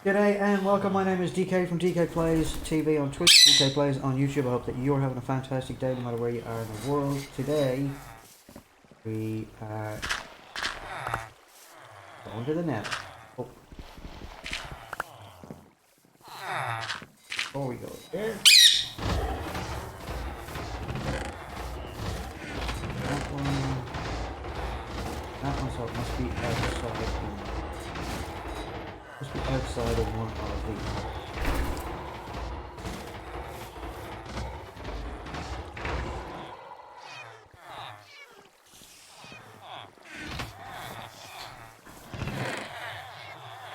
G'day and welcome, my name is DK from DK Plays TV on Twitch, DK Plays on YouTube. I hope that you're having a fantastic day no matter where you are in the world. Today, we are going to the net. Oh. Before we go there, that one, so it must be outside of one of these.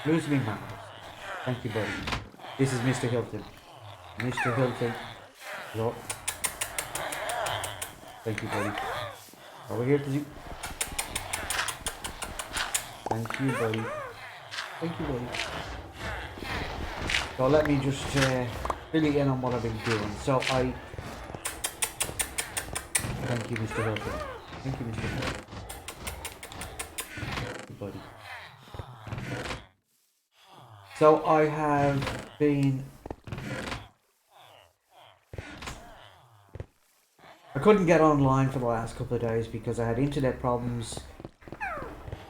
Lose me man. Thank you, buddy. This is Mr. Hilton. Mr. Hilton. Look. Thank you, buddy. Over here to you. Thank you, buddy. Thank you, buddy. So let me just fill you in on what I've been doing. So thank you, Mr. Hilton. Thank you, Mr. Hilton. Thank you, buddy. So I have been... I couldn't get online for the last couple of days because I had internet problems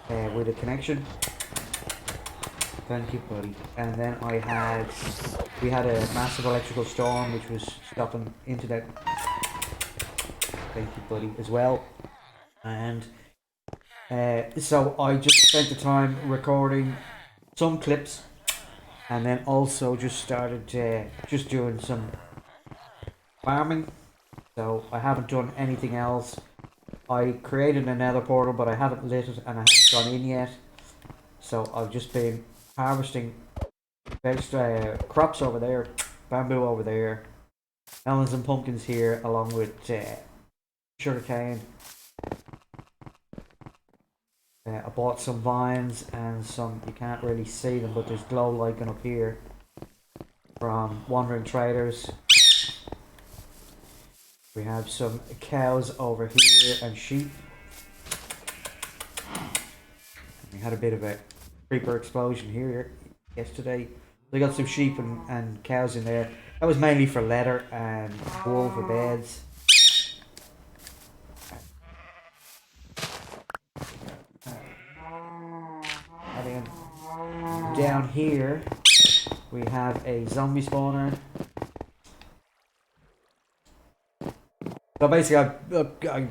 with the connection. Thank you, buddy. And then we had a massive electrical storm which was stopping internet. Thank you, buddy, as well. And so I just spent the time recording some clips, and then also just started just doing some farming. So I haven't done anything else. I created another portal, but I haven't lit it and I haven't gone in yet. So I've just been harvesting crops over there, bamboo over there, melons and pumpkins here, along with sugar cane. I bought some vines and some, you can't really see them, but there's glow lichen up here from Wandering Traders. We have some cows over here and sheep. We had a bit of a creeper explosion here yesterday. We got some sheep and cows in there. That was mainly for leather and wool for beds. And then down here we have a zombie spawner. So basically I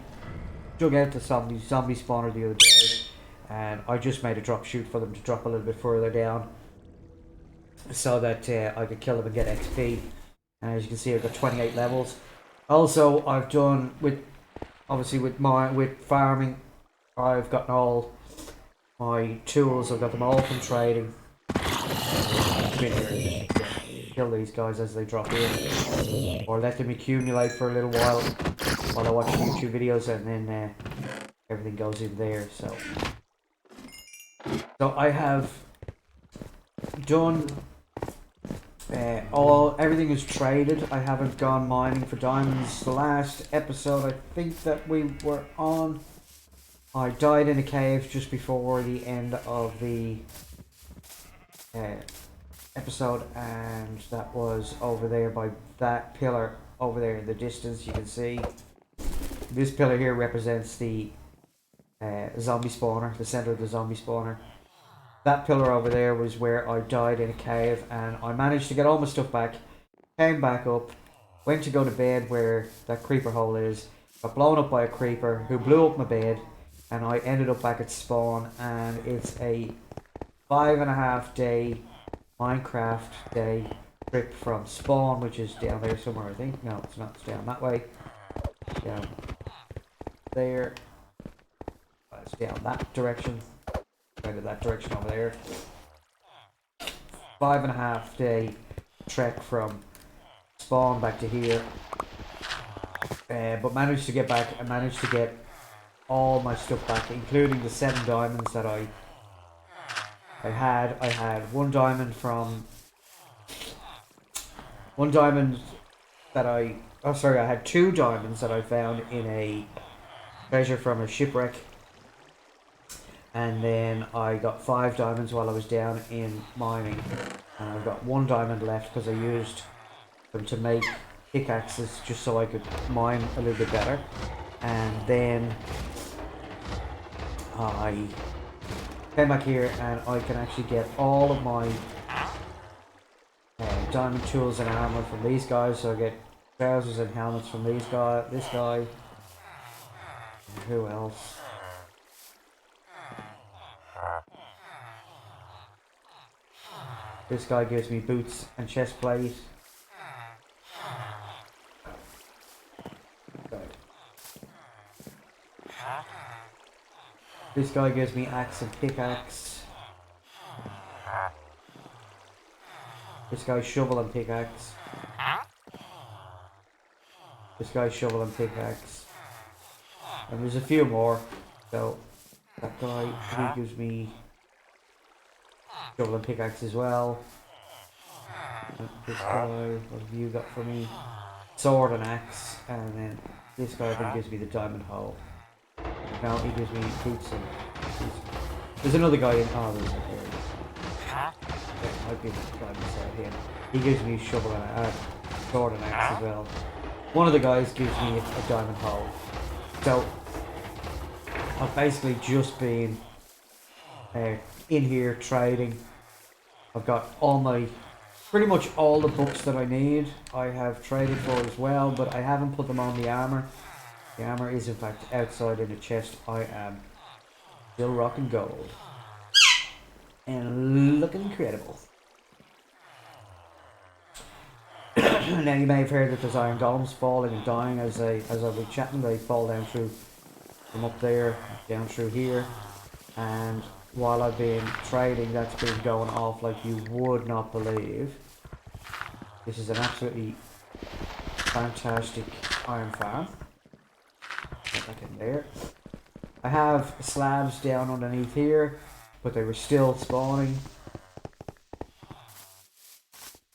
dug out the zombie spawner the other day, and I just made a drop chute for them to drop a little bit further down so that I could kill them and get XP. And as you can see, I've got 28 levels. Also, I've done with farming, I've gotten all my tools. I've got them all from trading. Kill these guys as they drop in, or let them accumulate for a little while I watch YouTube videos, and then everything goes in there. So I have done everything is traded. I haven't gone mining for diamonds. The last episode I think that we were on, I died in a cave just before the end of the episode, and that was over there by that pillar over there in the distance. You can see this pillar here represents the zombie spawner, the center of the zombie spawner. That pillar over there was where I died in a cave, and I managed to get all my stuff back, came back up, went to go to bed where that creeper hole is, got blown up by a creeper who blew up my bed, and I ended up back at spawn. And it's a 5.5 day Minecraft day trip from spawn, which is down there somewhere, I think. No, it's not. It's down that way. Down there. It's down that direction. Kind of that direction over there. 5.5 day trek from spawn back to here. But managed to get back. I managed to get all my stuff back, including the 7 diamonds that I had. I had one diamond that I had 2 diamonds that I found in a treasure from a shipwreck, and then I got 5 diamonds while I was down in mining. And I've got 1 diamond left because I used them to make pickaxes just so I could mine a little bit better. And then I came back here and I can actually get all of my diamond tools and armor from these guys. So I get trousers and helmets from this guy. Who else? This guy gives me boots and chest plate. This guy gives me axe and pickaxe. This guy's shovel and pickaxe. This guy's shovel and pickaxe. And there's a few more. So that guy, he gives me shovel and pickaxe as well. And this guy, what have you got for me? Sword and axe. And then this guy I think gives me the diamond hoe. Now he gives me boots and there's another guy in there's a might be the guy beside him. He gives me shovel and sword and axe as well. One of the guys gives me a diamond hoe. So I've basically just been in here trading. I've got pretty much all the books that I need. I have traded for as well, but I haven't put them on the armor. The armor is in fact outside in the chest. I am still rocking gold. And looking incredible. Now you may have heard that there's iron golems falling and dying as I've been chatting. They fall down through from up there, down through here. And while I've been trading, that's been going off like you would not believe. This is an absolutely fantastic iron farm. Get back in there. I have slabs down underneath here, but they were still spawning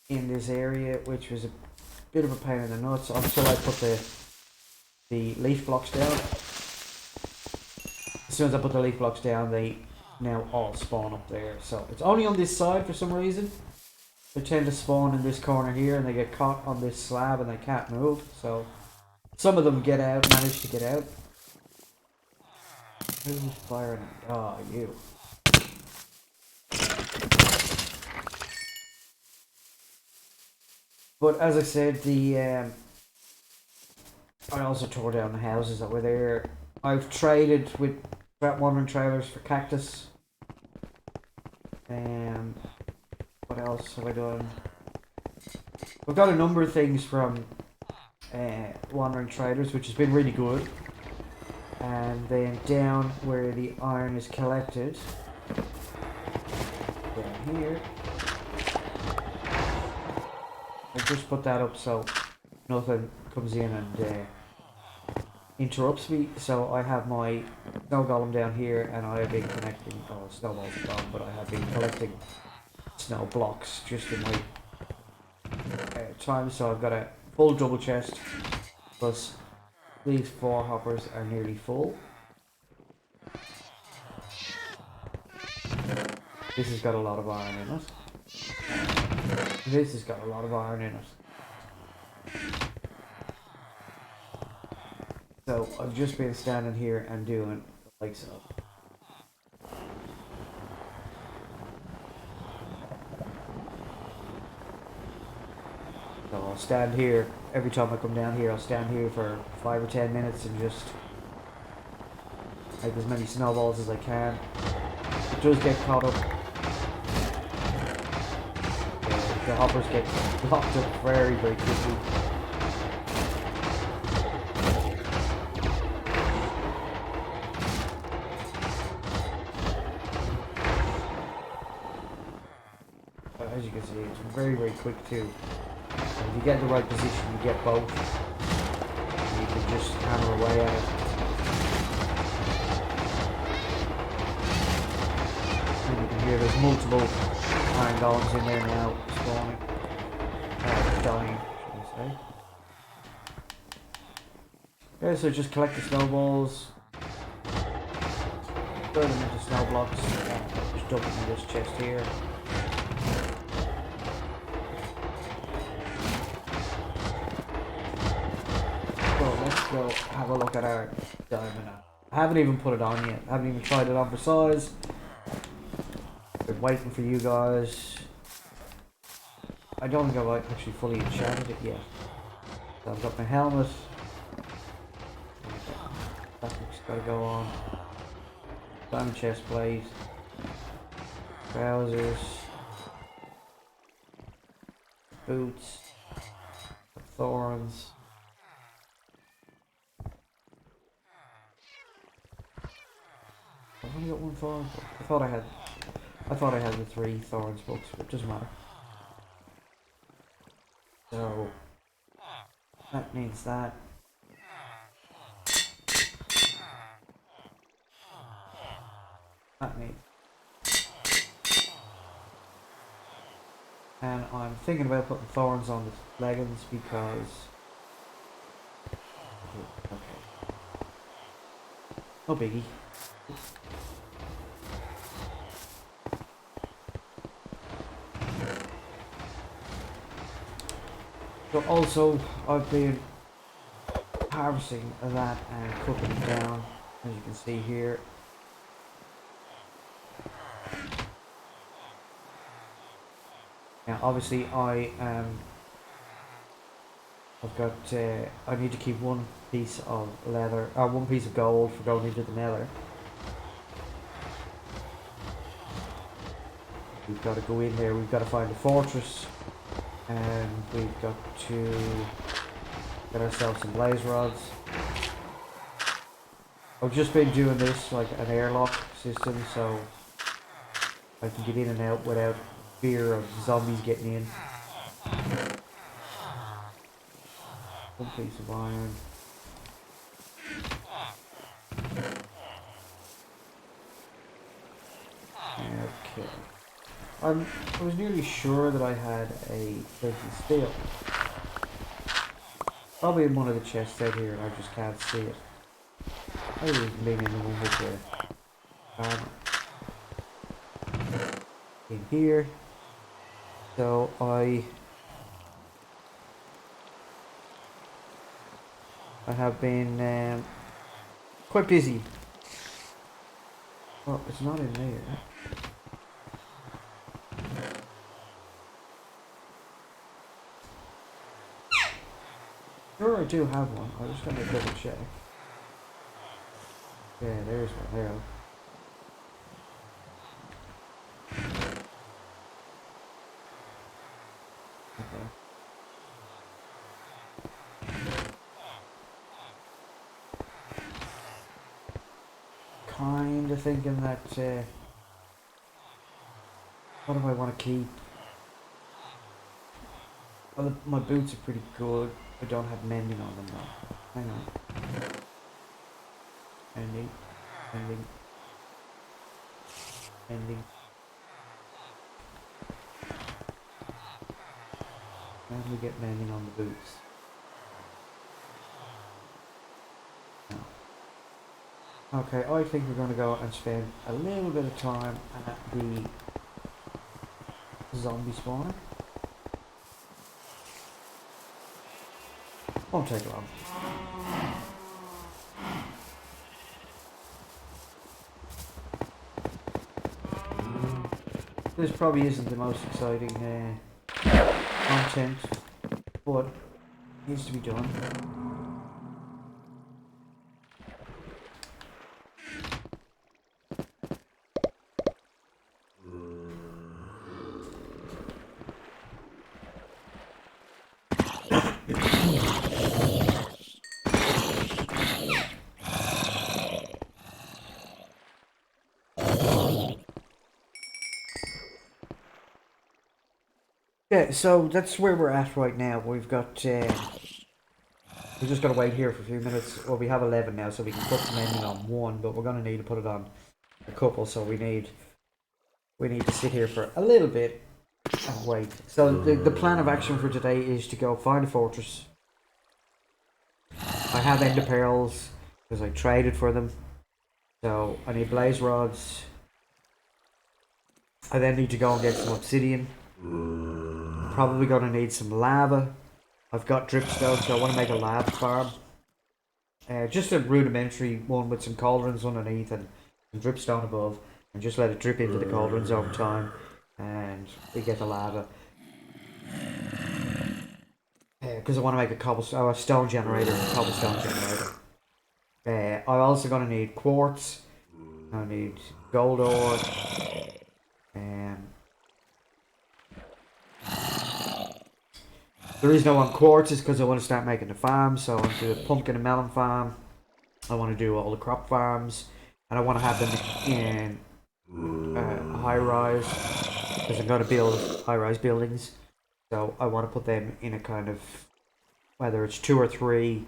in this area, which was a bit of a pain in the nuts until I put the leaf blocks down. As soon as I put the leaf blocks down, they now all spawn up there. So it's only on this side for some reason. They tend to spawn in this corner here and they get caught on this slab and they can't move. So some of them manage to get out. Who's firing? Oh, you. But as I said, I also tore down the houses that were there. I've traded with wandering trailers for cactus. What else have I done? I've got a number of things from wandering traders, which has been really good. And then down where the iron is collected, down here, I just put that up so nothing comes in and interrupts me. So I have my snow golem down here, and I have been connecting snowballs gone, but I have been collecting snow blocks just in my time. So I've got a full double chest plus these 4 hoppers are nearly full. This has got a lot of iron in it. This has got a lot of iron in it. So I've just been standing here and doing like so. So I'll stand here every time I come down here. I'll stand here for 5 or 10 minutes and just make as many snowballs as I can. It does get caught up. The hoppers get locked up very, very quickly. But as you can see, it's very, very quick too. And if you get in the right position, you get both. And you can just hammer away at it. And you can hear there's multiple iron golems in there now, spawning. Dying, should I say. Okay, so just collect the snowballs. Throw them into snow blocks. Just dump them in this chest here. let's go have a look at our diamond. I haven't even put it on yet. I haven't even tried it on for size. Been waiting for you guys. I don't think I've actually fully enchanted it yet. So I've got my helmet. That looks gotta go on. Diamond chest plate. Trousers. Boots. Thorns. I've only got one thorn. I thought I had the 3 thorns books, but it doesn't matter. So that means that. That means. And I'm thinking about putting thorns on the leggings because. Okay. No biggie. But also, I've been harvesting that and cooking it down, as you can see here. Now, obviously, I've got. I need to keep one piece of leather, or one piece of gold for going into the nether. We've got to go in there. We've got to find a fortress. And we've got to get ourselves some blaze rods. I've just been doing this like an airlock system, so I can get in and out without fear of zombies getting in. One piece of iron. Okay. I was nearly sure that I had a 30 steel. Probably in one of the chests out here and I just can't see it. I was maybe in the one with the armor. In here. So I have been quite busy. Oh, it's not in there. Sure, I do have one. I'm just gonna double check. Yeah, there's one there. Okay. Kinda thinking that. What do I want to keep? Well, my boots are pretty good. I don't have mending on them though. Hang on. Mending. Mending. Mending. And we get mending on the boots. No. Okay, I think we're going to go and spend a little bit of time at the zombie spawner. Won't take long. This probably isn't the most exciting content, but it needs to be done. Yeah, so that's where we're at right now. We've got, we just got to wait here for a few minutes. Well, we have 11 now, so we can put the mending on one, but we're going to need to put it on a couple, so we need to sit here for a little bit and wait. So the plan of action for today is to go find a fortress. I have ender pearls, because I traded for them. So I need blaze rods. I then need to go and get some obsidian. Probably going to need some lava. I've got dripstone, so I want to make a lava farm. Just a rudimentary one with some cauldrons underneath and dripstone above, and just let it drip into the cauldrons over time, and we get the lava. Because I want to make a a stone generator and a cobblestone generator. I'm also going to need quartz. I need gold ore. The reason I want quartz is because I want to start making the farm. So I want to do a pumpkin and melon farm. I want to do all the crop farms, and I want to have them in high rise, because I'm going to build high rise buildings. So I want to put them in a kind of, whether it's 2 or 3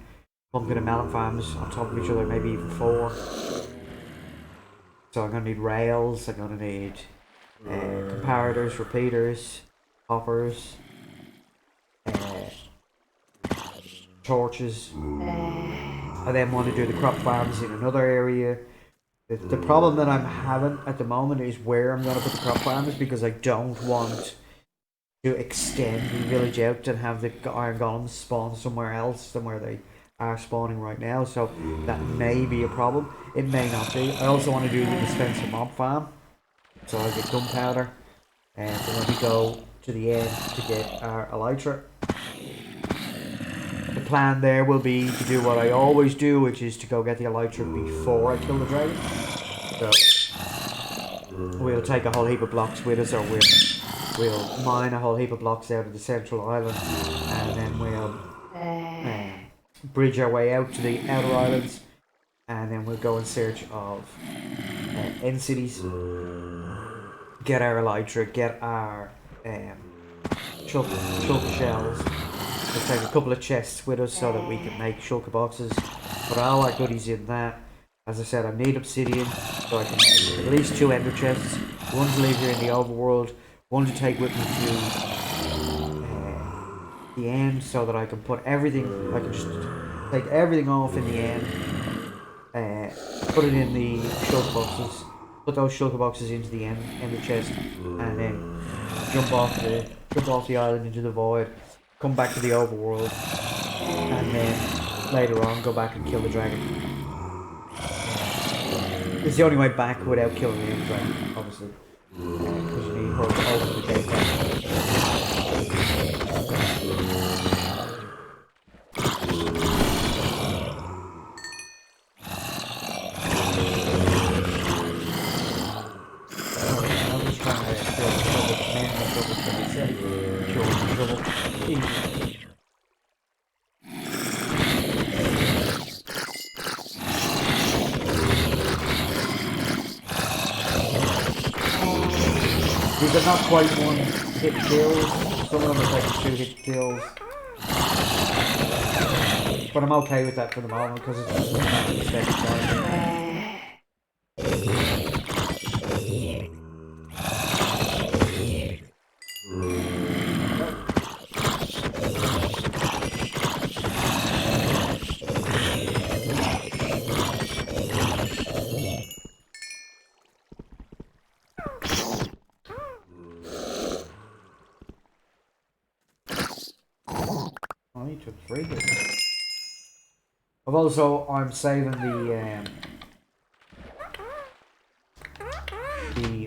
pumpkin and melon farms on top of each other, maybe even 4. So I'm going to need rails, I'm going to need comparators, repeaters, hoppers, torches. I then want to do the crop farms in another area. The problem that I'm having at the moment is where I'm going to put the crop farms, because I don't want to extend the village out and have the iron golems spawn somewhere else than where they are spawning right now. So that may be a problem. It may not be. I also want to do the dispenser mob farm, so I get gunpowder, and then we go to the end to get our elytra. The plan there will be to do what I always do, which is to go get the elytra before I kill the dragon. So we'll take a whole heap of blocks with us, or we'll mine a whole heap of blocks out of the central island, and then we'll bridge our way out to the outer islands, and then we'll go in search of end cities, get our elytra, get our shulker shells. We'll take a couple of chests with us so that we can make shulker boxes, put all our goodies in that. As I said, I need obsidian, so I can make at least 2 ender chests, one to leave here in the overworld, one to take with me to the end, so that I can put everything, I can just take everything off in the end, put it in the shulker boxes, put those shulker boxes into the ender chest, and then jump off the island into the void, come back to the overworld, and then later on go back and kill the dragon. It's the only way back without killing the dragon, obviously. Because you need her to open the gate back. I'm just trying to kill the men that double trouble, kill the trouble. These are not quite 1-hit kills. Some of them are like 2-hit kills. But I'm okay with that for the moment, because it's just not the second Oh, you took 3 hits. I'm saving the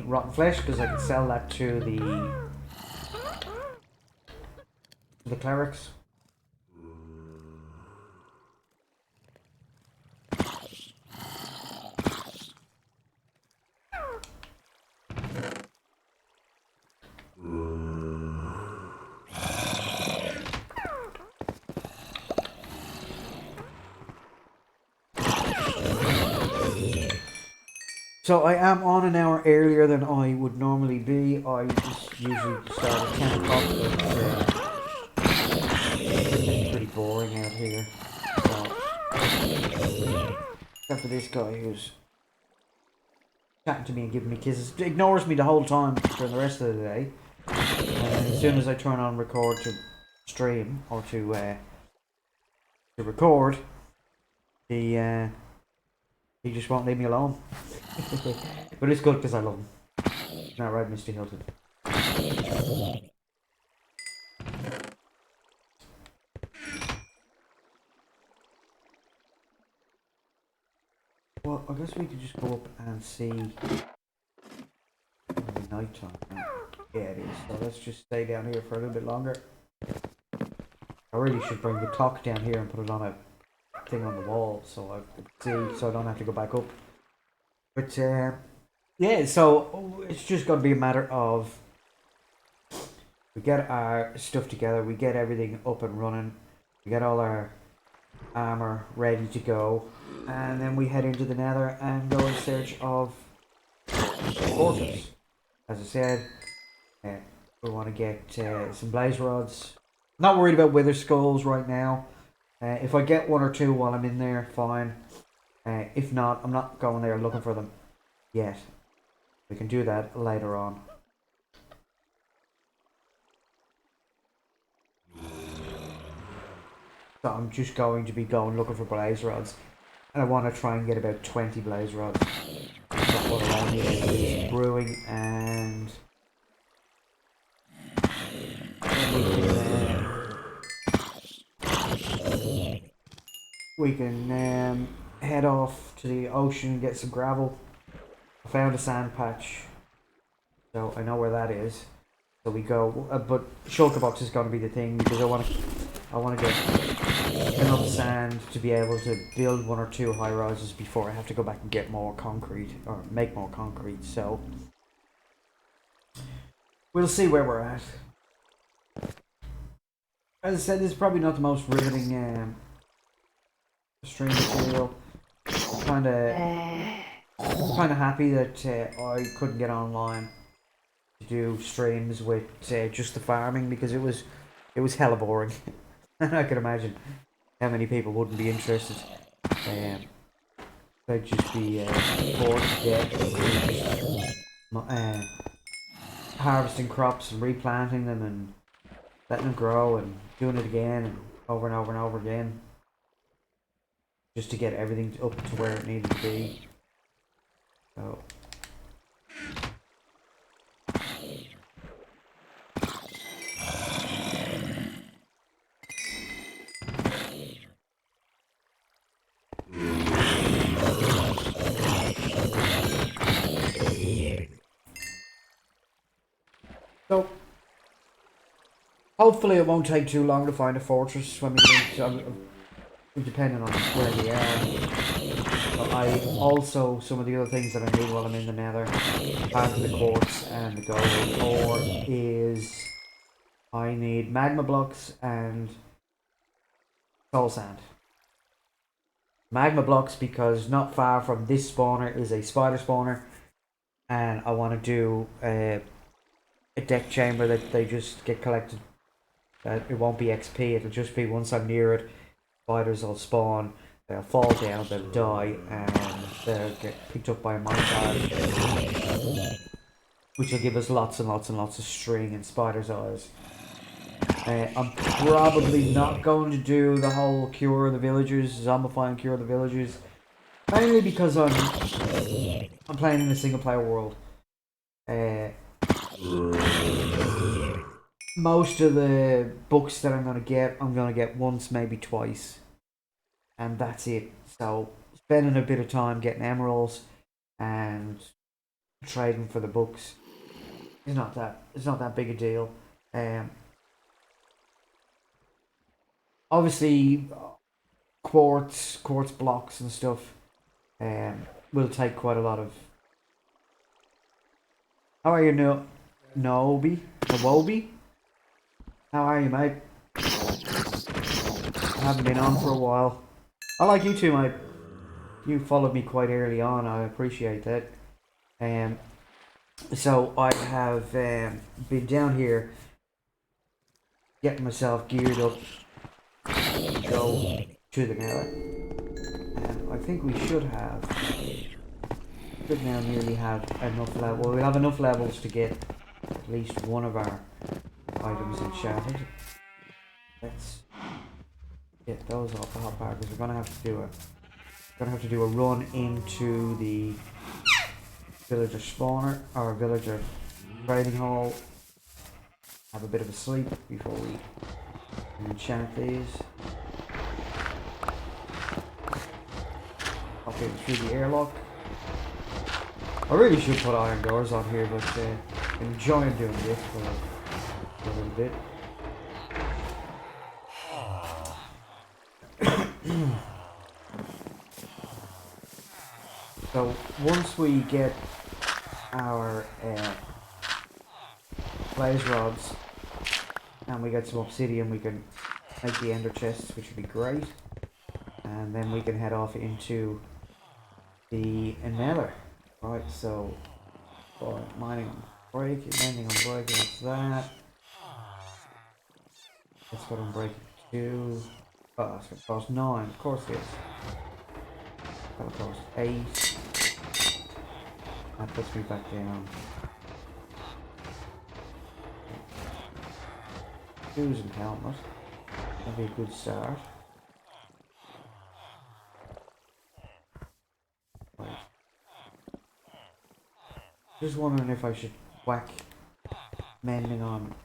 rotten flesh, because I can sell that to the clerics. So I am on an hour earlier than I would normally be. I just usually start at 10 o'clock, but it's pretty boring out here. So, except for this guy who's chatting to me and giving me kisses. Ignores me the whole time during the rest of the day. And as soon as I turn on record to stream, or to record, he just won't leave me alone. But it's good because I love him. Isn't that right, Mr. Hilton? Well, I guess we could just go up and see. It'll be night time. Right? Yeah, it is. So let's just stay down here for a little bit longer. I really should bring the clock down here and put it on a thing on the wall so I could see, so I don't have to go back up. But yeah, so it's just going to be a matter of we get our stuff together, we get everything up and running, we get all our armor ready to go, and then we head into the Nether and go in search of fortress. As I said, we want to get some blaze rods. Not worried about wither skulls right now. If I get one or two while I'm in there, fine. If not, I'm not going there looking for them yet. We can do that later on. So I'm just going to be going looking for blaze rods. And I want to try and get about 20 blaze rods. That's what I need is brewing, and we can head off to the ocean and get some gravel. I found a sand patch, so I know where that is. So we go, but shulker box is going to be the thing because I want to get enough sand to be able to build one or two high rises before I have to go back and get more concrete or make more concrete. So we'll see where we're at. As I said, this is probably not the most riveting stream material. I'm kind of happy that I couldn't get online to do streams with just the farming because it was hella boring. And I can imagine how many people wouldn't be interested. They'd just be bored to death. Harvesting crops and replanting them and letting them grow and doing it again and over and over and over again. Just to get everything up to where it needed to be. So. So, hopefully it won't take too long to find a fortress when we get depending on where we are. But some of the other things that I need while I'm in the Nether, apart from the quartz and the gold ore, is I need magma blocks and soul sand. Magma blocks because not far from this spawner is a spider spawner, and I want to do a deck chamber that they just get collected. It won't be XP, it'll just be once I'm near it, spiders will spawn, they'll fall down, they'll die, and they'll get picked up by a minecart, which will give us lots and lots and lots of string and spider's eyes. I'm probably not going to do the whole cure the villagers, zombify and cure the villagers, mainly because I'm playing in a single player world. Most of the books that I'm going to get once, maybe twice. And that's it. So, spending a bit of time getting emeralds and trading for the books is not that big a deal. Obviously, quartz blocks and stuff will take quite a lot of... How are you, Nobi? How are you, mate? I haven't been on for a while. I like you too, mate. You followed me quite early on. I appreciate that. So I have been down here getting myself geared up to go to the Nether. And I think we should now nearly have enough level. Well, we'll have enough levels to get at least one of our items enchanted. Let's get those off the hot bar because we're gonna have to do a run into the villager spawner or villager trading hall. Have a bit of a sleep before we enchant these. Oh, in through the airlock. I really should put iron doors on here, but I'm enjoying doing this for a little bit. So once we get our blaze rods and we get some obsidian, we can make the ender chests, which would be great. And then we can head off into the nether. Right, so mining on breaking, mending on breaking, that's that. That's what I'm breaking to. Oh, that's gonna cost 9, of course it is. That'll cost 8. That puts me back down. Shoes and helmet. That'd be a good start. Right. Just wondering if I should whack mending on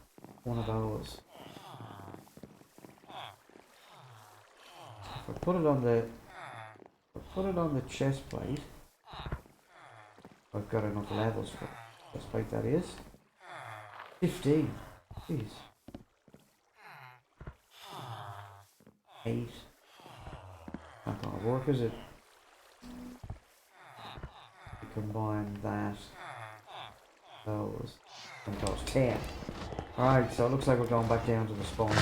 one of those. If I put it on the chest plate, I've got enough levels for the chest plate, that is. 15. Jeez. 8. Not gonna work, is it? Combine that, those, and those 10. Alright, so it looks like we're going back down to the spawn.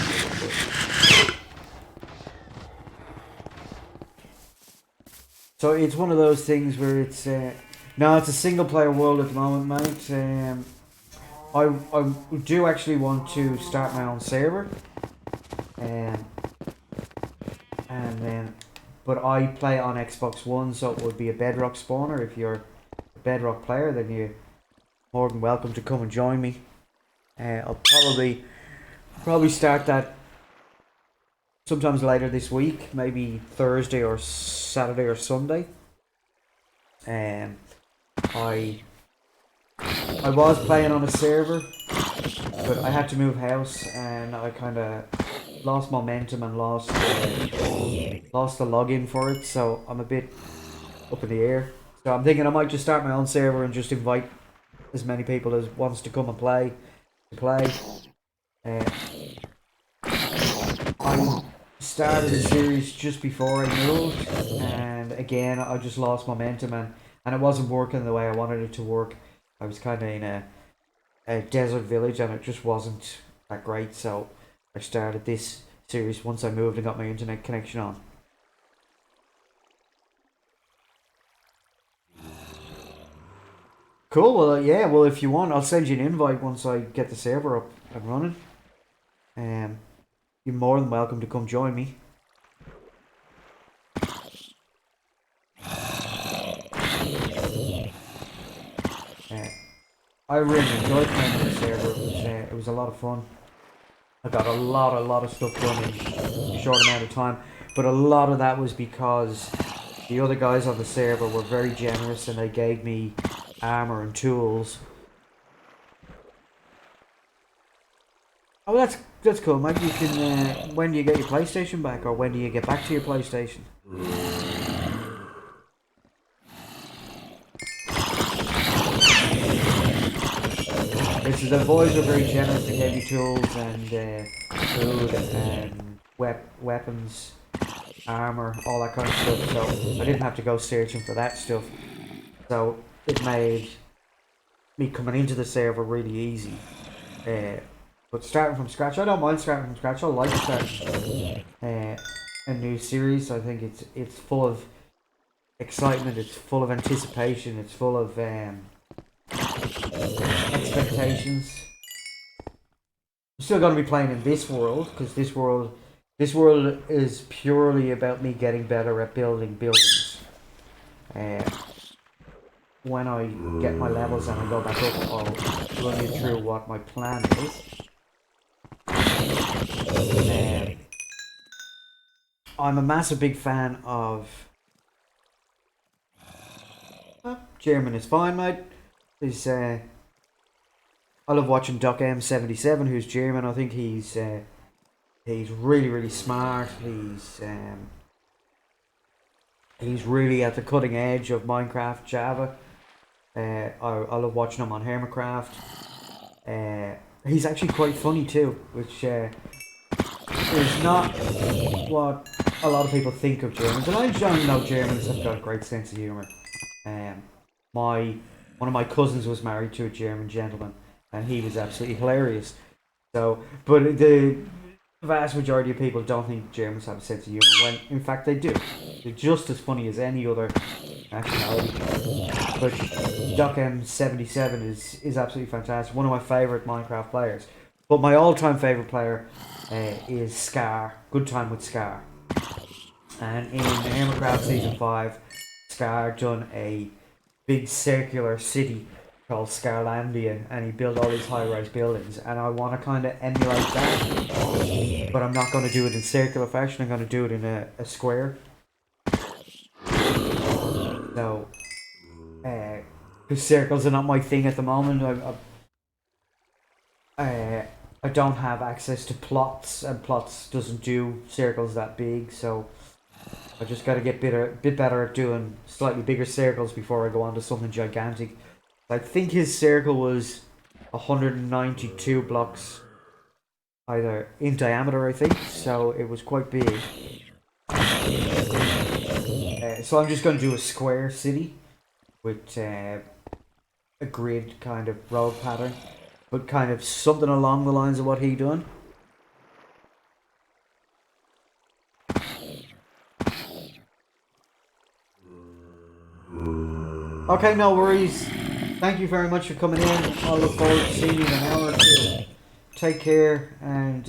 So it's one of those things where it's no, it's a single player world at the moment, mate. I do actually want to start my own server, and then, but I play on Xbox One, so it would be a Bedrock spawner. If you're a Bedrock player, then you're more than welcome to come and join me. I'll probably start that sometimes later this week, maybe Thursday or Saturday or Sunday. I was playing on a server, but I had to move house and I kind of lost momentum and lost the login for it, so I'm a bit up in the air. So I'm thinking I might just start my own server and just invite as many people as wants to come and play. I started the series just before I moved, and again I just lost momentum and it wasn't working the way I wanted it to work. I was kind of in a desert village and it just wasn't that great, so I started this series once I moved and got my internet connection on. Cool, well yeah, well if you want I'll send you an invite once I get the server up and running. You're more than welcome to come join me. I really enjoyed playing on the server. It was a lot of fun. I got a lot of stuff done in a short amount of time, but a lot of that was because the other guys on the server were very generous and they gave me armor and tools. Oh, that's cool, mate. You can. When do you get your PlayStation back, or when do you get back to your PlayStation? This is the boys were very generous. They gave me tools and food and weapons, armor, all that kind of stuff. So I didn't have to go searching for that stuff. So it made me coming into the server really easy. But starting from scratch, I don't mind starting from scratch. I like starting a new series. I think it's full of excitement. It's full of anticipation. It's full of expectations. I'm still going to be playing in this world because this world is purely about me getting better at building buildings. When I get my levels and I go back up, I'll run you through what my plan is. I'm a massive big fan of German is fine, mate. He's I love watching Doc M77, who's German. I think he's really smart. He's He's really at the cutting edge of Minecraft Java. I love watching him on Hermitcraft. He's actually quite funny too, which is not what a lot of people think of Germans. And I don't know Germans have got a great sense of humour. Um, one of my cousins was married to a German gentleman, and he was absolutely hilarious. So, but the vast majority of people don't think Germans have a sense of humour, when in fact they do. They're just as funny as any other nationality. But Doc M77 is absolutely fantastic. One of my favourite Minecraft players. But my all-time favourite player is Scar. Good Time with Scar. And in Hermitcraft Season 5, Scar done a big circular city called Scarlandia, and he built all these high-rise buildings, and I want to kind of emulate that, but I'm not going to do it in circular fashion. I'm going to do it in a square. So, because circles are not my thing at the moment. I don't have access to plots, and plots doesn't do circles that big, so I just got to get bit better at doing slightly bigger circles before I go on to something gigantic. I think his circle was 192 blocks either in diameter, I think, so it was quite big. So I'm just going to do a square city with a grid kind of road pattern, but kind of something along the lines of what he done. Okay, no worries. Thank you very much for coming in. I look forward to seeing you in an hour or two. Take care, and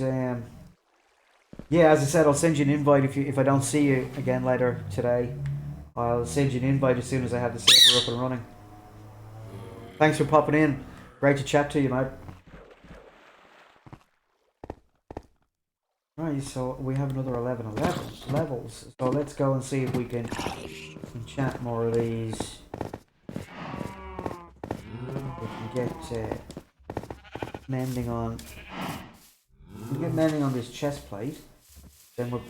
yeah, as I said, I'll send you an invite if I don't see you again later today. I'll send you an invite as soon as I have the server up and running. Thanks for popping in. Great to chat to you, mate. Right, so we have another 11 levels. So let's go and see if we can enchant more of these. We can get mending on. We get mending on this chest plate. Then we're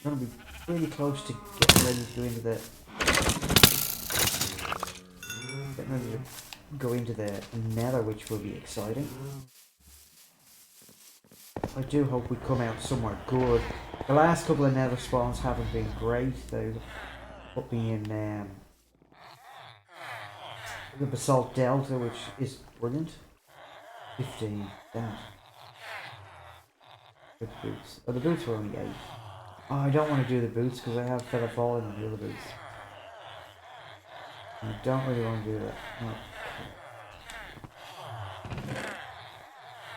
going to be pretty close to getting ready to go into the. Getting ready to go into the nether, which will be exciting. I do hope we come out somewhere good. The last couple of nether spawns haven't been great. They've put me in the Basalt Delta, which is brilliant. 15, damn it. Good boots. Oh, the boots were only 8. Oh, I don't want to do the boots because I have Feather Falling on the other boots. I don't really want to do that. No.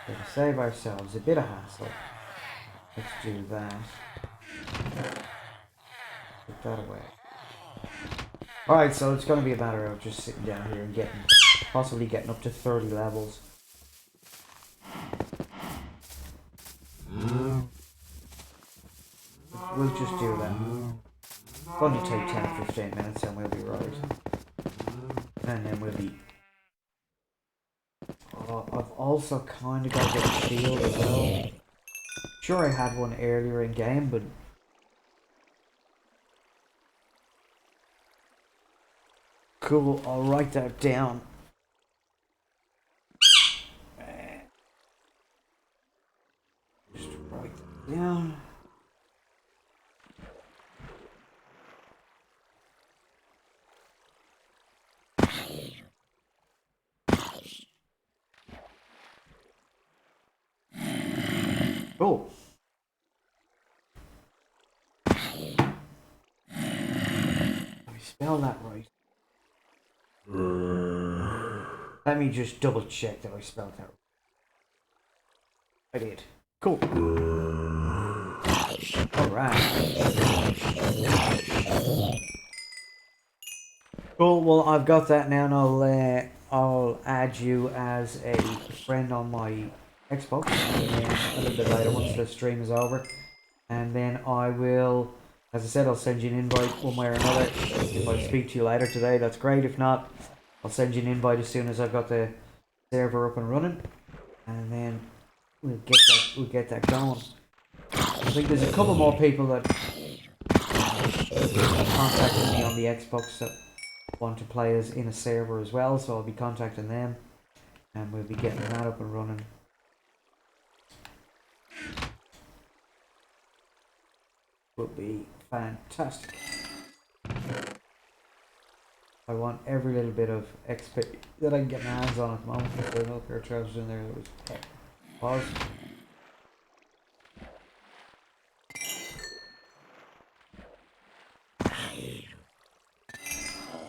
Okay, to save ourselves a bit of hassle, let's do that. Put that away. Alright, so it's going to be a matter of just sitting down here and possibly getting up to 30 levels. We'll just do that. It'll only take 10-15 minutes and we'll be right. And then we'll be... I've also kind of got to get a shield as well. Sure, I had one earlier in game, but... Cool, I'll write that down. Just write that down. Oh. Let me spell that right. Let me just double check that I spelled that right. I did. Cool. Alright. Cool, well I've got that now, and I'll add you as a friend on my Xbox a little bit later once the stream is over, and then I will, as I said, I'll send you an invite one way or another. If I speak to you later today, that's great. If not, I'll send you an invite as soon as I've got the server up and running, and then we'll get that going. I think there's a couple more people that contacted me on the Xbox that want to play us in a server as well, so I'll be contacting them and we'll be getting that up and running. Will be fantastic. I want every little bit of XP that I can get my hands on at the moment. There's another pair of trousers in there that was pause.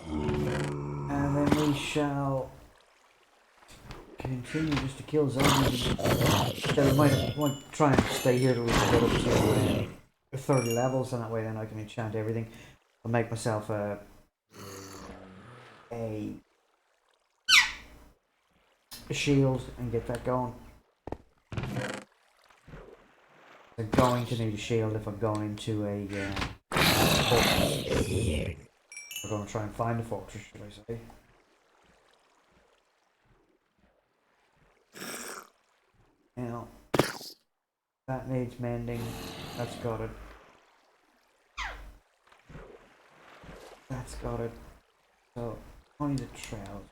And then we shall continue just to kill zombies. So we might try and stay here till we can get up to 30 levels, and that way then I can enchant everything. I'll make myself a shield and get that going. I'm going to need a shield if I'm going into a fortress. I'm going to try and find a fortress, should I say. Now, that needs mending. That's got it. That's got it. So, only the trousers.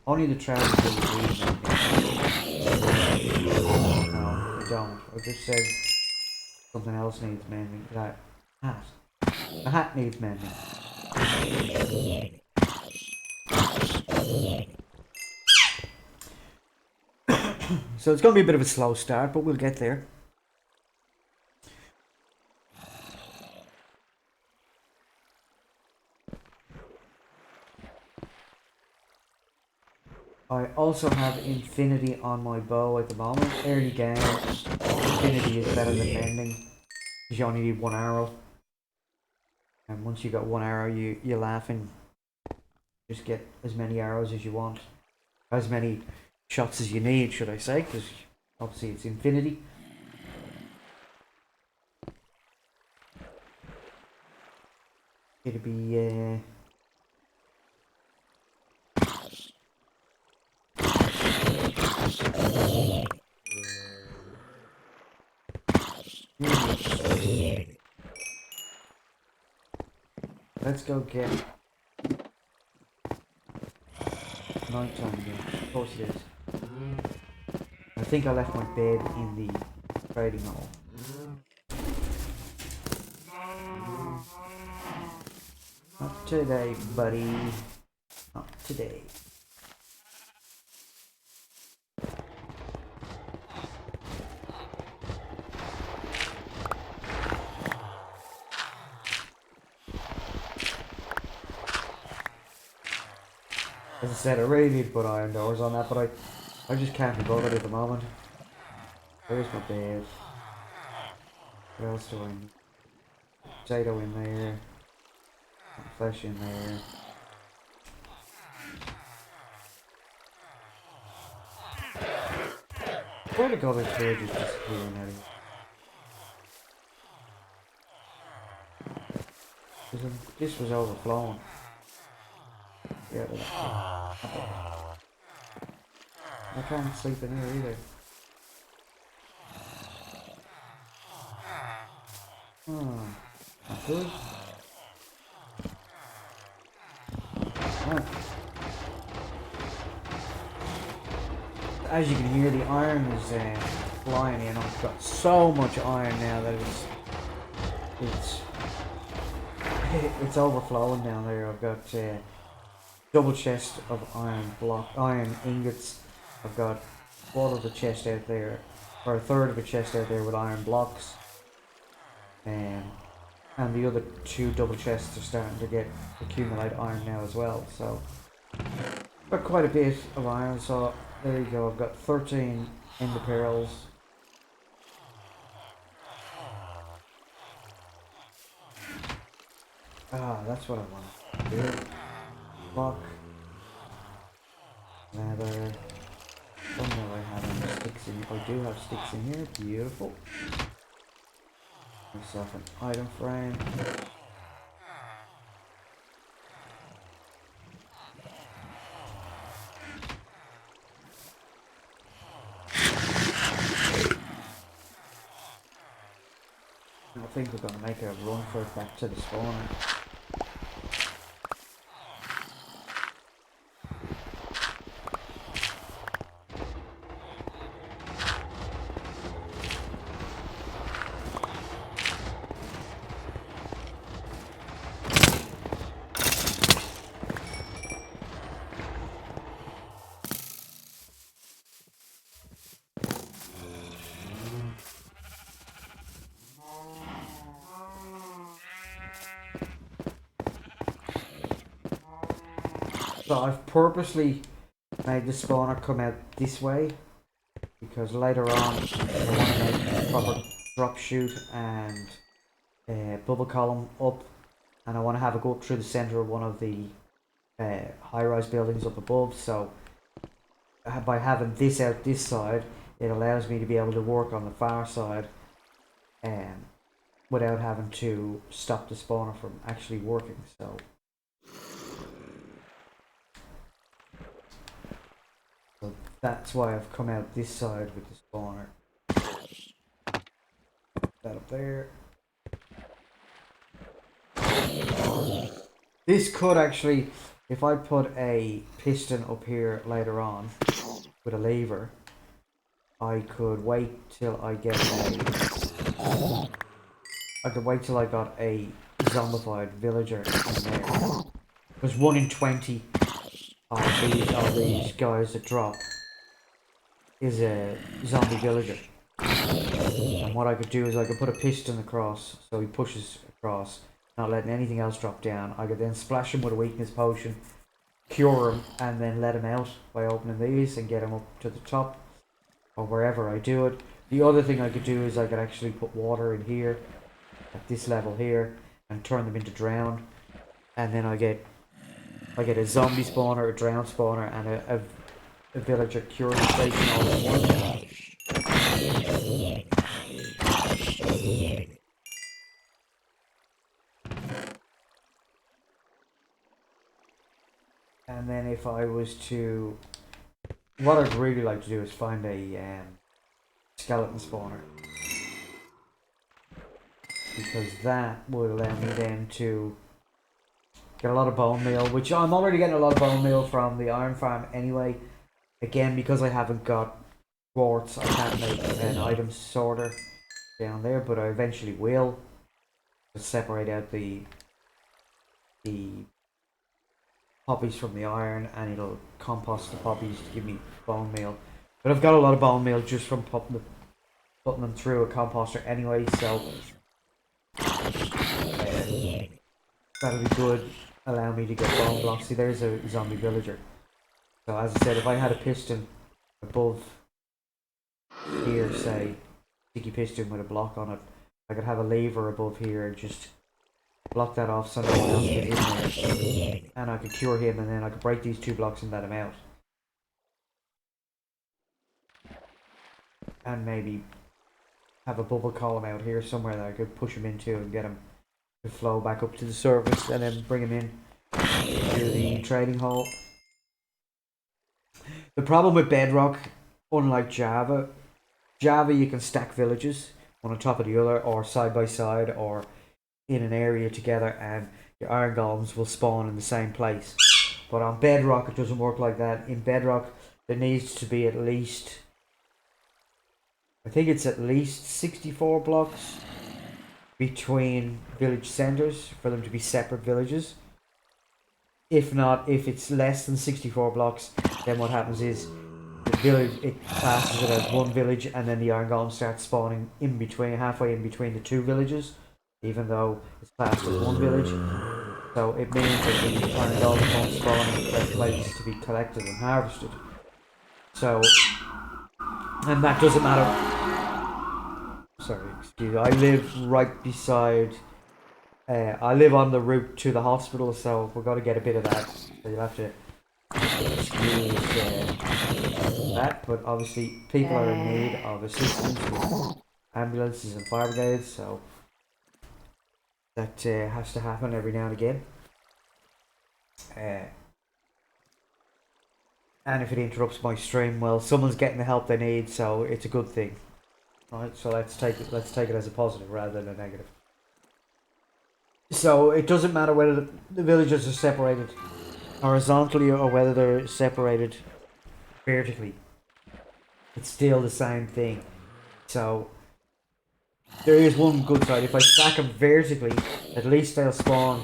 Only the trousers will need mending. No, they don't. I just said something else needs mending. That hat. The hat needs mending. So it's going to be a bit of a slow start, but we'll get there. I also have infinity on my bow at the moment. Early game, infinity is better than mending, because you only need one arrow. And once you got one arrow, you're laughing. Just get as many arrows as you want. As many shots as you need, should I say, because obviously it's infinity. It'll be let's go get nighttime again. Of course it is. I think I left my bed in the trading hall. Not today, buddy. Not today. As I said, I really need to put iron doors on that, but I just can't be bothered at the moment. There's my bed. What else do I need? Potato in there. Flesh in there. Where did all this food just disappearing out of here? This was overflowing. Yeah, I can't sleep in here either. Oh, not good. As you can hear, the iron is flying in. I've got so much iron now that it's overflowing down there. I've got double chest of iron ingots. I've got a quarter of a chest out there, or a third of a chest out there with iron blocks, and the other two double chests are starting to accumulate iron now as well. So got quite a bit of iron. So there you go. I've got 13 ender pearls. That's what I want. Here. Block. Leather. Don't know I have any sticks in. I do have sticks in here. Beautiful. Myself an item frame. think we're going to make a run for it back to the spawner. So I've purposely made the spawner come out this way because later on I want to make a proper drop chute and a bubble column up, and I want to have it go up through the center of one of the high-rise buildings up above. So by having this out this side, it allows me to be able to work on the far side without having to stop the spawner from actually working. So that's why I've come out this side with the spawner. That up there. This could actually, if I put a piston up here later on with a lever, I could wait till I get I could wait till I got a zombified villager in there. There's 1 in 20 of these guys that drop is a zombie villager. And what I could do is I could put a piston across so he pushes across, not letting anything else drop down. I could then splash him with a weakness potion, cure him, and then let him out by opening these and get him up to the top or wherever I do it. The other thing I could do is I could actually put water in here at this level here and turn them into drowned, and then I get a zombie spawner, a drowned spawner, and a villager curing station all at once. And then if I was to, what I'd really like to do is find a skeleton spawner, because that would allow me then to get a lot of bone meal, which I'm already getting a lot of bone meal from the iron farm anyway. Again, because I haven't got quartz, I can't make an item sorter down there, but I eventually will. Just separate out the poppies from the iron, and it'll compost the poppies to give me bone meal. But I've got a lot of bone meal just from putting them through a composter anyway, so that'll be good. Allow me to get bone blocks. See, there's a zombie villager. So as I said, if I had a piston above here, say, sticky piston with a block on it, I could have a lever above here and just block that off so no one else get in there. And I could cure him, and then I could break these 2 blocks and let him out. And maybe have a bubble column out here somewhere that I could push him into and get him to flow back up to the surface, and then bring him in to the trading hall. The problem with Bedrock, unlike Java you can stack villages one on top of the other, or side by side, or in an area together, and your iron golems will spawn in the same place. But on Bedrock it doesn't work like that. In Bedrock there needs to be at least, I think it's at least 64 blocks between village centers for them to be separate villages. If not, if it's less than 64 blocks, then what happens is the village, it classes it as one village, and then the iron golem starts spawning in between, halfway in between the 2 villages, even though it's classed as one village. So it means that the iron golem won't spawn in the correct place to be collected and harvested. So, and that doesn't matter. Sorry, excuse me. I live right beside. I live on the route to the hospital, so we're going to get a bit of that. So you'll have to excuse that. But obviously, people are in need of assistance with ambulances and fire brigades, so that has to happen every now and again. And if it interrupts my stream, well, someone's getting the help they need, so it's a good thing. Right, so let's take it as a positive rather than a negative. So it doesn't matter whether the villages are separated horizontally or whether they're separated vertically. It's still the same thing. So there is one good side. If I stack them vertically, at least they'll spawn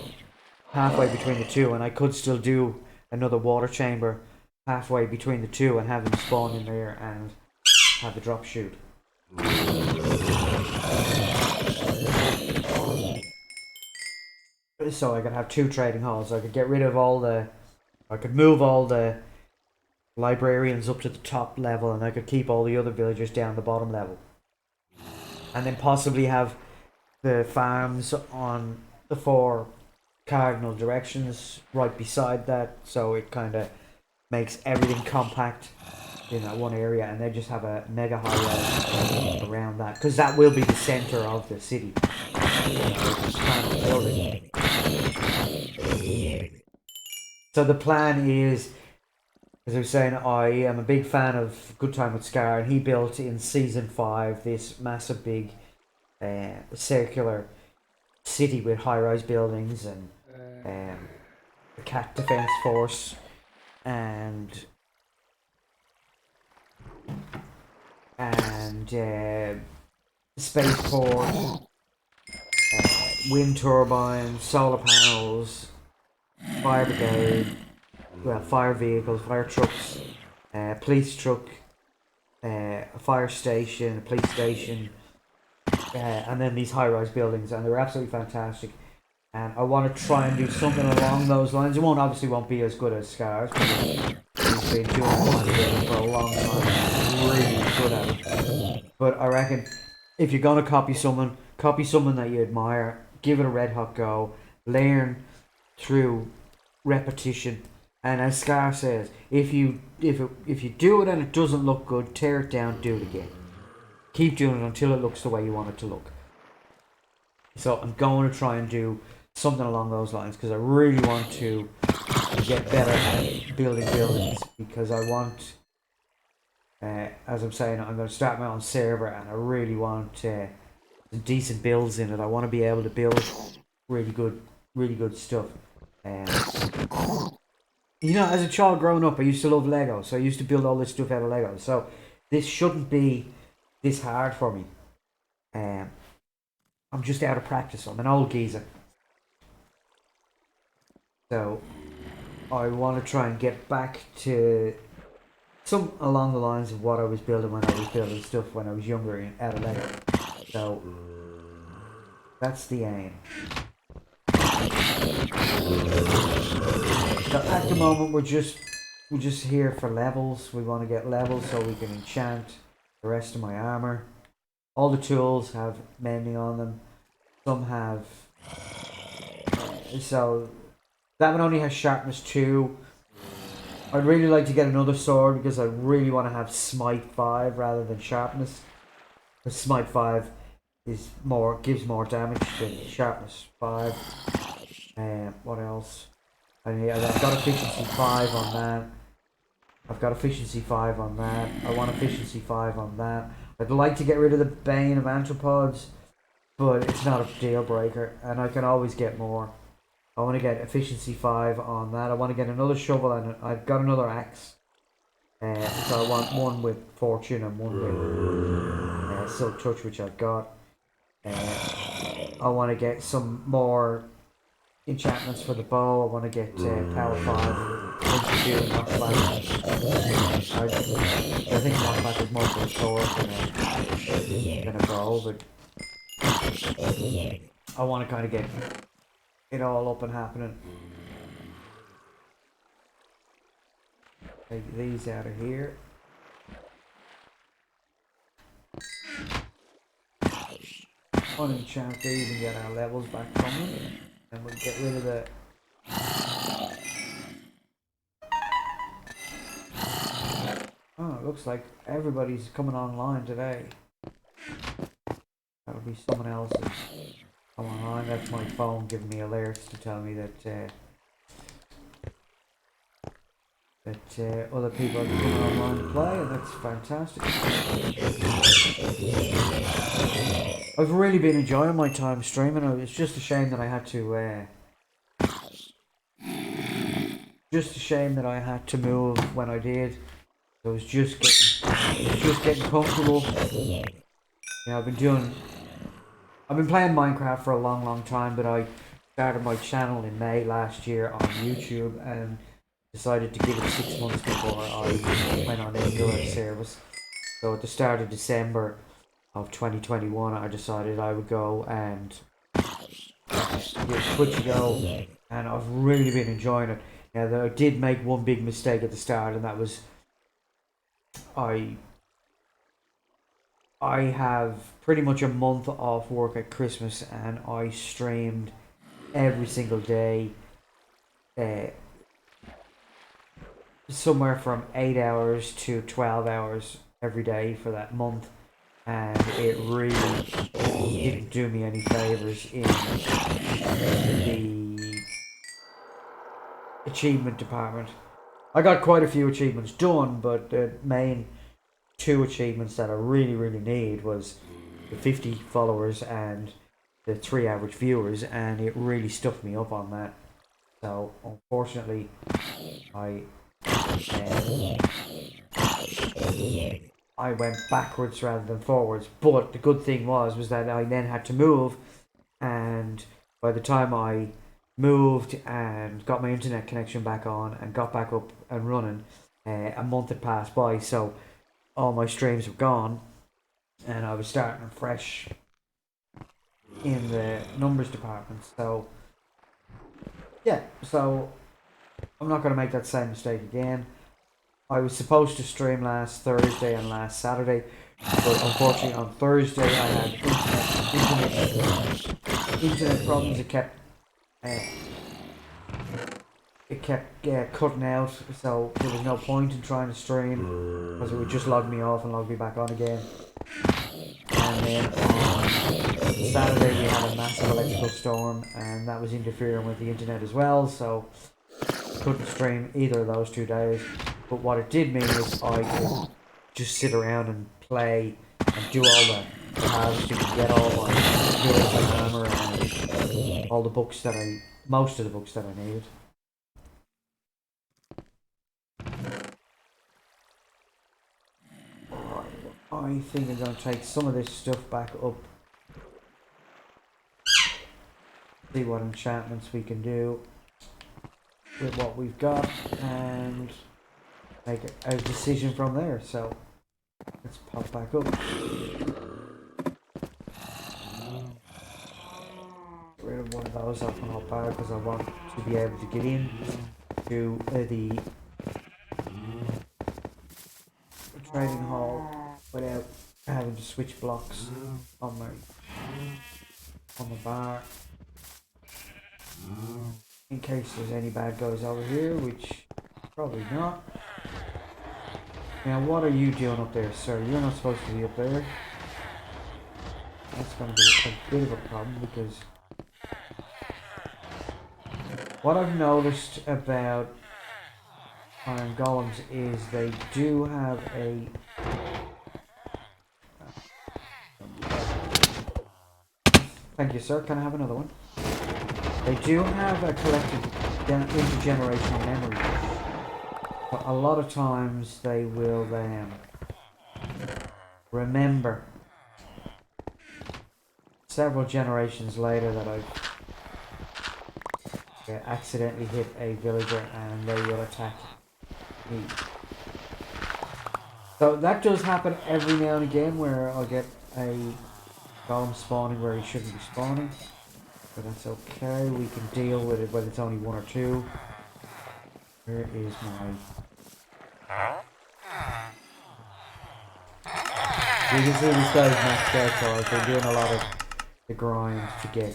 halfway between the two, and I could still do another water chamber halfway between the two and have them spawn in there and have the drop shoot. So I could have two trading halls. I could get rid of all the... I could move all the librarians up to the top level, and I could keep all the other villagers down the bottom level. And then possibly have the farms on the four cardinal directions right beside that, so it kind of makes everything compact in that one area, and then just have a mega high rise around that, because that will be the center of the city. So the plan is, as I was saying, I am a big fan of Good Time with Scar, and he built in season 5 this massive big circular city with high-rise buildings and the cat defense force and spaceport, wind turbines, solar panels, fire brigade, well, fire vehicles, fire trucks, police truck, a fire station, a police station, and then these high-rise buildings, and they're absolutely fantastic. And I want to try and do something along those lines. It obviously won't be as good as Scars. He's been doing it for a long time. Really good at it. But I reckon if you're gonna copy someone that you admire. Give it a red hot go. Learn through repetition. And as Scar says, if you do it and it doesn't look good, tear it down, do it again. Keep doing it until it looks the way you want it to look. So I'm going to try and do something along those lines, because I really want to get better at building buildings, because I want, as I'm saying, I'm going to start my own server, and I really want some decent builds in it. I want to be able to build really good stuff. You know, as a child growing up, I used to love Lego, so I used to build all this stuff out of Lego. So this shouldn't be this hard for me. I'm just out of practice. I'm an old geezer. So I want to try and get back to some along the lines of what I was building when I was building stuff when I was younger and out of Lego. So that's the aim. So at the moment we're just here for levels. We want to get levels so we can enchant the rest of my armor. All the tools have mending on them. Some have... So that one only has sharpness 2. I'd really like to get another sword, because I really want to have smite 5 rather than sharpness. Because smite 5 is gives more damage than sharpness 5. What else? I've got efficiency 5 on that. I've got efficiency 5 on that. I want efficiency 5 on that. I'd like to get rid of the Bane of Anthropods, but it's not a deal breaker, and I can always get more. I want to get efficiency 5 on that. I want to get another shovel, and I've got another axe. So I want one with fortune and one with silk touch, which I've got. I want to get some more enchantments for the bow. I want to get power 5. I think knockback is more for a sword than a bow, but I want to kind of get it all up and happening. Take these out of here. Unenchant these and get our levels back from them. And we'll get rid of the... Oh, it looks like everybody's coming online today. That'll be someone else coming online. That's my phone giving me alerts to tell me that that other people are coming online to play, and that's fantastic. I've really been enjoying my time streaming. It's just a shame that I had to. Just a shame that I had to move when I did. I was just getting comfortable. You know, I've been playing Minecraft for a long time, but I started my channel in May last year on YouTube and decided to give it 6 months before I went on any other service. So at the start of December of 2021, I decided I would go and give Twitch a go, and I've really been enjoying it. Now, I did make one big mistake at the start, and that was I have pretty much a month off work at Christmas, and I streamed every single day, somewhere from 8 hours to 12 hours every day for that month, and it really didn't do me any favors in the achievement department. I got quite a few achievements done, but the main two achievements that I really need was the 50 followers and the 3 average viewers, and it really stuffed me up on that. So unfortunately, I went backwards rather than forwards. But the good thing was that I then had to move, and by the time I moved and got my internet connection back on and got back up and running, a month had passed by, so all my streams were gone, and I was starting fresh in the numbers department. So yeah, so I'm not going to make that same mistake again. I was supposed to stream last Thursday and last Saturday, but unfortunately on Thursday I had internet problems. It kept cutting out, so there was no point in trying to stream because it would just log me off and log me back on again. And then on Saturday we had a massive electrical storm, and that was interfering with the internet as well, so I couldn't stream either of those 2 days. But what it did mean is I could just sit around and play and do all the harvesting and get all my skills and armor and all the books that most of the books that I needed. I think I'm going to take some of this stuff back up. See what enchantments we can do with what we've got, and make a decision from there. So let's pop back up. Get rid of one of those off my hotbar because I want to be able to get in to the trading hall without having to switch blocks on the bar, in case there's any bad guys over here, which probably not. Now, what are you doing up there, sir? You're not supposed to be up there. That's going to be a bit of a problem, because what I've noticed about iron golems is they do have a thank you, sir. Can I have another one? They do have a collective intergenerational memory, but a lot of times they will remember several generations later that I've accidentally hit a villager and they will attack me. So that does happen every now and again, where I'll get a golem spawning where he shouldn't be spawning, but that's okay. We can deal with it when it's only one or two. Where is my... You can see this guy's maxed out, so I've been doing a lot of the grind to get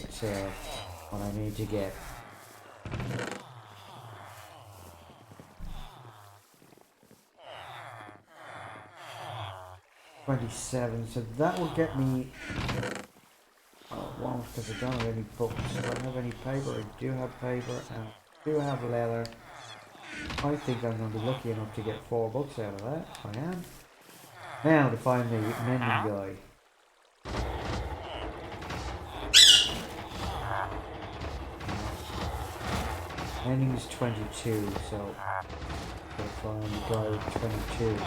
what I need to get. $27, so that will get me... Oh, it won't, because I don't have any books. I don't have any paper. I do have paper, and I do have leather. I think I'm going to be lucky enough to get 4 bucks out of that. I am. Now to find the mending guy. Mending is 22, so I'll find the guy with 22.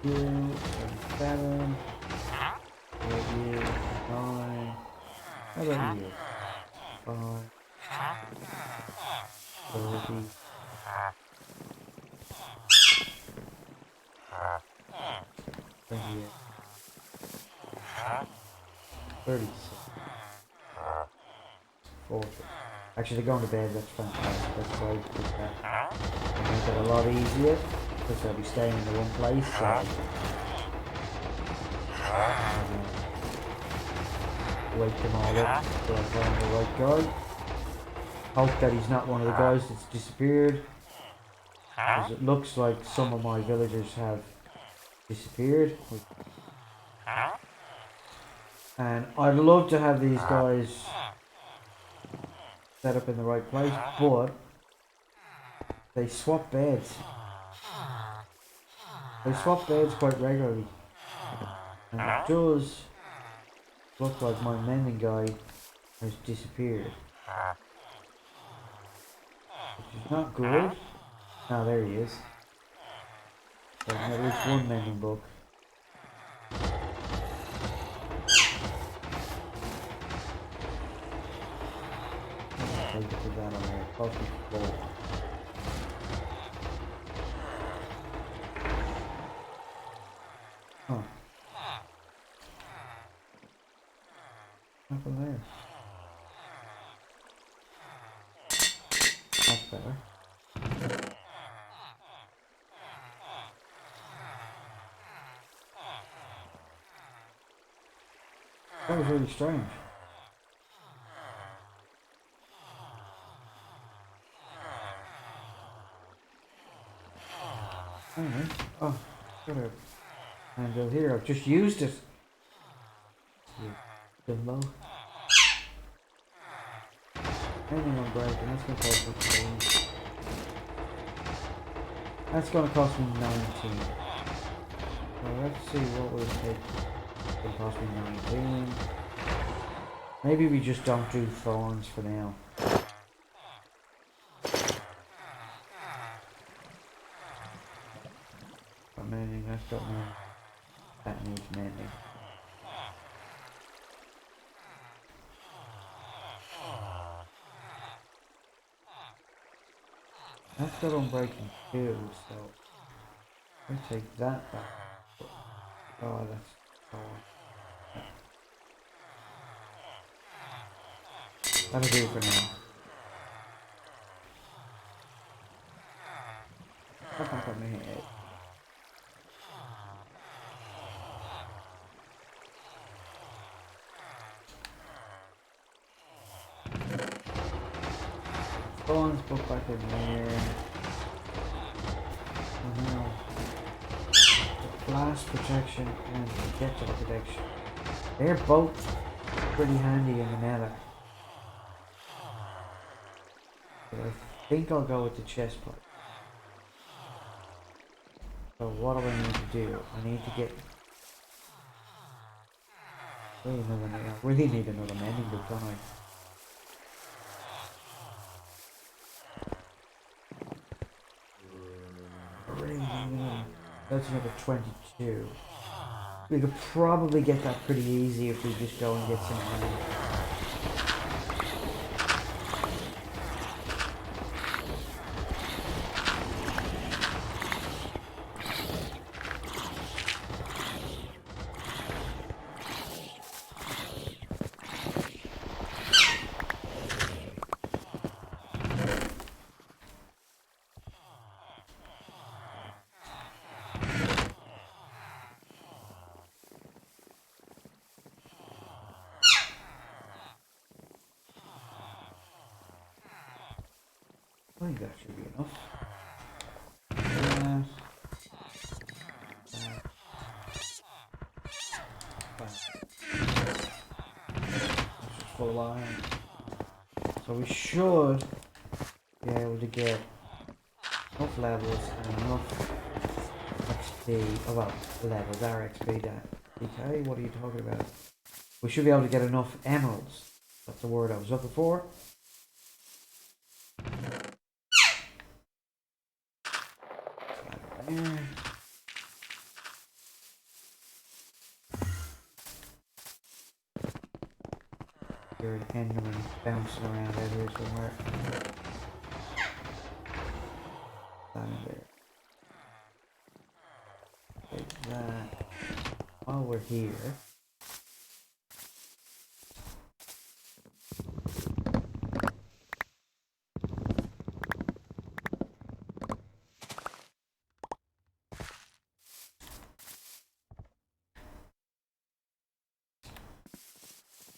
27. You, 9. How about you? 5. 30. 28. 36. 40. Actually, going to bed, that's fantastic. That's great. It'll make it a lot easier because I'll be staying in the one place. So, wake them all up till I find the right guy. Hope that he's not one of the guys that's disappeared, because it looks like some of my villagers have disappeared. And I'd love to have these guys set up in the right place, but they swap beds. They swap beds quite regularly. And it does look like my mending guy has disappeared. Which is not good. Ah, there he is. So at least one mending book. I'll take it to that on there. Cost me 4. Huh. What happened there? That's better. That was really strange. Anyway, oh, got a handle here. I've just used it. Dumbo. Anything on breaking, that's going to cost me 3. That's going to cost me 19. Well, let's see what will it take. It's going to cost me 19. Maybe we just don't do thorns for now. Got mending, that's got mending. That needs mending. That's got unbreaking too, so I take that back. Oh, that's that'll do for now. That's not got my head. Thorns book back in there. Oh no. The blast protection and projectile protection. They're both pretty handy in the nether. But I think I'll go with the chest plate. So what do I need to do? I need to get I really need another mending book, don't I? That's another 22. We could probably get that pretty easy if we just go and get some money. I think that should be enough. full iron. So we should be able to get enough levels and enough XP. Oh well, levels are XP. That DK. What are you talking about? We should be able to get enough emeralds. That's the word I was looking for. There. There's an Enderman bouncing around out here somewhere. That in there. Like that. While we're here.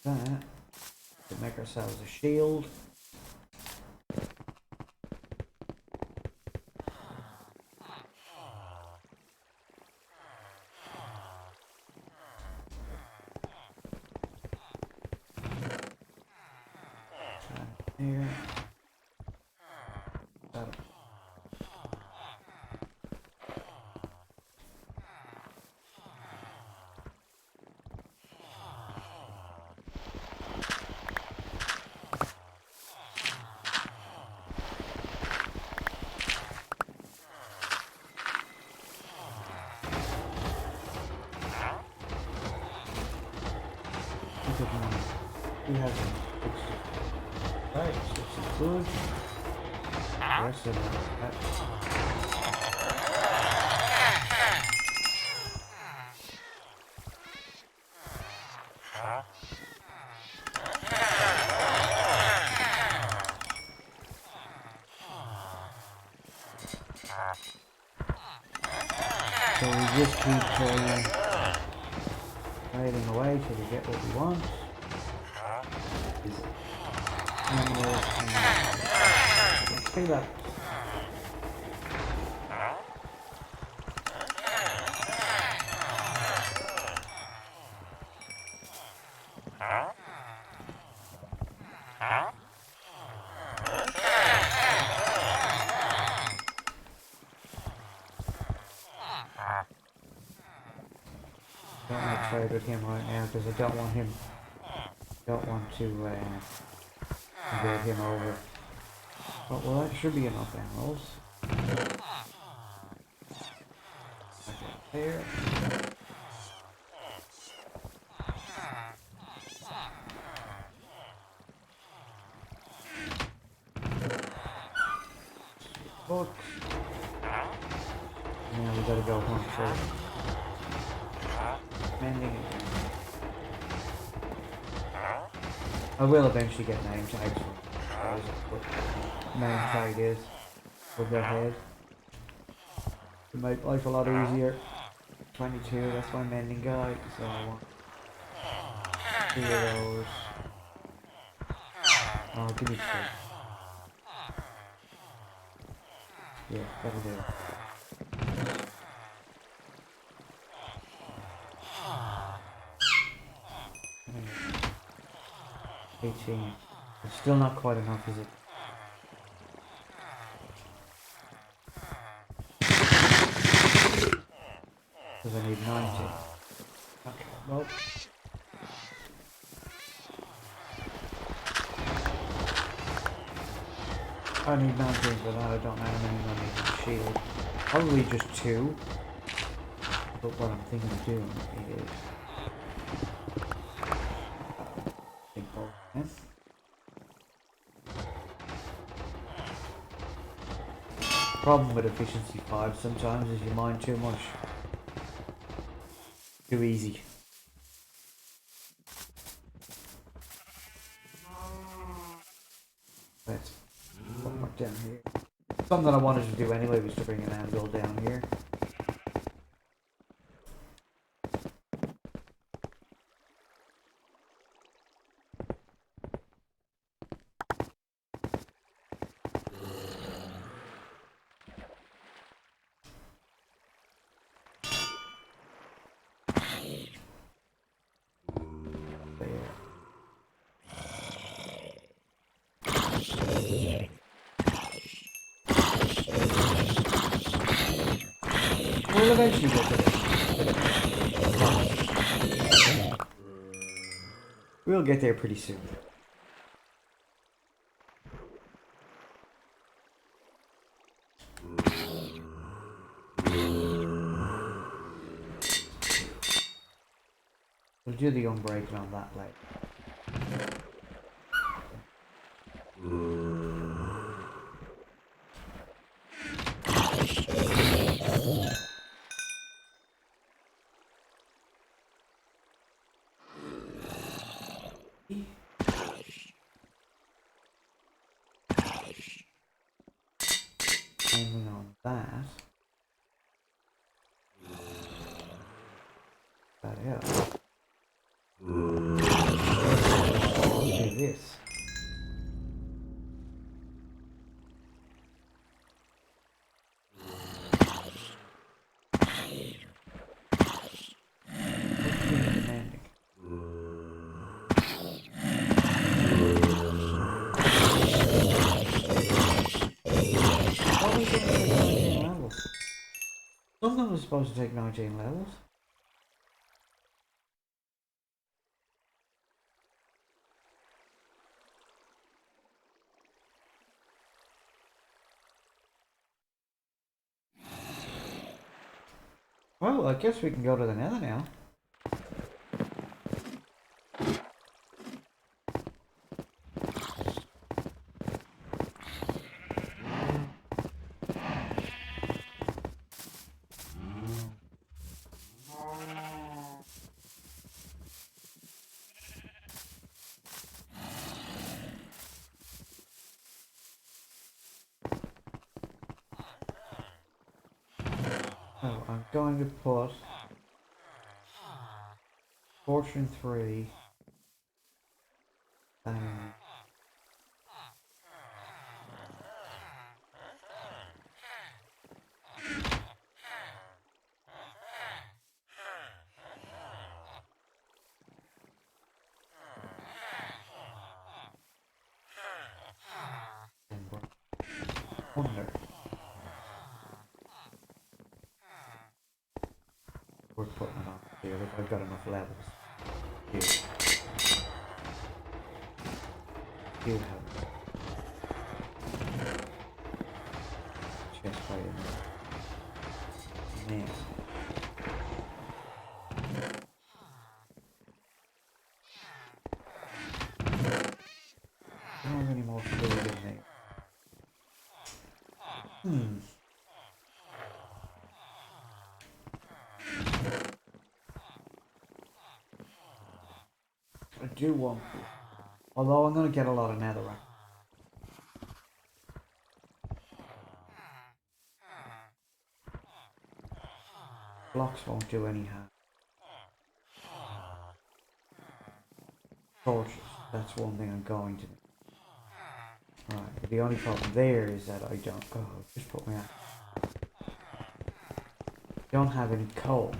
That. To make ourselves a shield. Here. That. He hasn't fixed it. Right, so it's good. The rest of that. So we just keep hiding away till we get what we want. Let's see that. Don't want to trade with him right now because I don't want him. Don't want to get him over. But well, that should be enough emeralds. Okay, there. Books. Now we gotta go hunt for mending again. I will eventually get name tags for what name tag is with their head. To make life a lot easier. 22, that's my mending guide, so I want 2 of those. Oh, give me 2. Yeah, that'll do. 18. It's still not quite enough, is it? Because I need 90. Okay, well. I need 19 for that, I don't know how many I need in shield. Probably just 2. But what I'm thinking of doing is... Problem with efficiency 5 sometimes is you mine too much. Too easy. Let's put more down here. Something that I wanted to do anyway was to bring an anvil down here. We'll eventually get to it. We'll get there pretty soon. We'll do the unbreaking on that leg. Aiming on that. That helps. Do this. Something was supposed to take 19 levels. Well, I guess we can go to the Nether now. Oh, I'm going to put Fortune 3 and Wonder. We're putting it on here. Look, I've got enough levels. Here. You have chest plate in there. Man. I don't have any more food in there. I do want this. Although I'm going to get a lot of netherrack. Blocks won't do any harm. Torches. That's one thing I'm going to do. Right, the only problem there is that I don't... Oh, just put me out. Don't have any coal.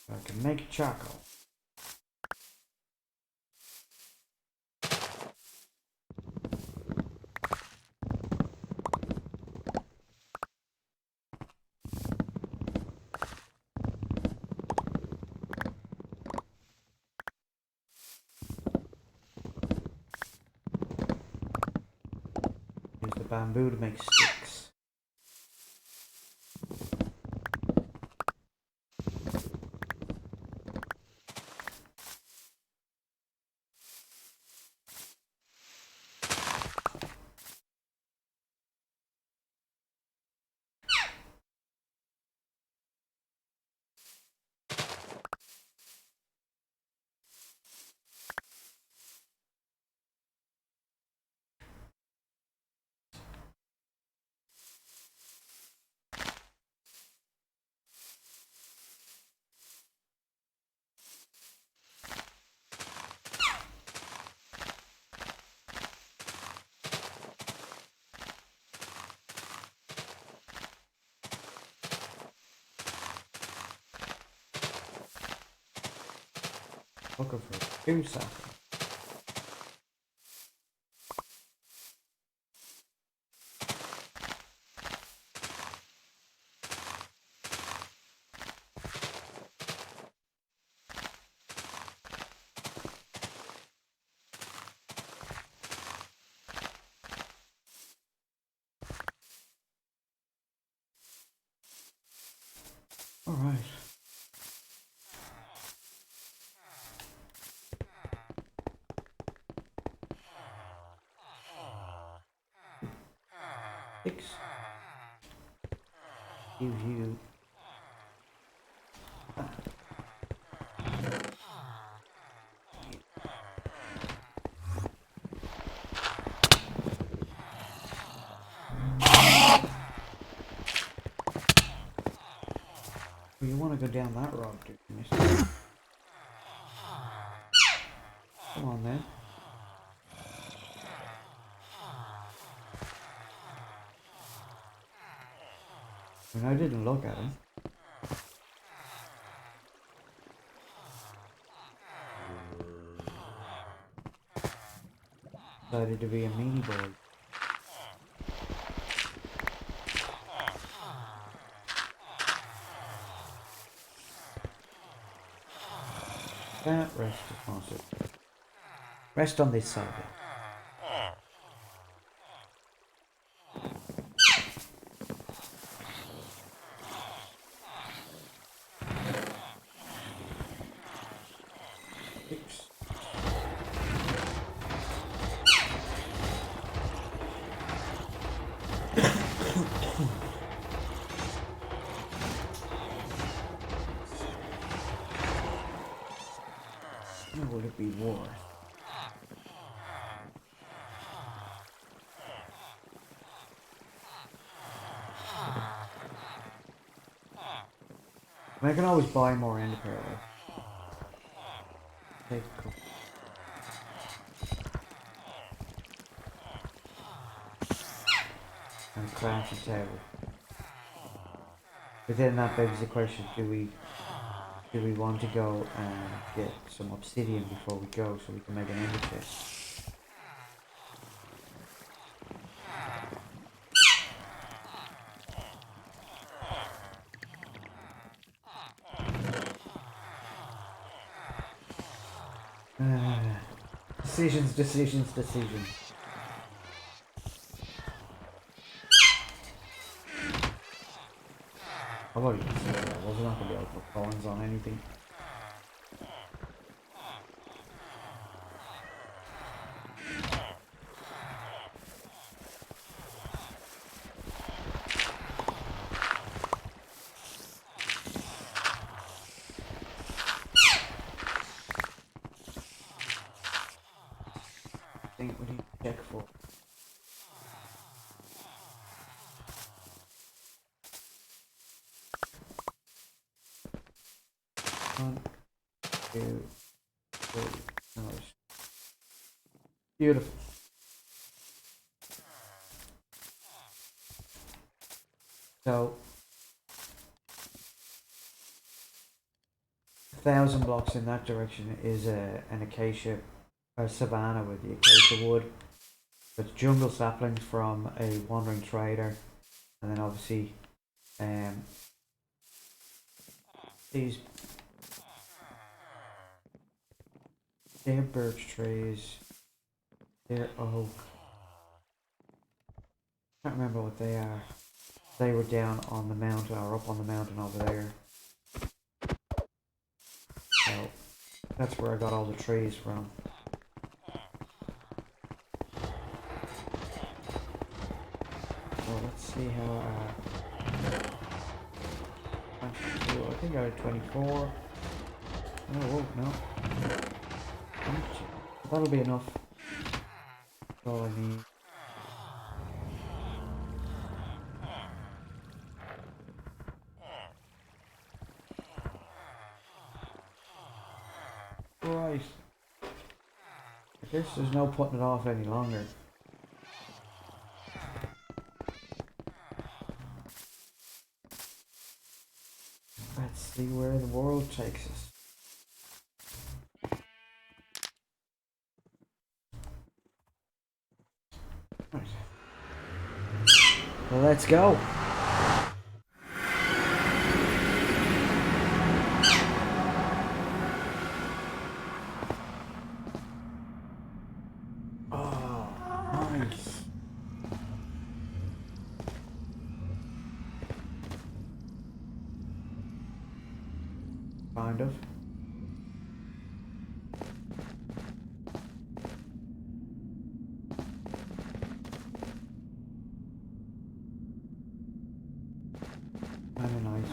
I can make charcoal. Use the bamboo to make sticks. Looking for 2 seconds. All right. Six. Gives you. Well, you want to go down that road, dude, mister. Come on then. I mean, I didn't look at him. Decided to be a meanie boy. That rest is massive. Rest on this side. Six. What would it be worth? I can always buy more end pearl. Take a couple. And craft a table. But then that begs the question, do we want to go and get some obsidian before we go so we can make an ender chest? Decisions. I've already considered that. I was not going to be able to put thorns on anything. I think we need to check for. One, two, three. Nice. Beautiful. So 1,000 blocks in that direction is an acacia, a savanna with the acacia wood. It's jungle saplings from a wandering trader, and then obviously these they're birch trees, they're oak. Can't remember what they are. They were down on the mountain or up on the mountain over there. So that's where I got all the trees from. So let's see how 22, I think I had 24. Oh, no. That'll be enough. That's all I need. Right. I guess there's no putting it off any longer. Let's see where the world takes us. Right. Well, let's go. Oh, nice. Kind of. Kind of nice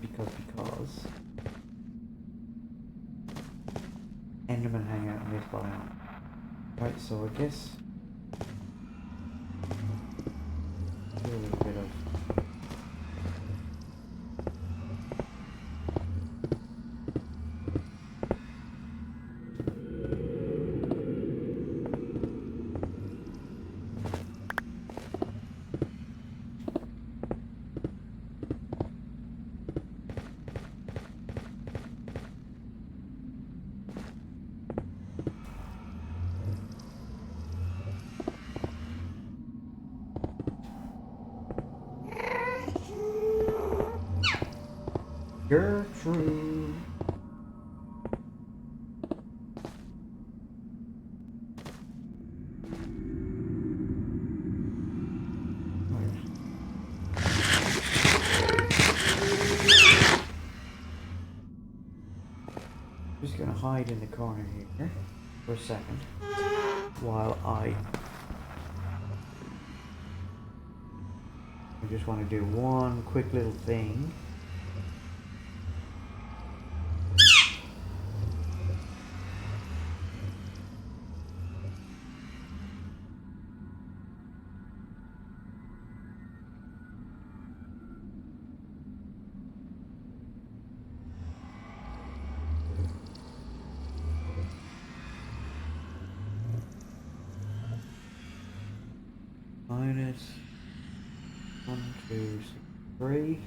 because Endermen hang out in this biome. Right, so I guess do a little bit of Gertrude. Just gonna hide in the corner here for a second while I just want to do one quick little thing. Minus 1, 2, 6, 3,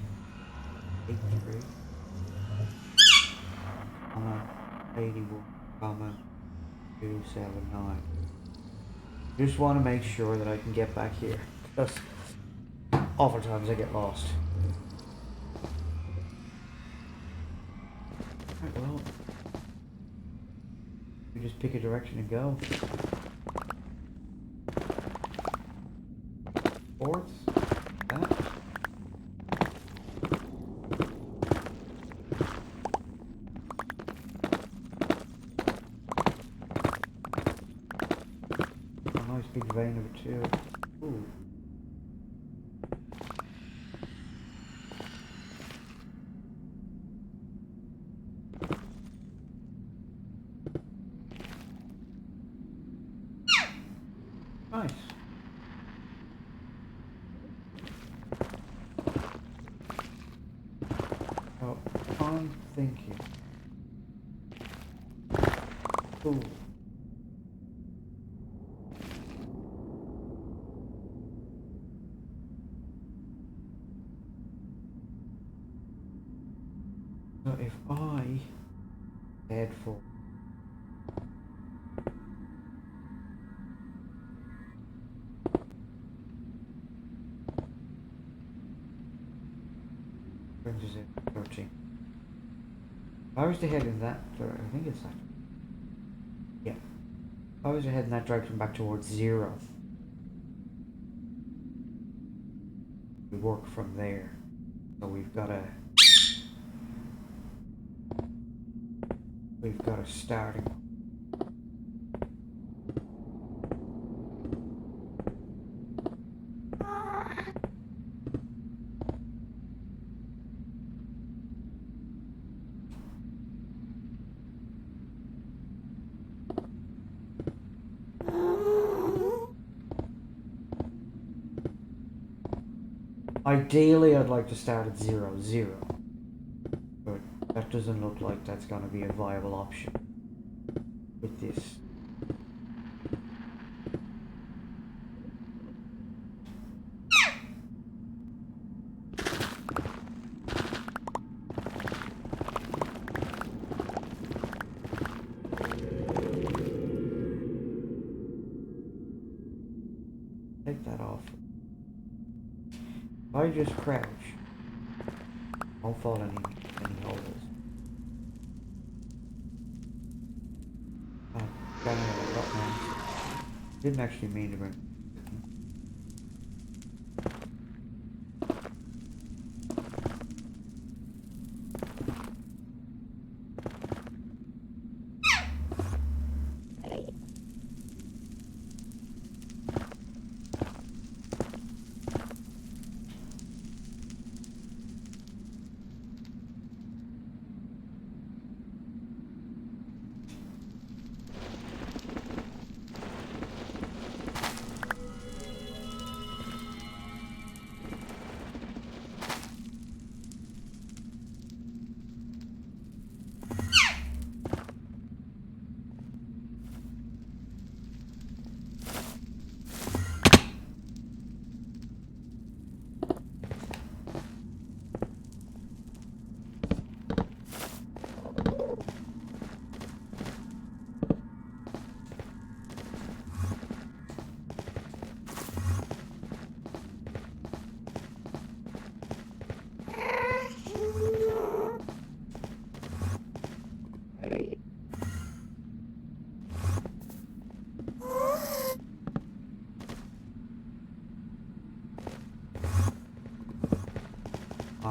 8, 3, 81, 2, 7, 9. Just want to make sure that I can get back here, because oftentimes I get lost. Right, well, we just pick a direction and go. Fourth, that. A nice big vein of it too. Ooh. Nice. Oh, I'm thinking. Ooh. So if I head for brings us in 13. If I was to head in that I think it's that. Yeah. If I was to head in that direction back towards 0. We work from there. So we've got a starting. Ideally, I'd like to start at 0, 0. But that doesn't look like that's going to be a viable option with this. Take that off. If I just crouch, I won't fall any holes. Oh, got another button. Didn't actually mean to bring.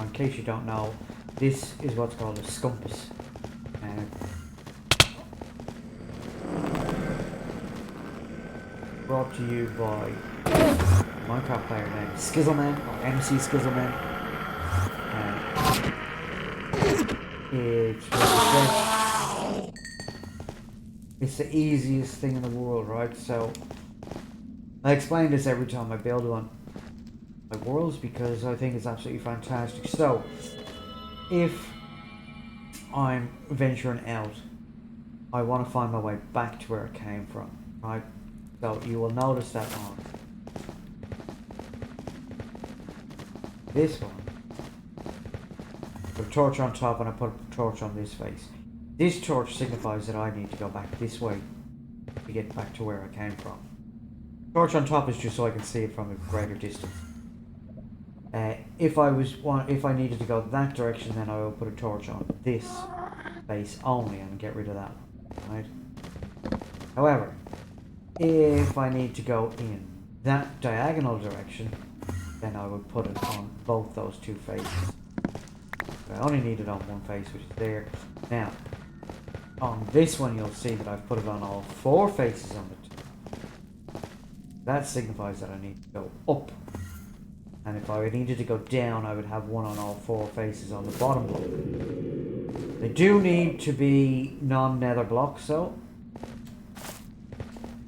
In case you don't know, this is what's called a scumpus. Brought to you by Minecraft player named Skizzleman, or MC Skizzleman. It's the easiest thing in the world, right? So I explain this every time I build one my worlds because I think it's absolutely fantastic. So if I'm venturing out, I want to find my way back to where I came from, right? So you will notice that on this one, put a torch on top and I put a torch on this face. This torch signifies that I need to go back this way to get back to where I came from. Torch on top is just so I can see it from a greater distance. If I needed to go that direction, then I will put a torch on this face only and get rid of that one, right? However, if I need to go in that diagonal direction, then I would put it on both those two faces. I only need it on one face, which is there. Now, on this one you'll see that I've put it on all four faces on the top. That signifies that I need to go up. And if I needed to go down, I would have one on all four faces on the bottom one. They do need to be non-nether blocks though,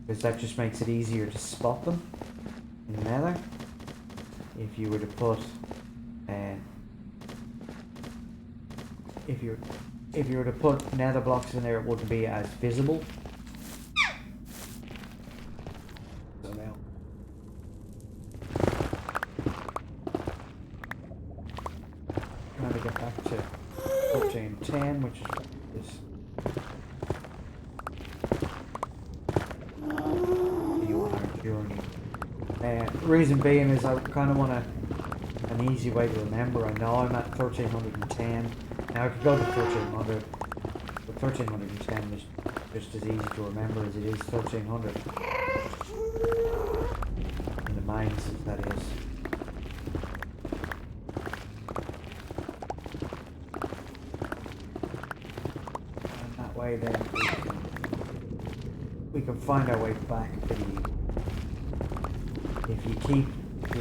because that just makes it easier to spot them in the nether. If you were to put if you were to put nether blocks in there, it wouldn't be as visible. So now to get back to 1410, which is on our journey. Reason being is I kind of want an easy way to remember. I know I'm at 1310. Now I could go to 1300, but 1310 is just as easy to remember as it is 1300. In the mines, that is. And that way then we can find our way back pretty easy. If you keep to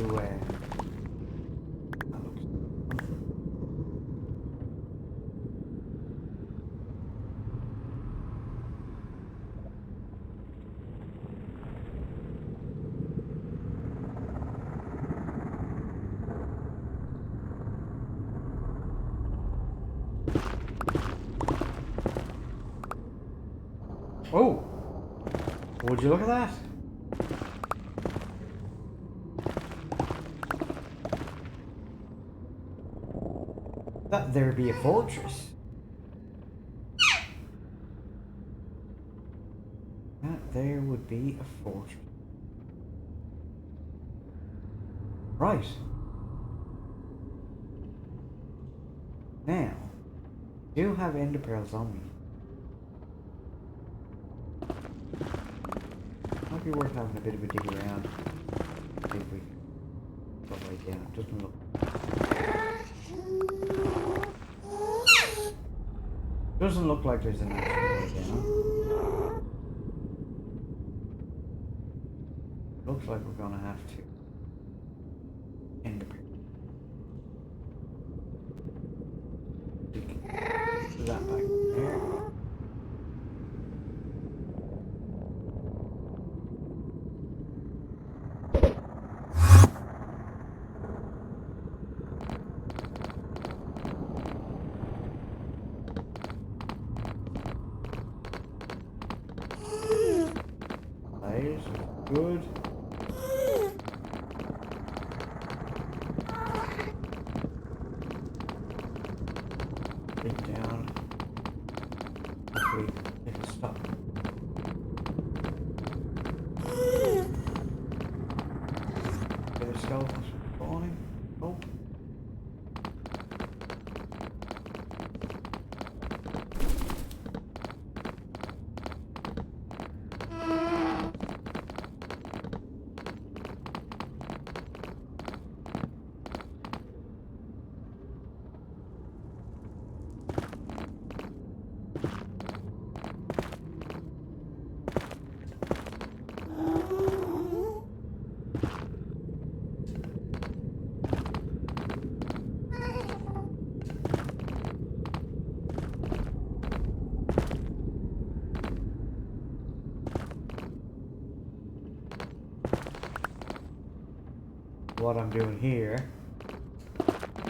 oh! Would you look at that? That there be a fortress. That there would be a fortress. Right. Now, do have ender pearls on me. Might be worth having a bit of a dig around. See if we go way down. It doesn't look. Doesn't look like there's an actual way down. Looks like we're gonna have to end the that back there. Good. Dig down. Wait, make it stop. Get a skeleton spawning. Oh. what I'm doing here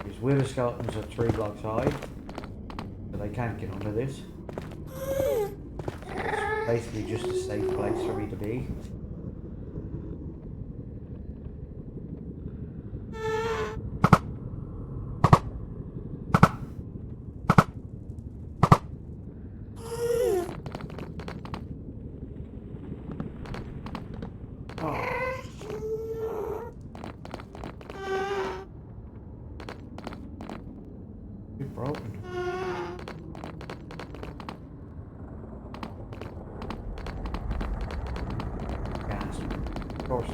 is wither skeletons are 3 blocks high, so they can't get under this. It's basically just a safe place for me to be. Broken. Gas. Of course.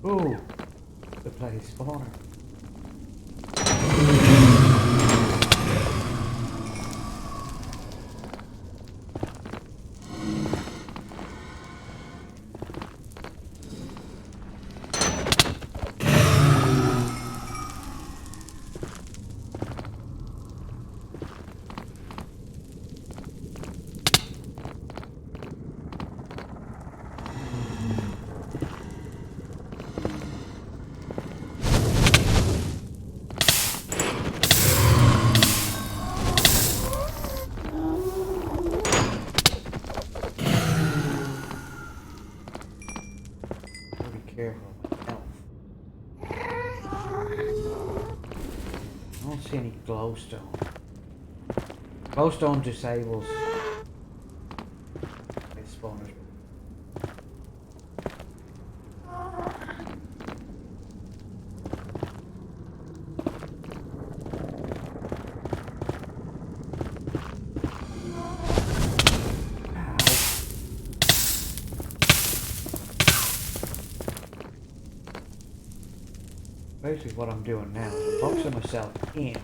Ooh, the bloody spawner. Careful with health. I don't see any glowstone. Glowstone disables these spawners. Basically what I'm doing now is boxing myself in,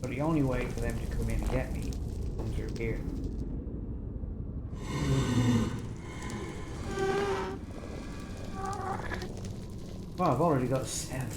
but the only way for them to come in and get me comes through here. Well, I've already got 7.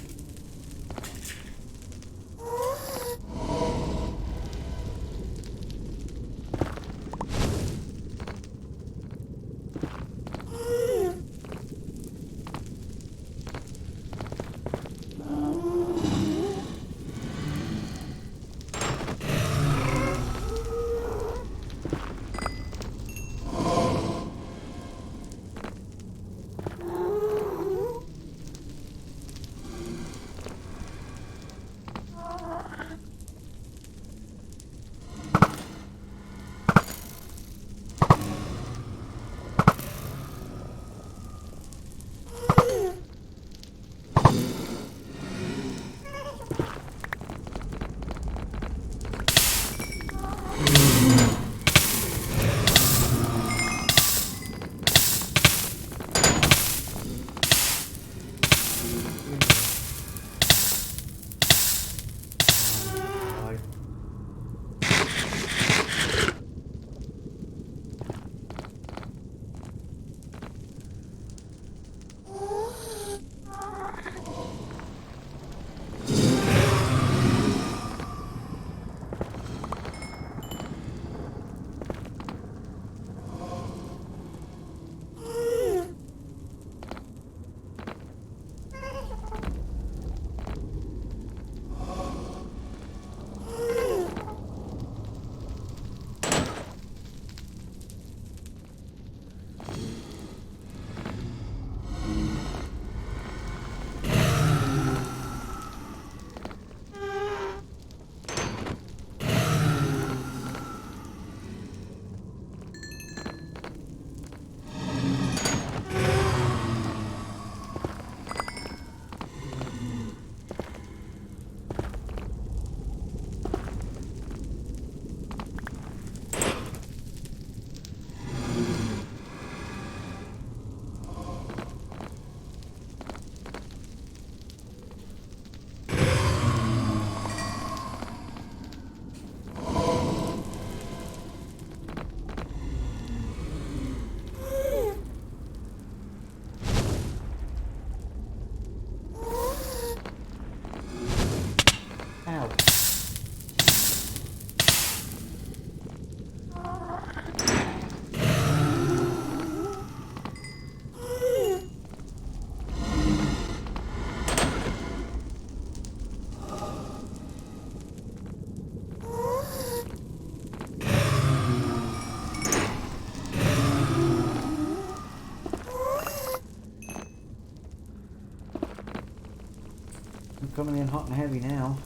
I'm coming in hot and heavy now.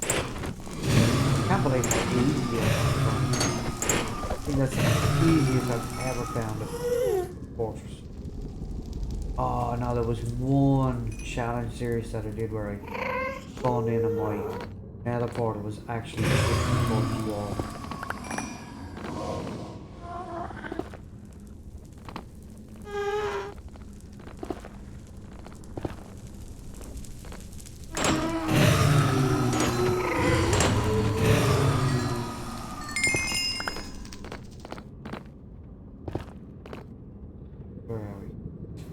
Can't believe how easy it is. I think that's the easiest I've ever found a fortress. Oh no, there was one challenge series that I did where I spawned in and my nether portal was actually a 60-foot wall. Where are we?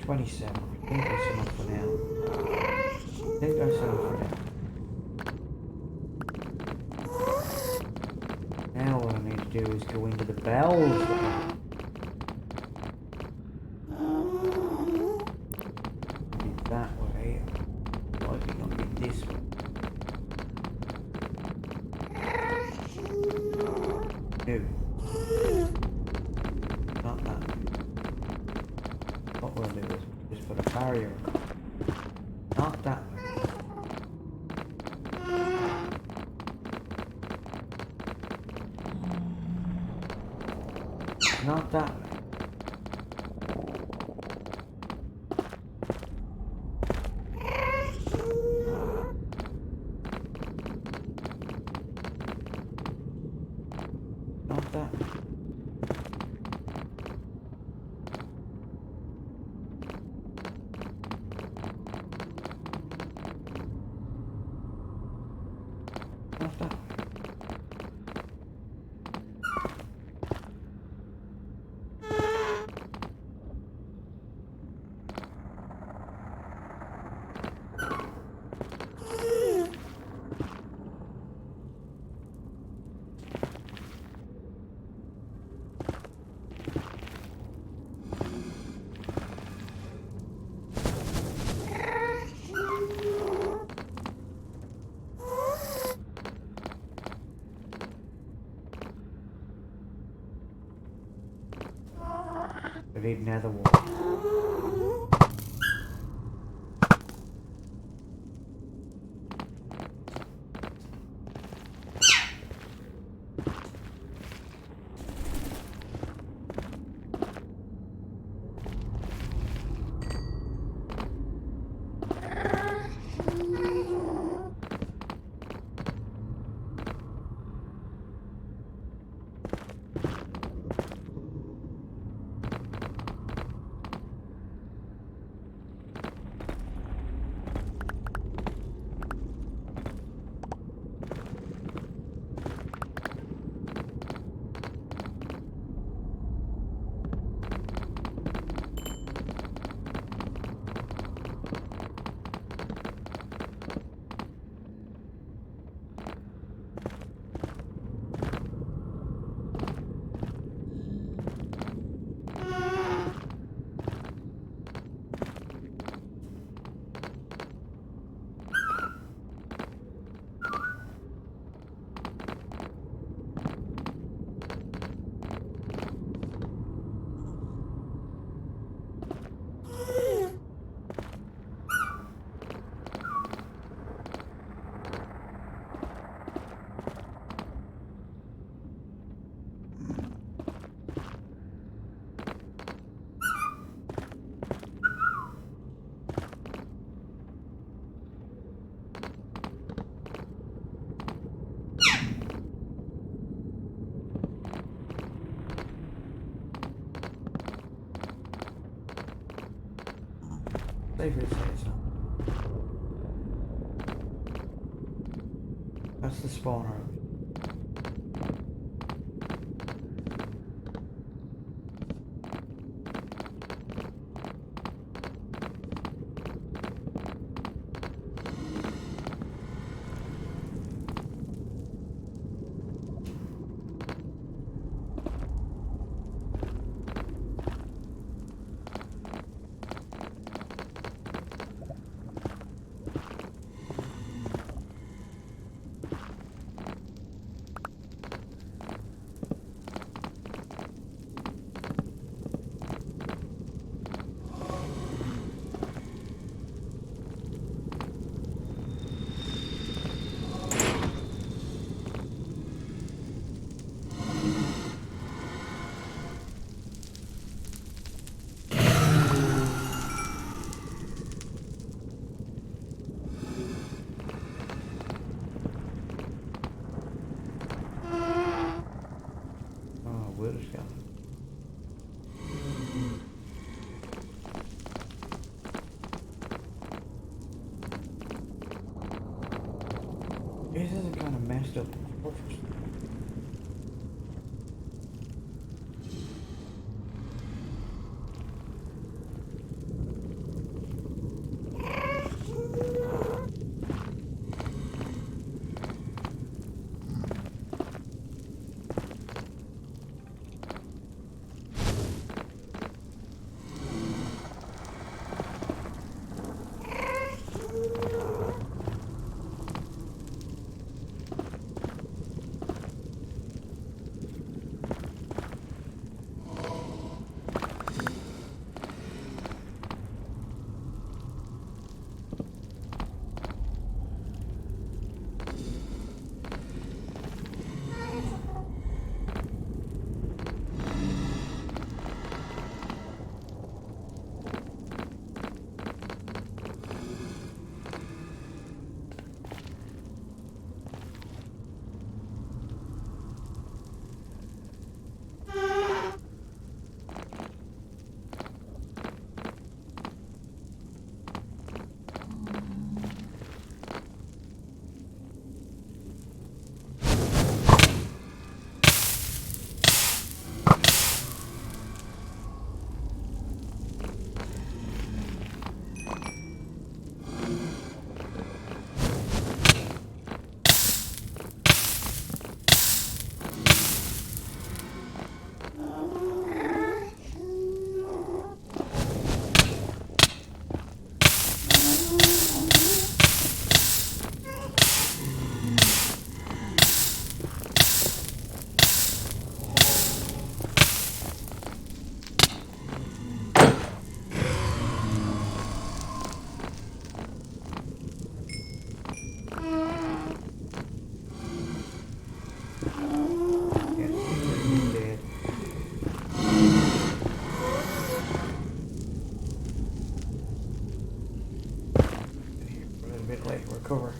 27. I think that's enough for now. I think that's enough for now. Now what I need to do is go into the bells. Be that way. Likely not be this way. No. Not that way. What we'll do is just put a barrier. Not that way. Not that way. Not that way. Not that way. I need nether wall. Safe it says so. That's the spawner. wither skeleton. This is a kind of messed up fortress. Recover.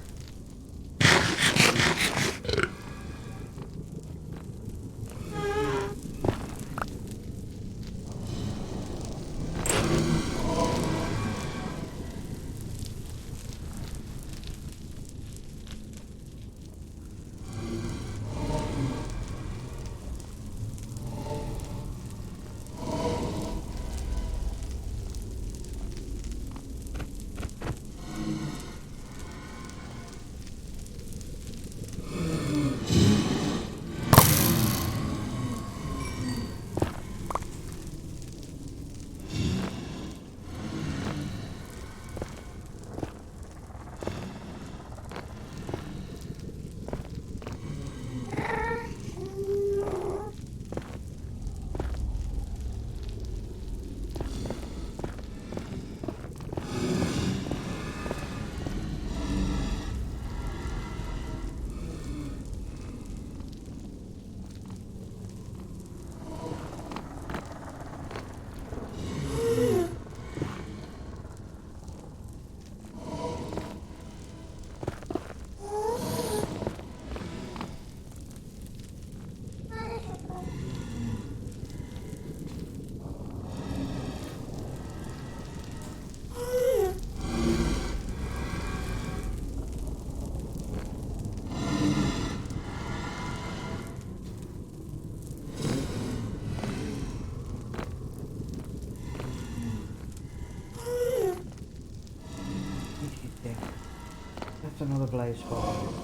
That's another blaze spawn.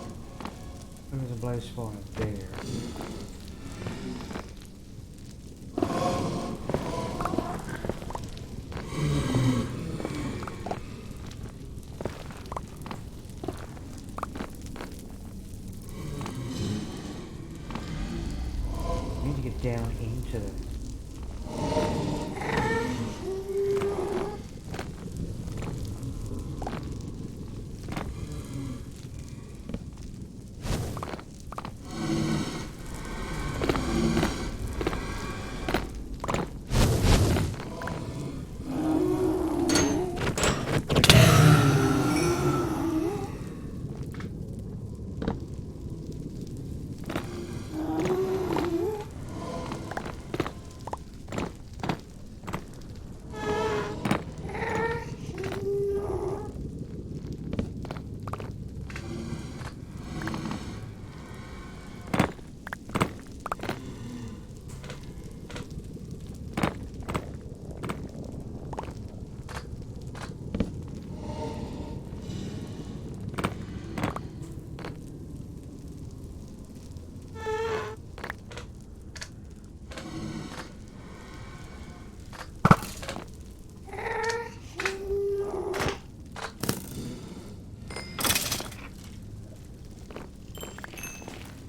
There's a blaze spawn there. Need to get down into the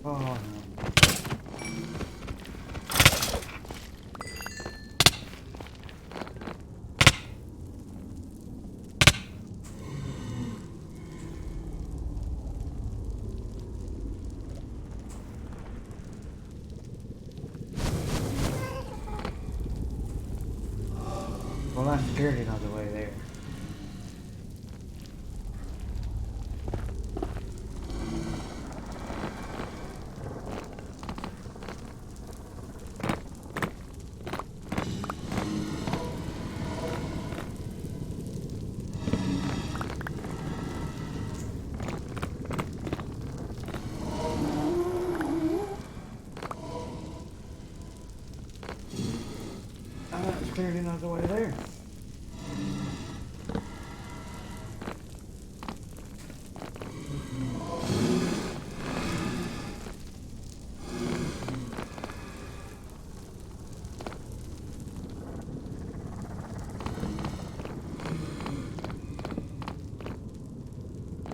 Oh no. Well, that's clearly not the way there. That's clearly not the way there.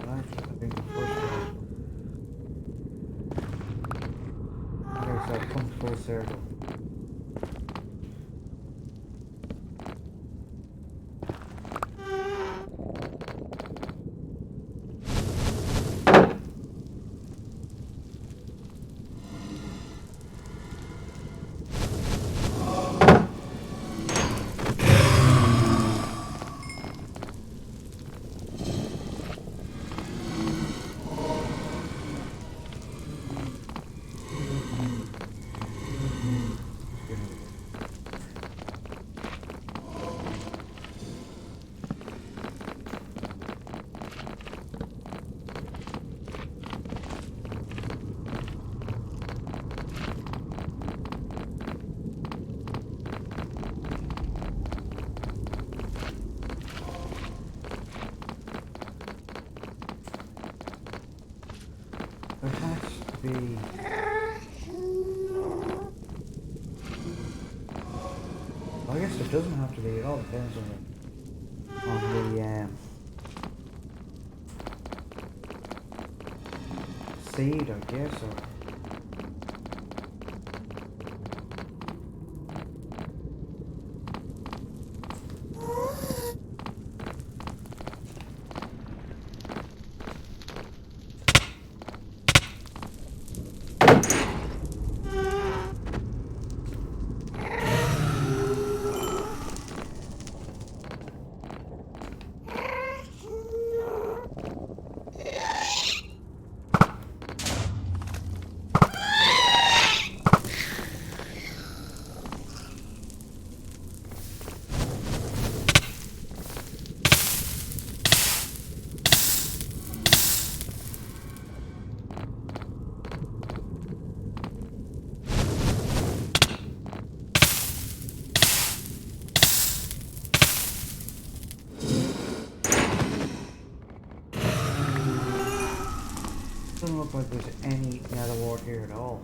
Right, I think the first one. Okay, so it comes full circle. There has to be. Well, I guess it doesn't have to be. It all depends on the seed, I guess, or. Doesn't look like there's any nether wart here at all.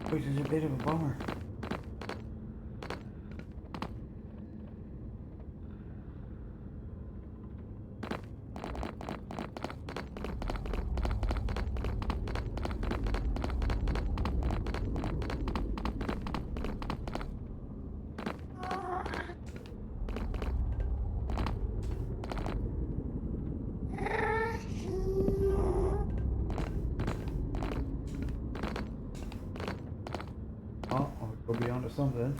Which is a bit of a bummer. Oh, we'll be onto something.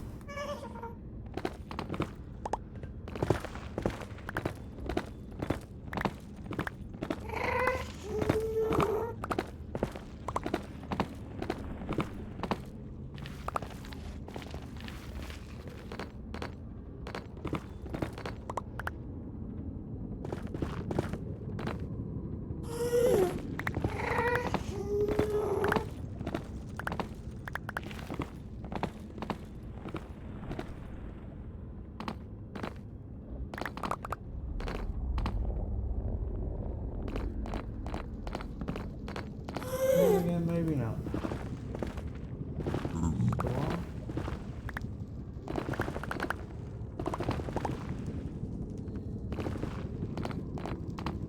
Maybe again, maybe not. Go on.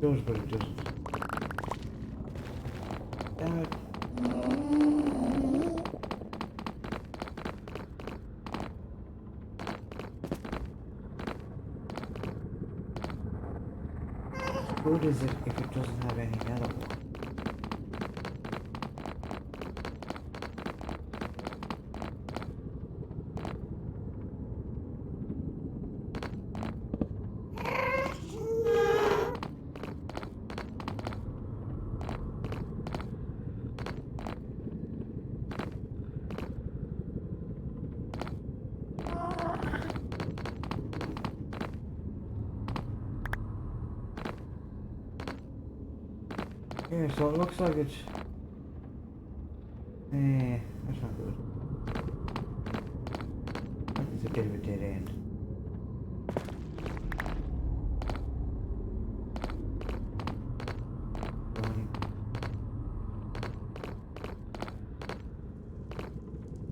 Does, but it doesn't. Damn it. Good is it if it doesn't have any nether wall? Yeah, so it looks like it's... that's not good. It's a bit of a dead end. Running.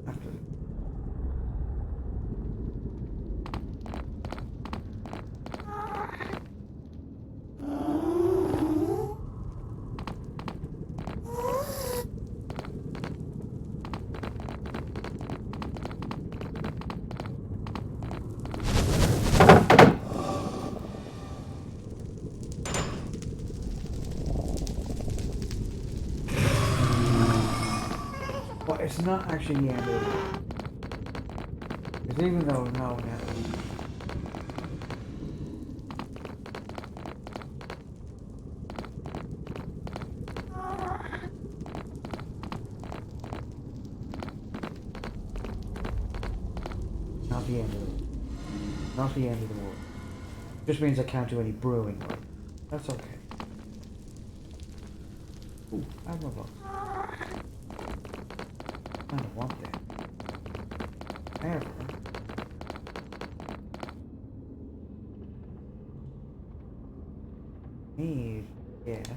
After the... But it's not actually the end of it. Because even though no, not the end of it. Not the end of the world. Just means I can't do any brewing. That's okay. Ooh, armor box. I don't want that. However, need yes.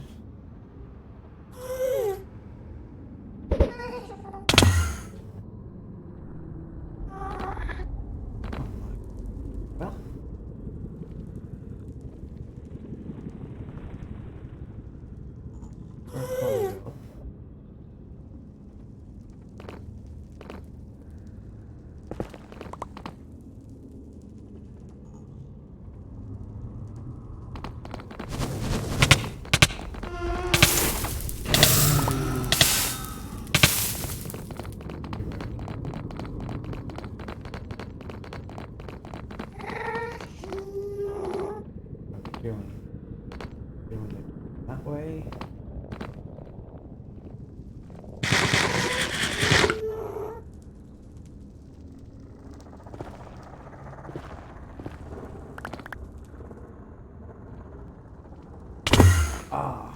Well, where can we go? Doing it that way. Ah.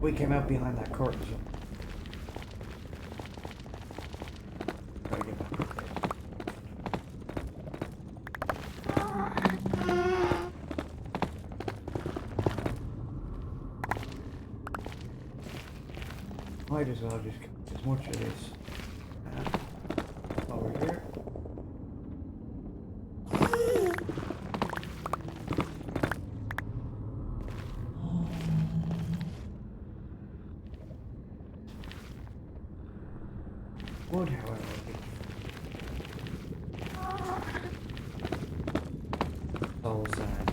We came out behind that curtain, so. Gotta get back up there. Might as well just get as much of this over here. Wood, however, soul sand.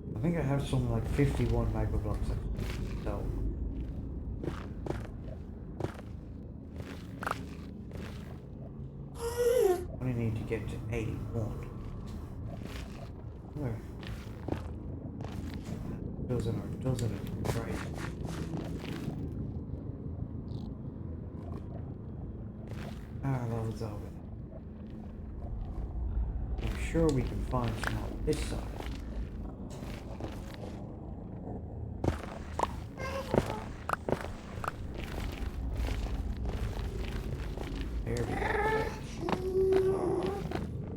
I think I have something like 51 magma blocks. So. Only need to get to 81. Where? Dozen or dozen of them, right? Loads of it. I'm sure we can find some on this side. There we go.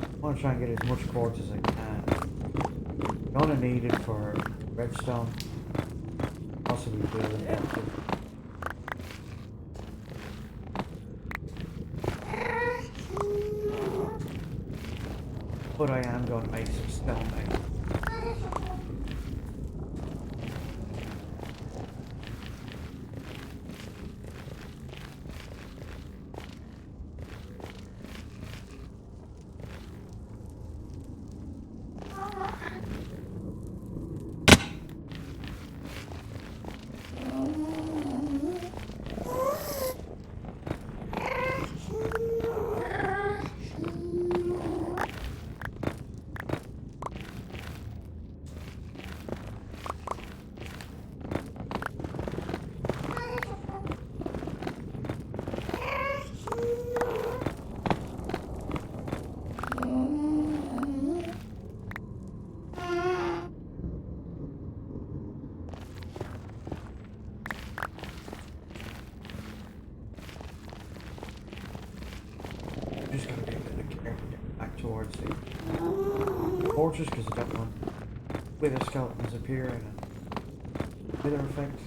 I want to try and get as much quartz as I can. Gonna need it for redstone. Possibly building that too. But I am going to make some stone now. Just gonna be a bit careful to get back towards the fortress because I don't want wither skeletons appear and a wither effect.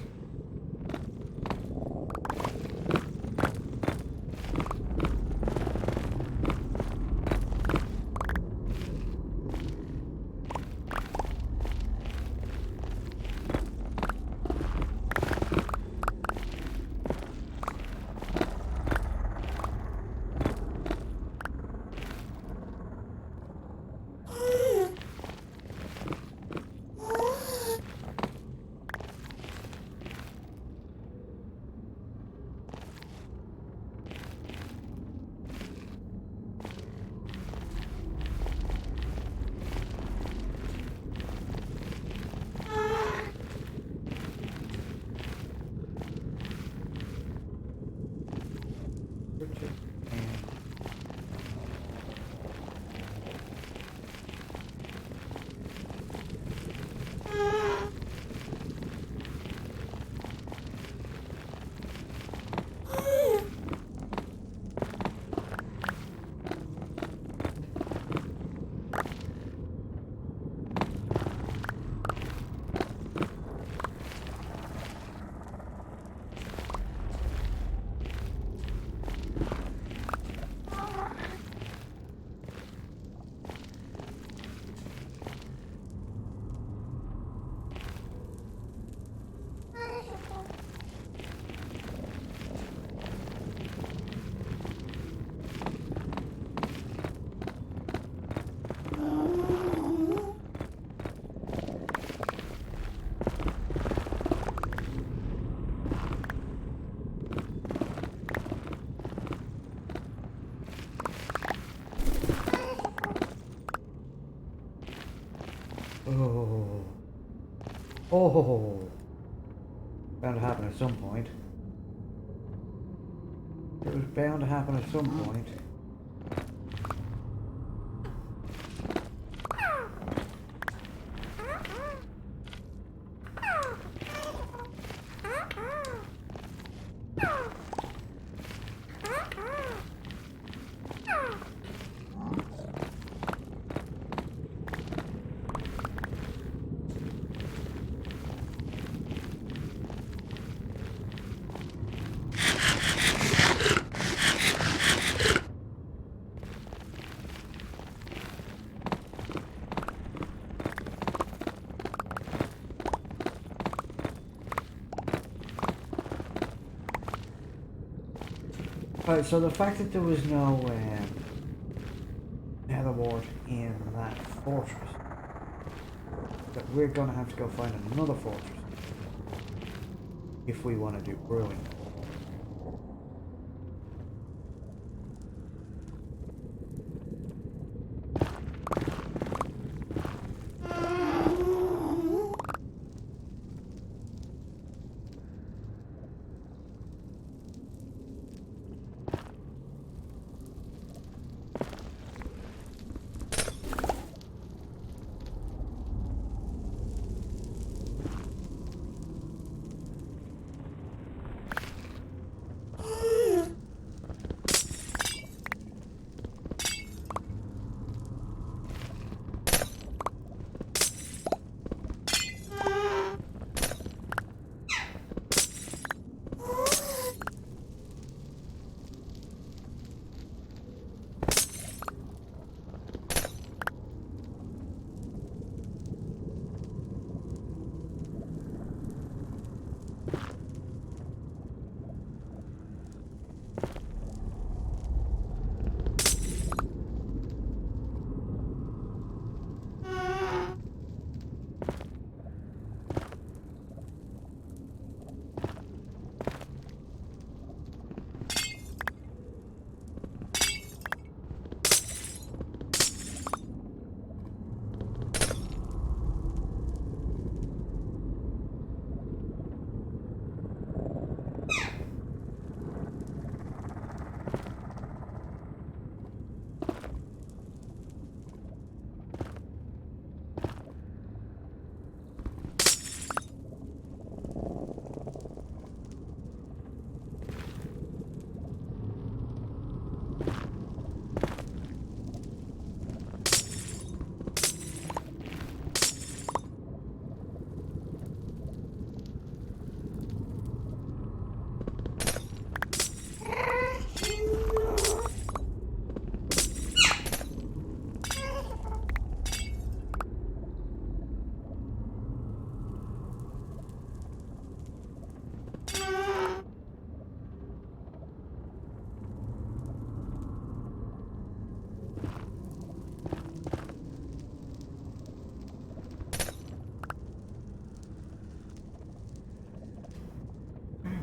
Oh. Oh. Bound to happen at some point. It was bound to happen at some point. Right, so the fact that there was no nether wart in that fortress, that we're gonna have to go find another fortress if we want to do brewing.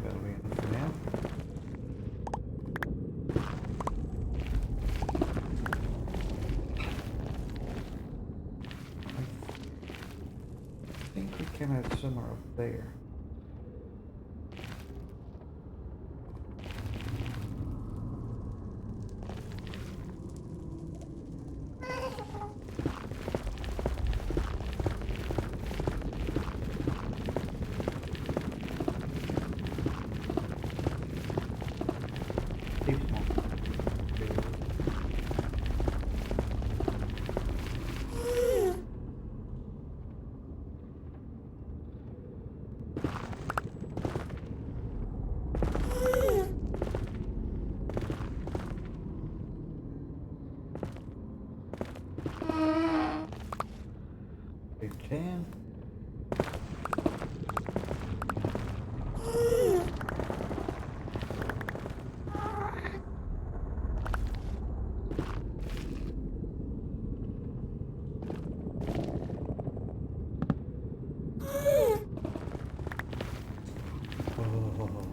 That'll be enough for now. I think we came out somewhere up there. Deep small. Big 10. Oh.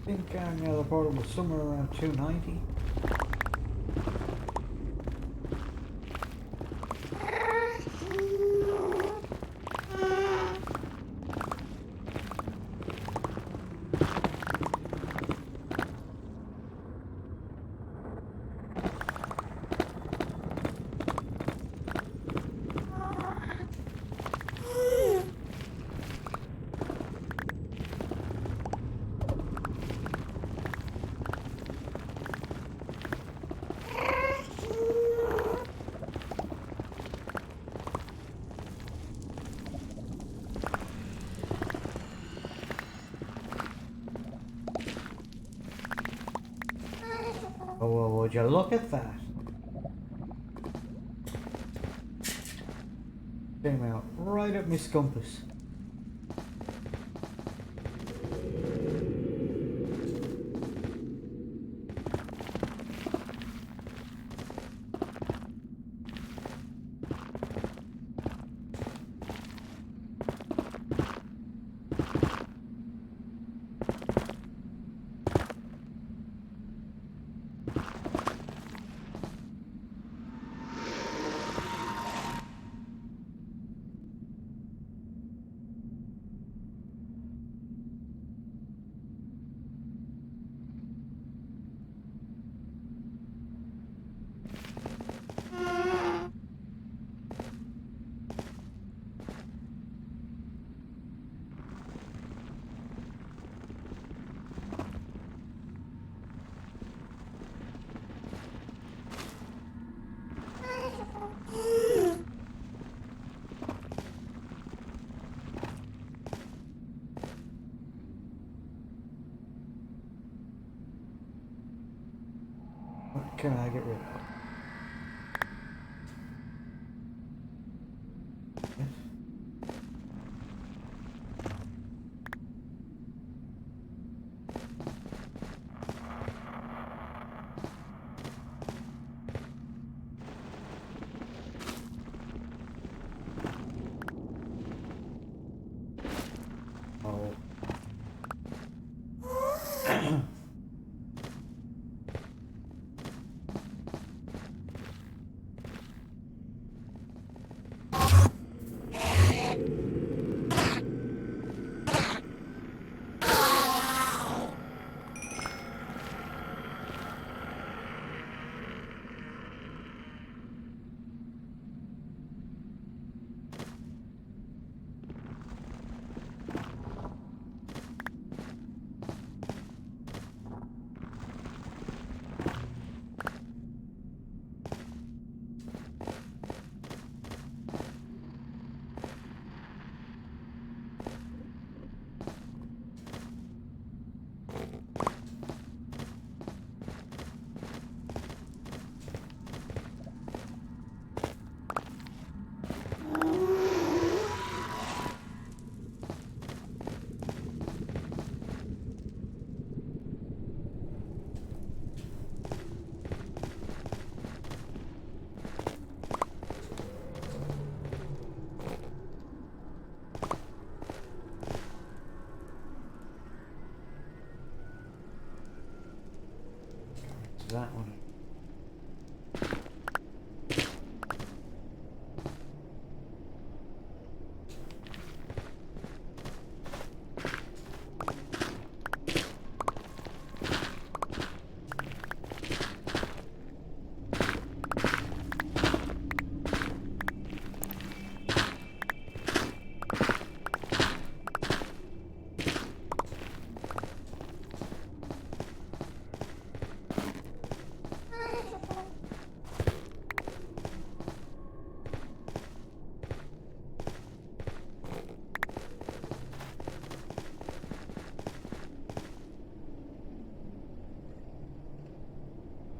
think the portal was somewhere around 290. Oh, well, would you look at that? Came out right at my compass. What can I get rid of? Yes. Oh. That one.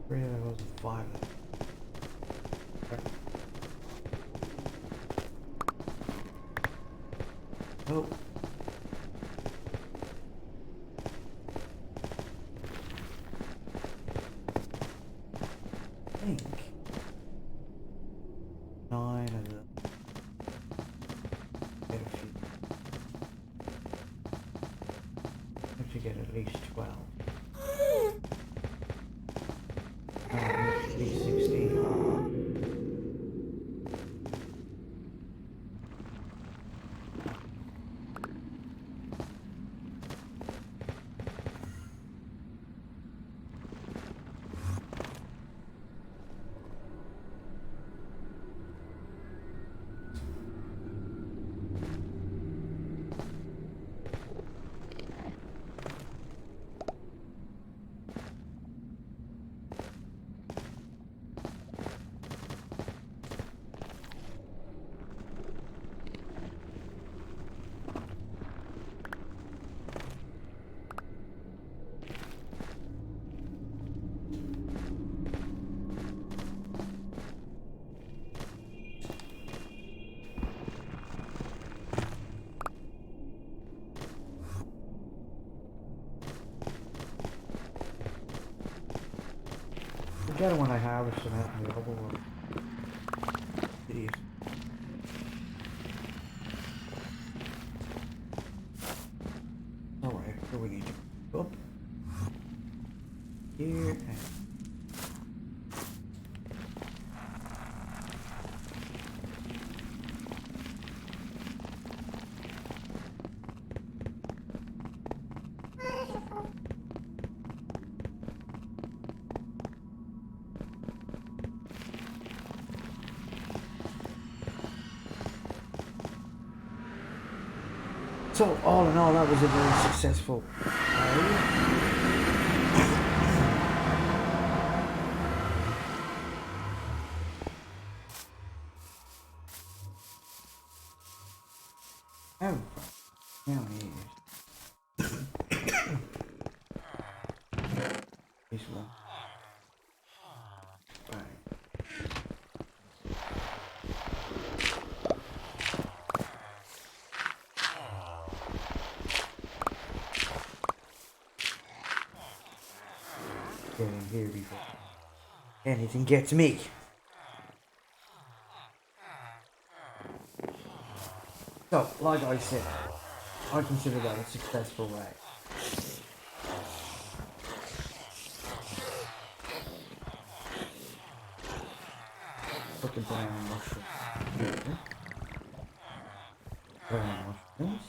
Three of those and five of them. Okay. Oh. I think 9 of them. Get a few. Have to get at least 12. better when I harvested out in the other one. Idiot. Alright, so we need to go up here and so all in all, that was a very successful oh, now here. This one. Right. Get in here before anything gets me. So, like I said, I consider that a successful way. Put the brown mushroom here. Brown mushrooms.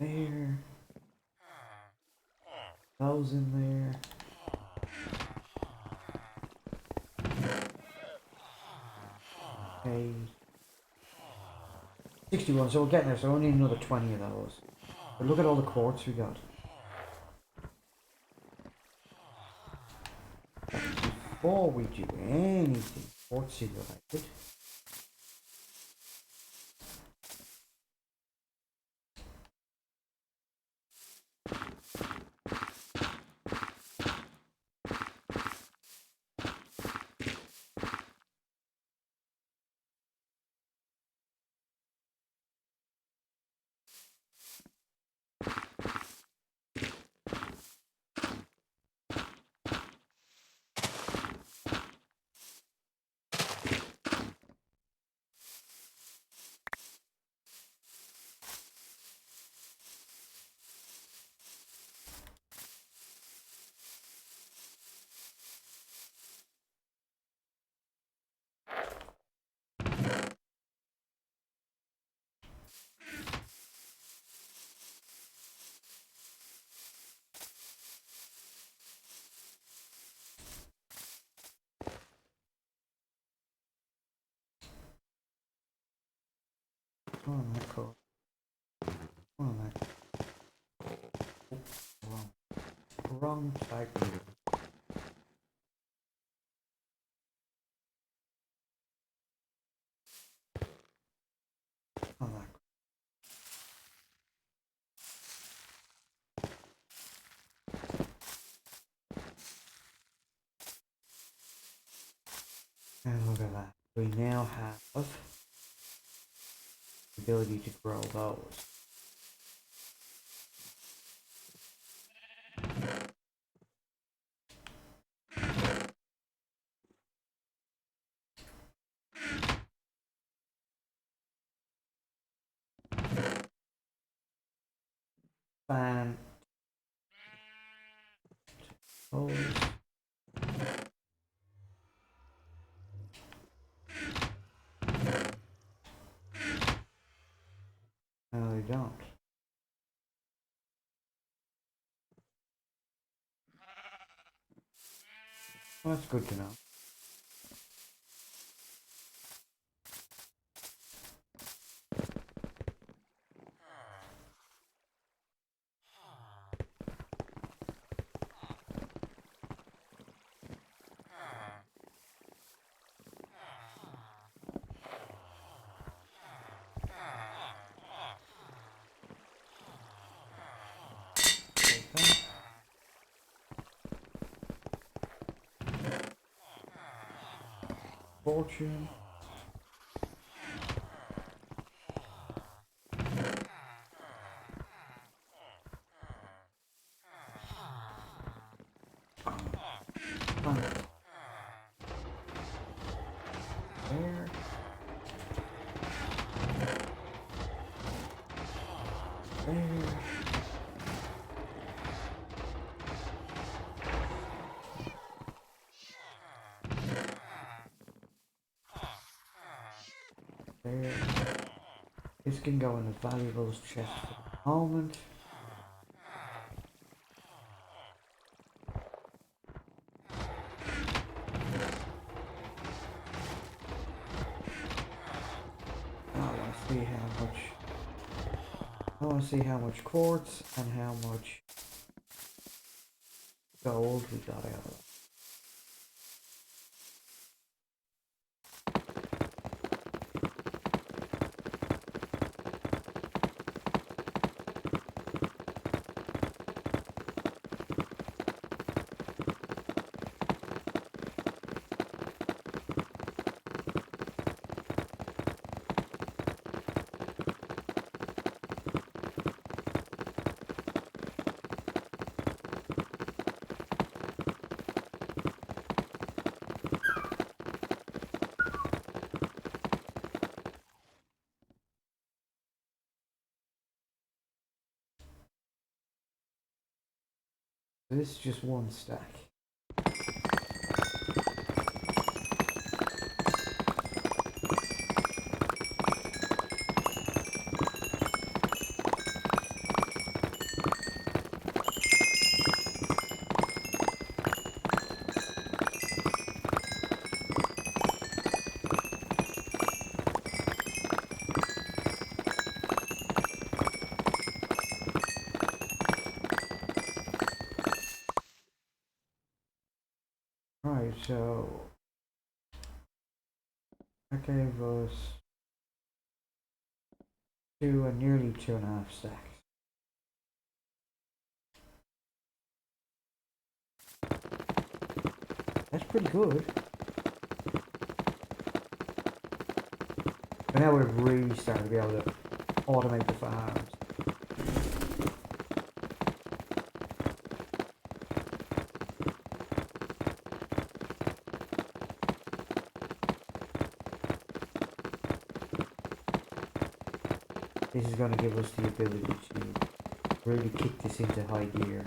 There. Those in there. Okay. 61, so we're getting there, so we only need another 20 of those. But look at all the quartz we got. Before we do anything quartzy related, oh, that cool. Oh, that. Oh, wrong type. Oh, that. And look at that. We now have the ability to grow those. And those. No, they don't. Well, that's good to know. fortune. Fine. There. There. There. This can go in the valuables chest for the moment. I want to see how much quartz and how much gold we got out of it. This is just one stack. Right, so that gave us nearly 2.5 stacks. That's pretty good. But now we're really starting to be able to automate the farms. This is going to give us the ability to really kick this into high gear.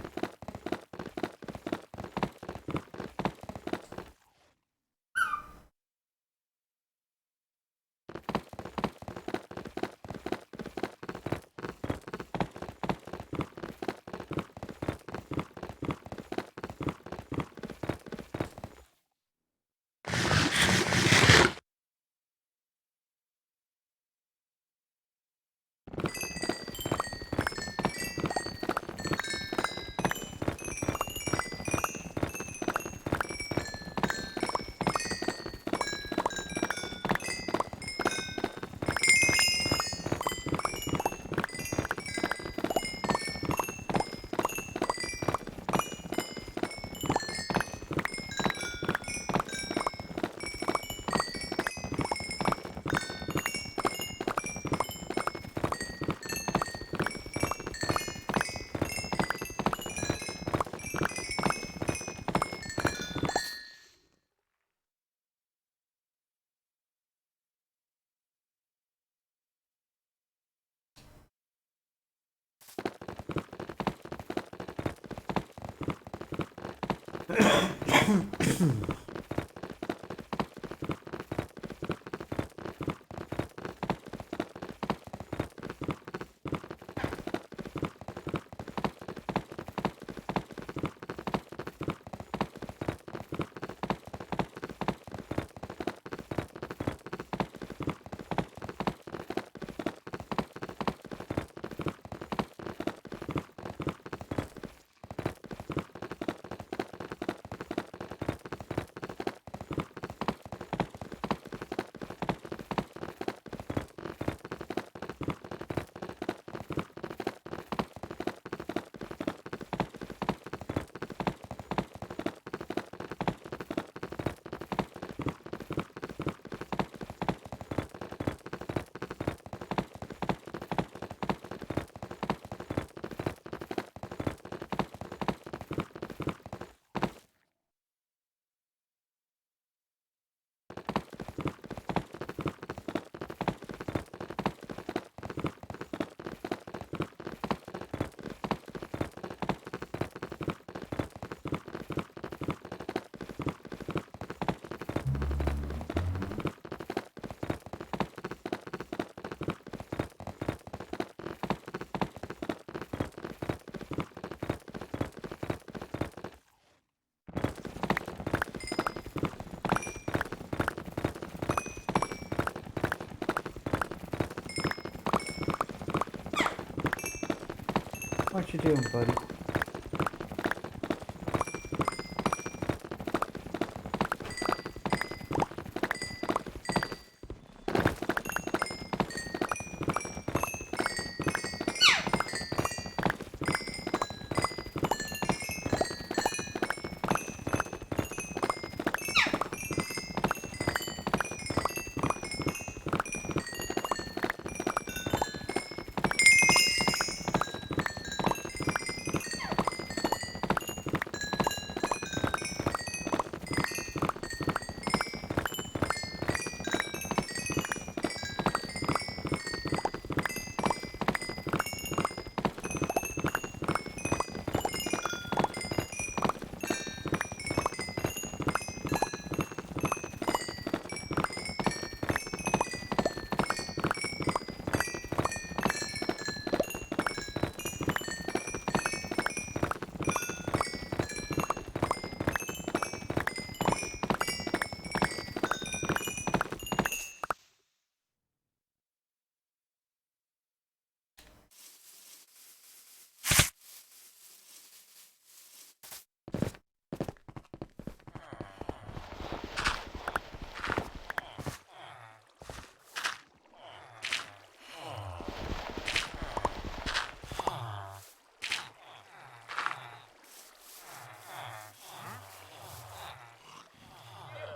what you doing, buddy?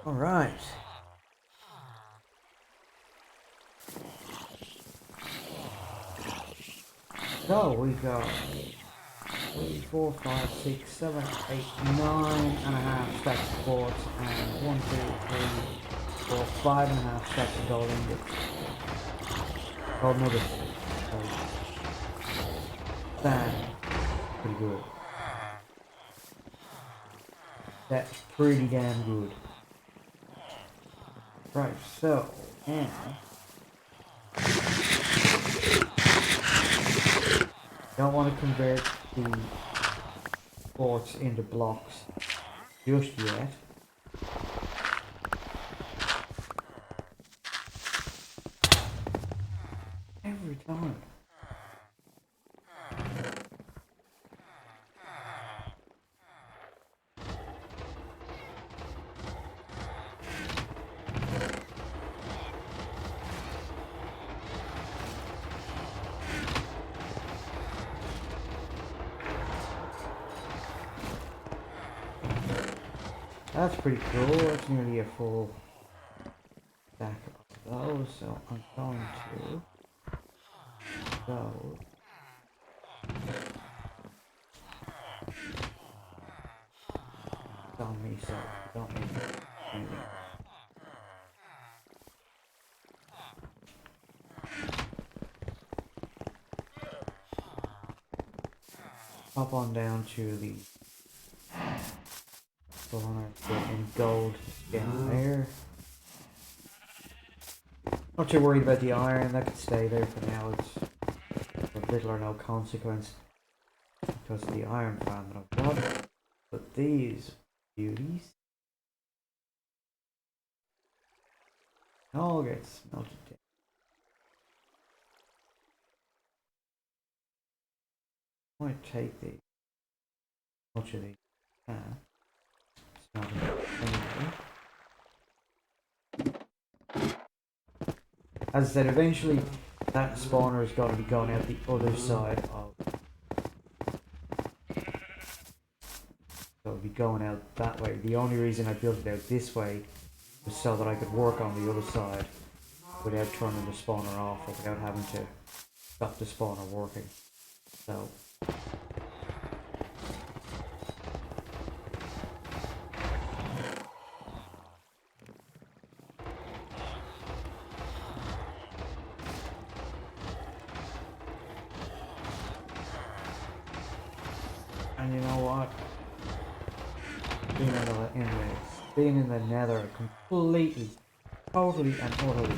All right. So we got 3, 4, 5, 6, 7, 8, 9.5 stacks of quartz and 1, 2, 3, 4, 5.5 stacks of gold ingots. Gold nuggets. So that's pretty good. That's pretty damn good. Right, so now don't want to convert the quartz into blocks just yet. Every time. That's pretty cool. That's nearly a full stack of those, so I'm going to go. On me, so I don't need anything. Hop on down to the spawner, get in gold down there. Not too worried about the iron, that could stay there for now. It's of little or no consequence because of the iron farm that I've got. But these beauties all get smelted down. I might take these, much of these. Smelt it anyway. As I said, eventually that spawner is going to be going out the other side of. So it'll be going out that way. The only reason I built it out this way was so that I could work on the other side without turning the spawner off or without having to stop the spawner working. So. And you know what? Being in the nether completely, totally and utterly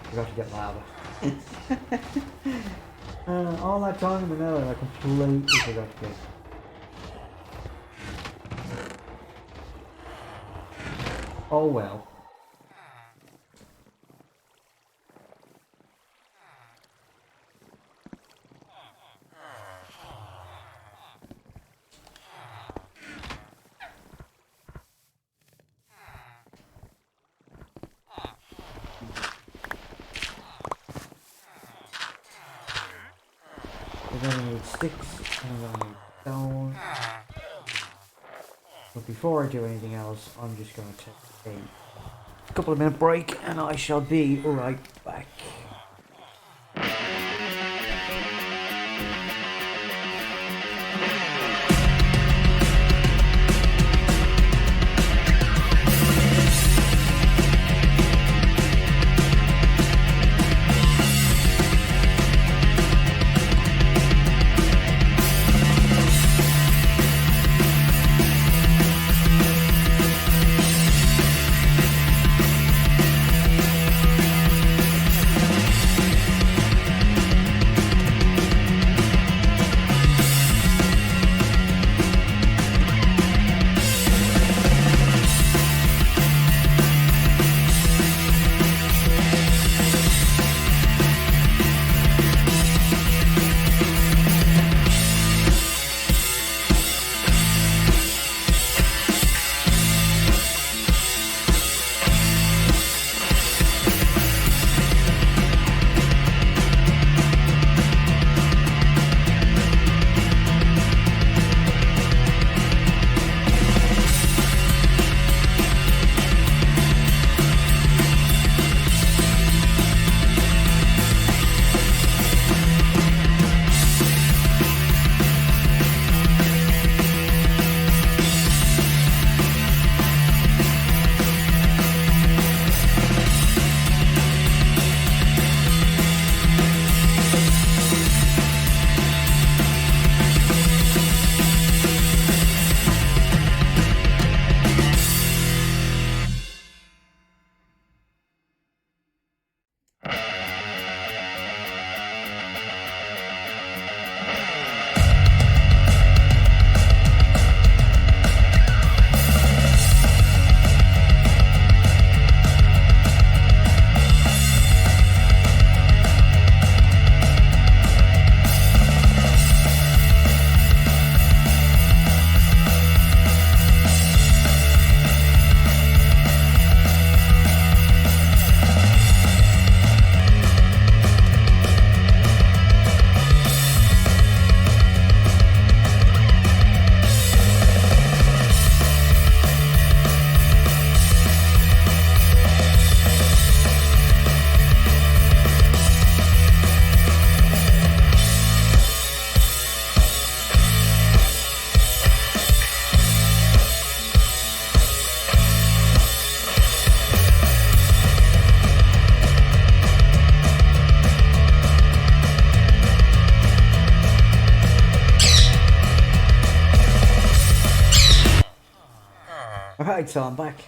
forgot to get lava. All that time in the nether I completely forgot to get. Oh well. We're gonna need sticks and I'm gonna need stone. But before I do anything else, I'm just gonna take a couple of minute break and I shall be right back. Alright, so I'm back.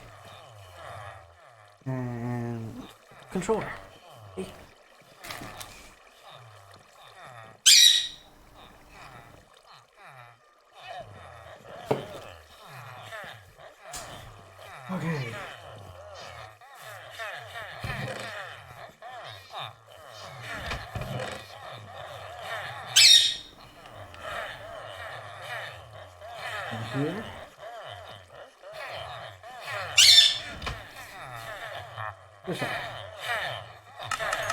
And controller. Okay. And here. What's that?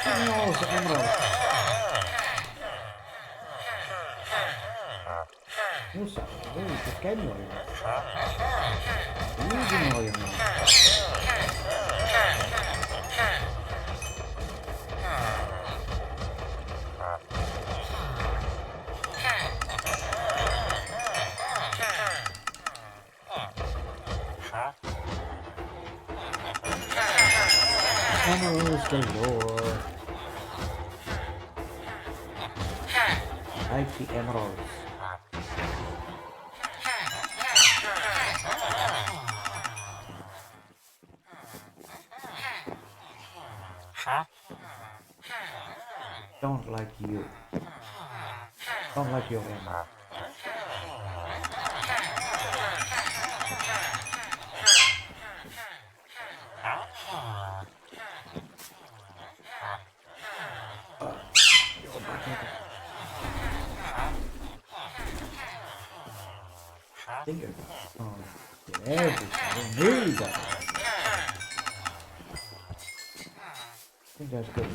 Emeralds, emeralds. What's that? Oh, it's a canyon. Emeralds galore. Like the emeralds. Don't like you. Don't like your emerald. Finger. Oh, everything. Really good. I think that's good.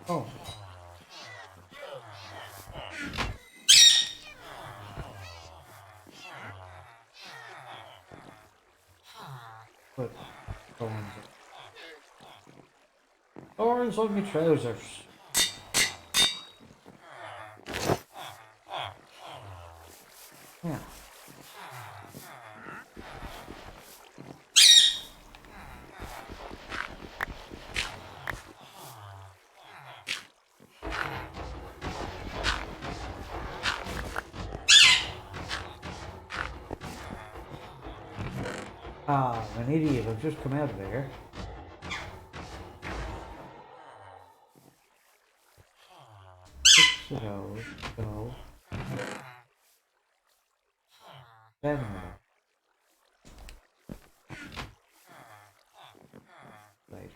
Oh. Put thorns. Thorns on my trousers. Yeah. Ah, I'm an idiot. I've just come out of there. 6 of those. So 7 of those. Right.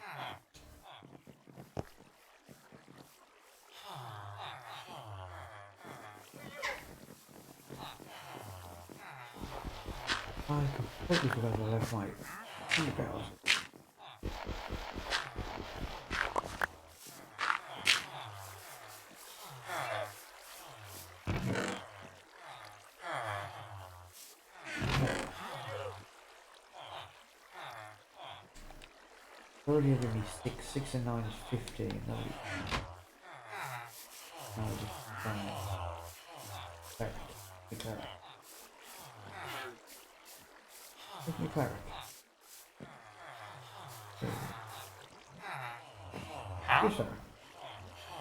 I completely forgot I left my bells. Already giving me 6. 6 and 9 is 15. No, just cleric. The cleric. Give me cleric. Yes, sir.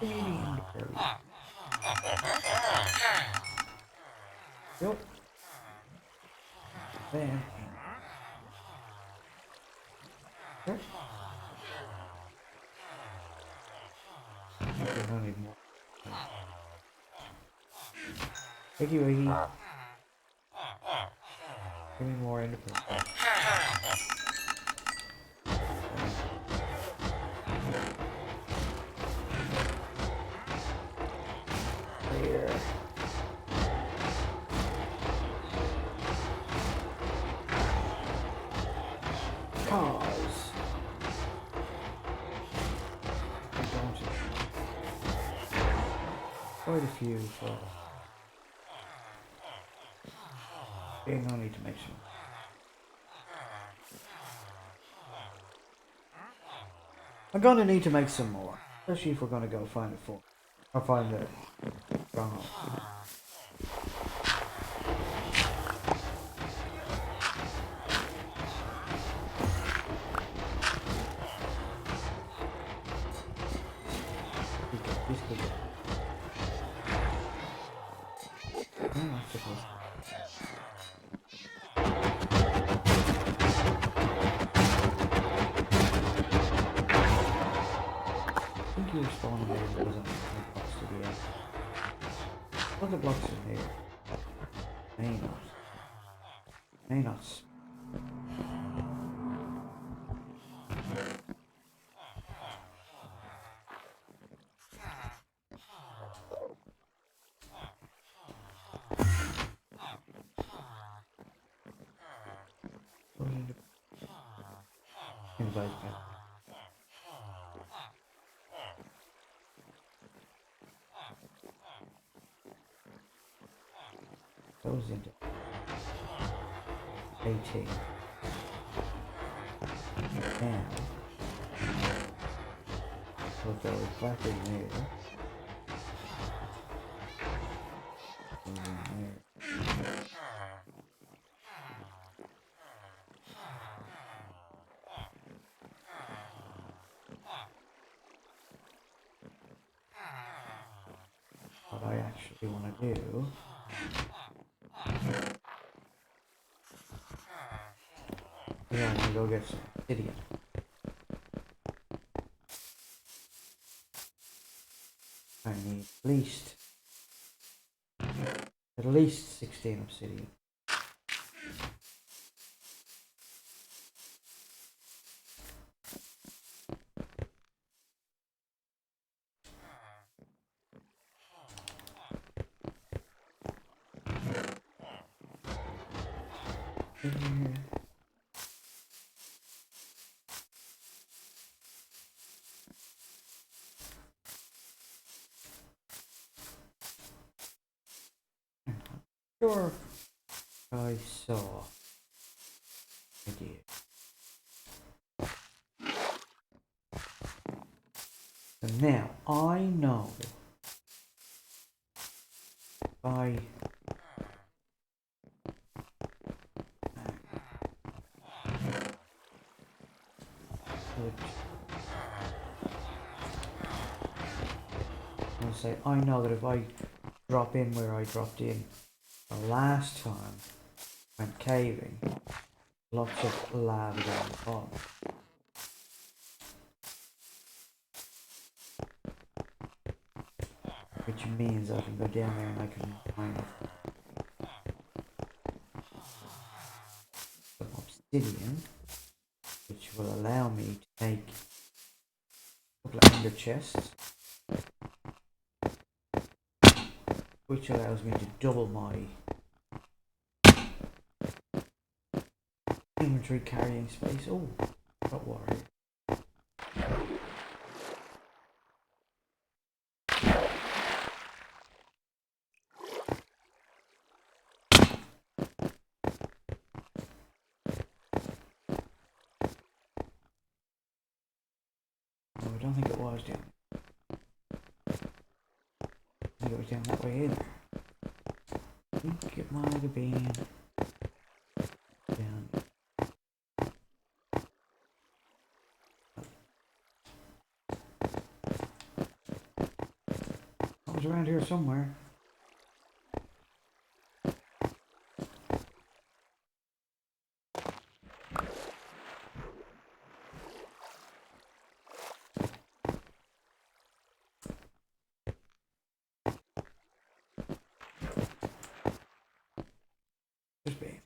Eating the curry. Yep. Then. Yep. I don't need more. Thank you, Iggy. Give me more independence. Here. Cause. I don't. Quite a few, so. Ain't no need to make some. I'm gonna need to make some more. Especially if we're gonna go find a fort. Or find the stronghold. These could go. Oh, that's supposed to. I think you were spawning there and there wasn't any blocks to be at. What are the blocks in here? May not. May not. Invite back. Goes into 18. And put those back in there. Goes in there. What I actually want to do. Yeah, I'm gonna go get some obsidian. I need at least 16 obsidian. Here. sure I saw. I did. And now I know I could. I'll say I know that if I drop in where I dropped in the last time when caving, lots of lava down the bottom. Which means I can go down there and I can find some obsidian, which will allow me to make a couple of ender chests, which allows me to double my inventory carrying space. Oh, got water here. No, I don't think it was down there. I think it was down that way either. I think it might have been down. It was around here somewhere. Just be.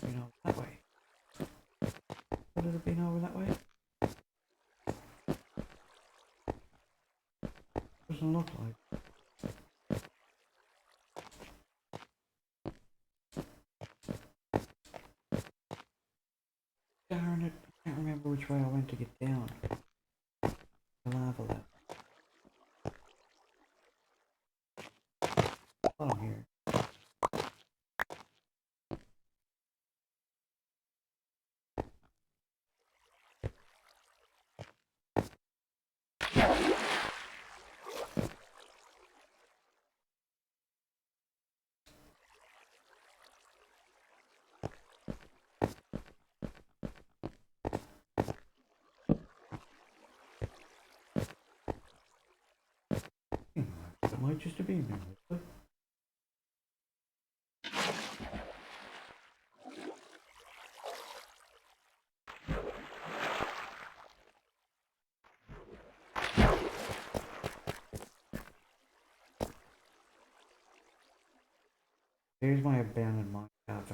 You know, that way. Would it have been over that way? Doesn't look like. Darn it, I can't remember which way I went to get down. The lava level. Bottom here. It might just have been there. Here's my abandoned mine shaft.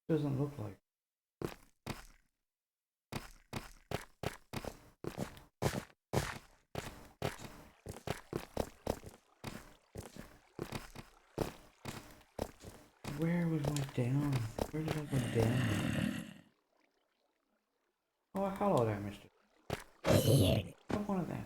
Doesn't look like. Where was my down? Where did I go down? Oh, hello there, mister. I'm one of them.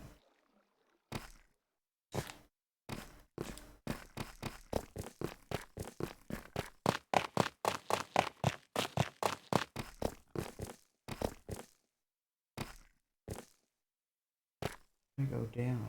I go down.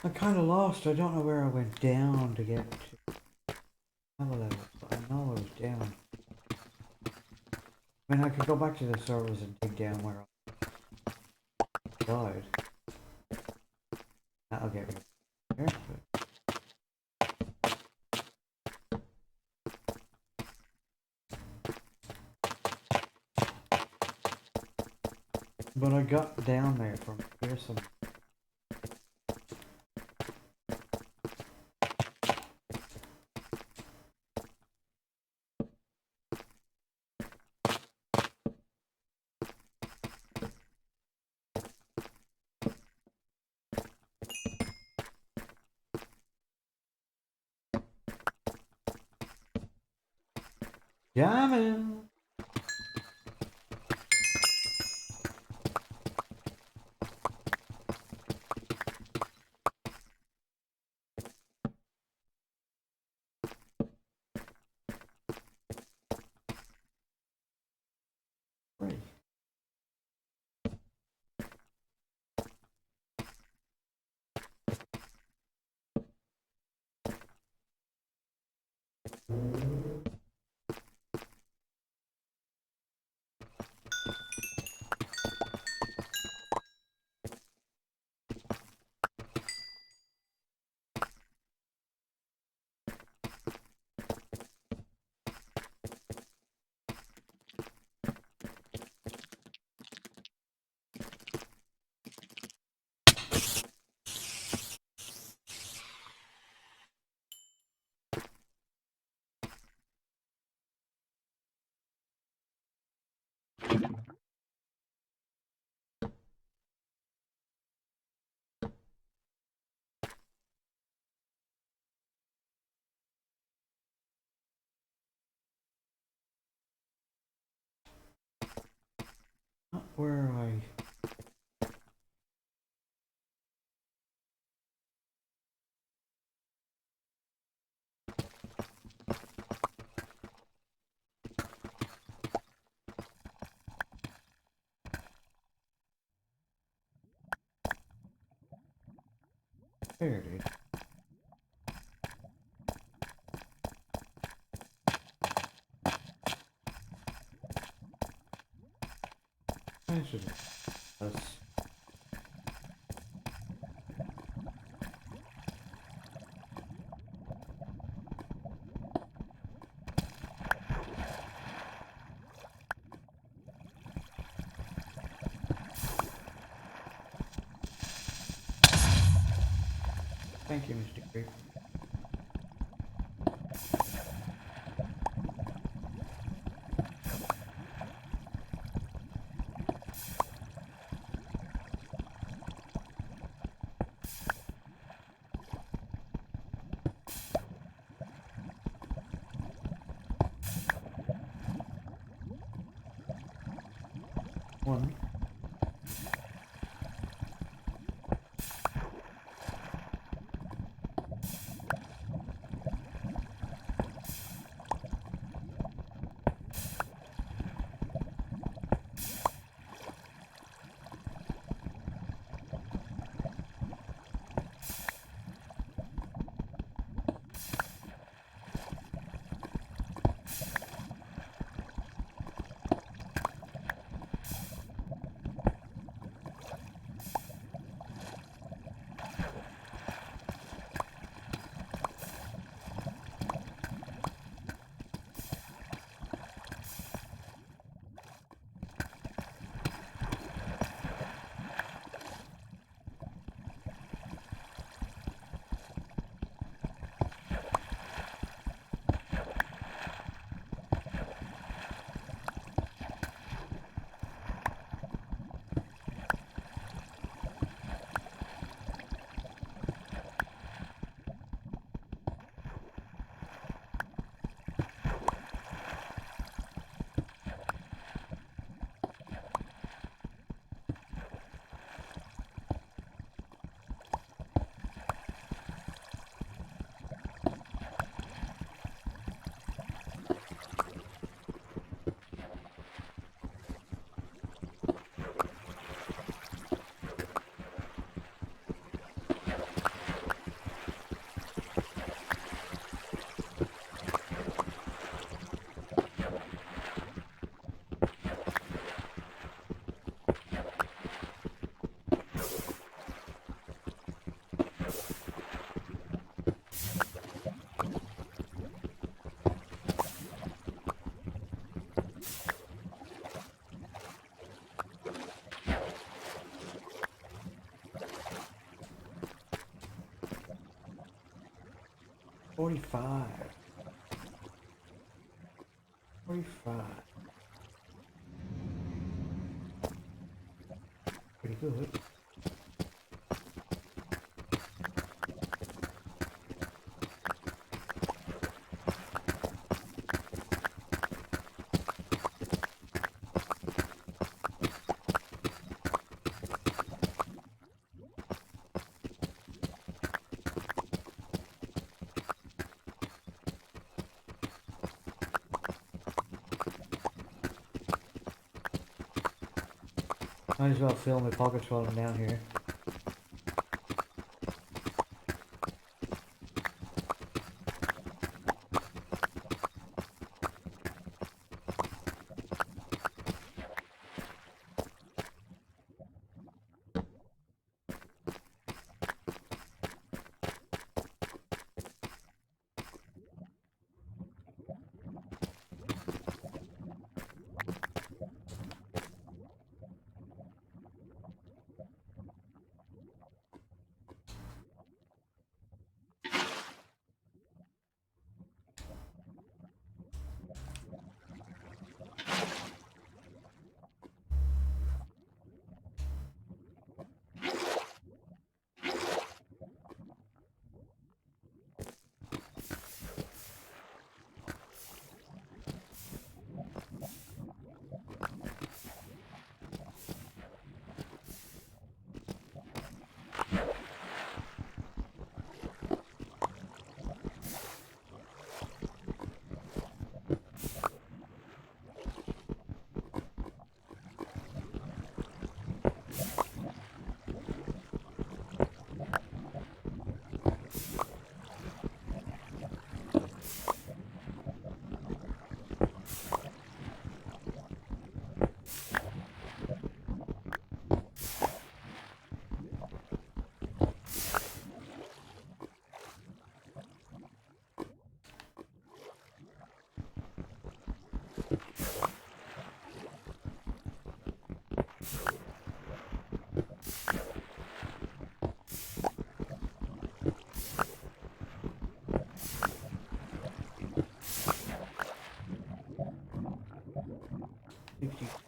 I'm kind of lost. I don't know where I went down to get to level level, but I know I was down. I mean, I could go back to the servers and dig down where I died. That'll get me there. But I got down there from here some. Jamming! Great. Not where I. There it is. That's it. That's. Thank you, Mr. Creep. One. 45. 45. Pretty good. Might as well fill my pockets while I'm down here.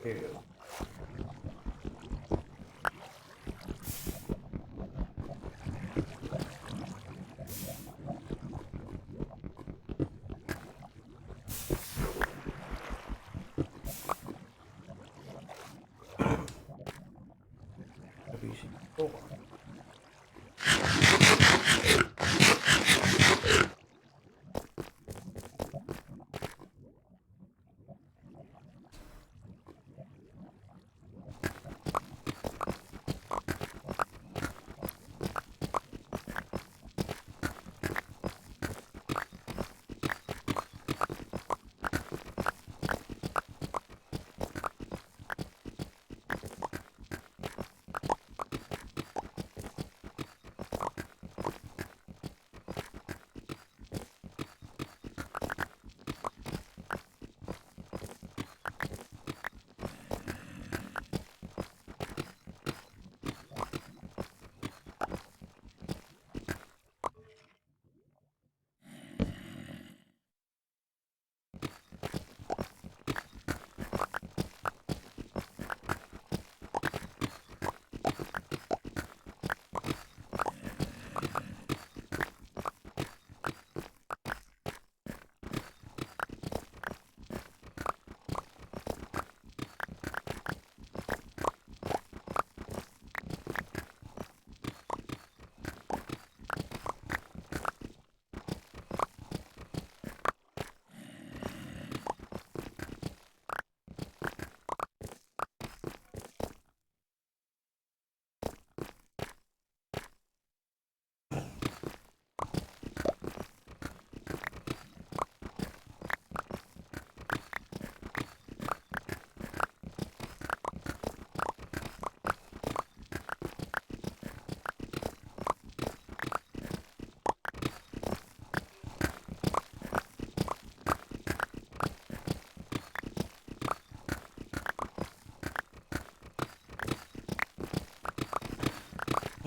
Ew. WC4.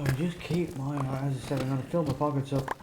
I just keep my, as I said, I'm going to fill my pockets up.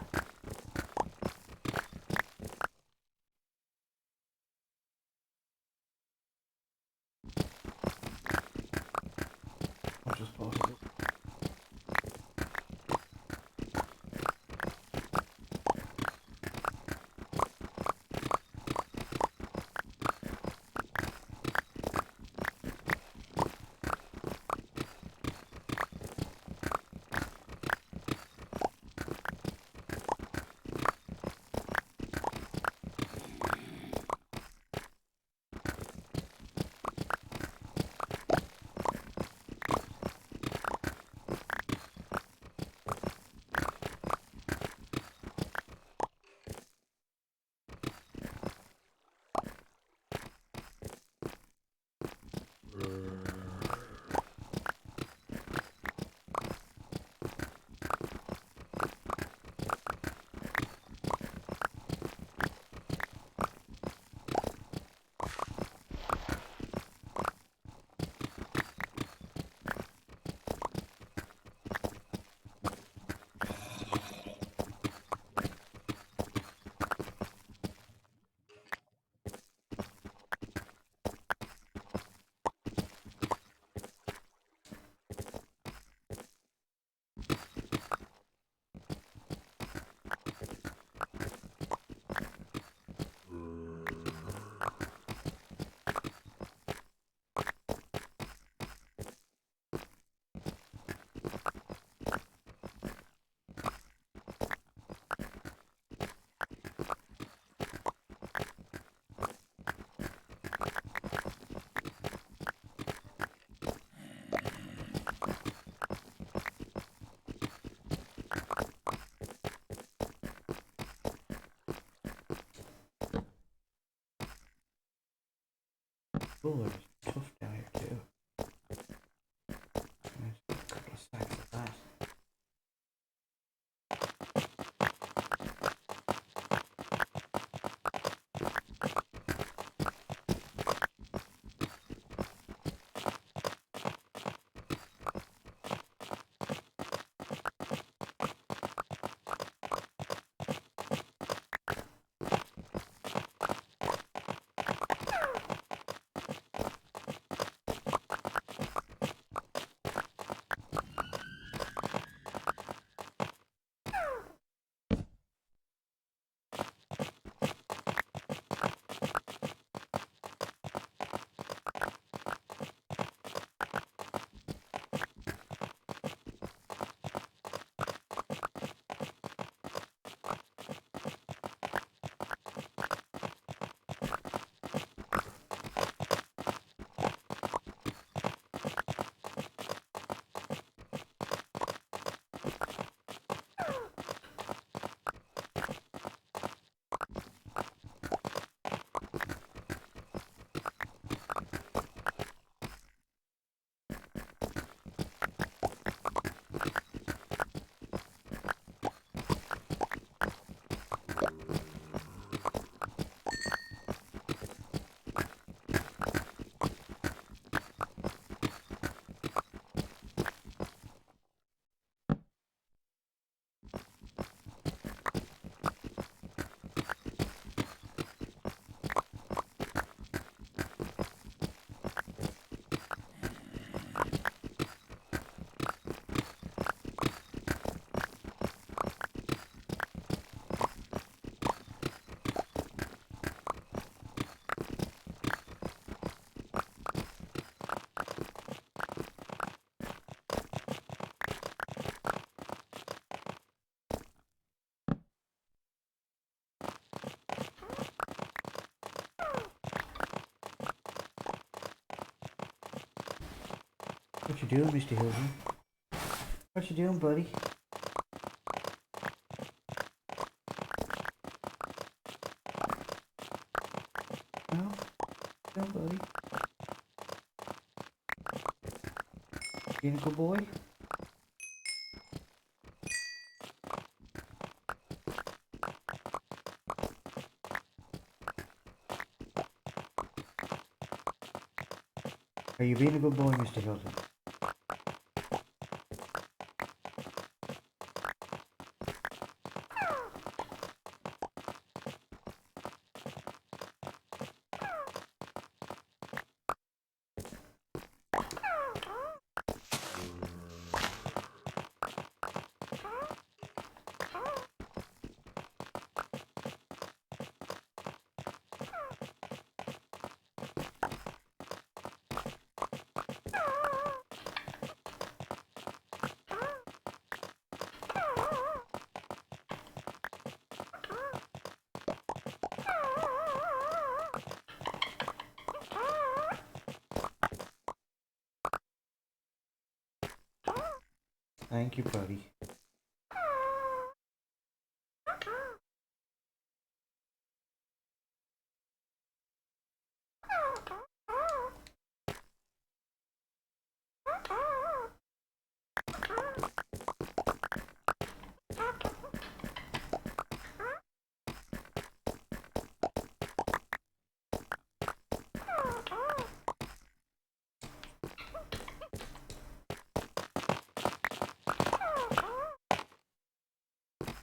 Oh, there's stuff down here too. There's a couple of stacks of that. What you doing, Mr. Hilton? What you doing, buddy? No? No, buddy? Being a good boy? Are you being a good boy, Mr. Hilton? Thank you, buddy.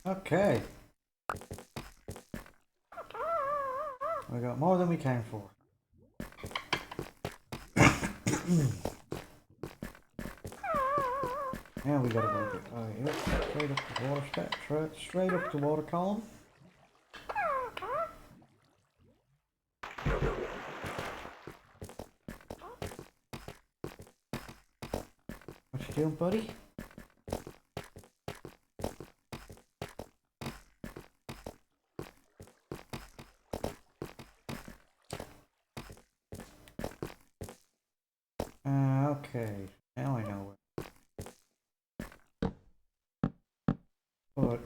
Okay. We got more than we came for. Now we gotta work it. Oh, yep. Straight up the water step, straight up the water column. What you doing, buddy? Okay. Now I know where. But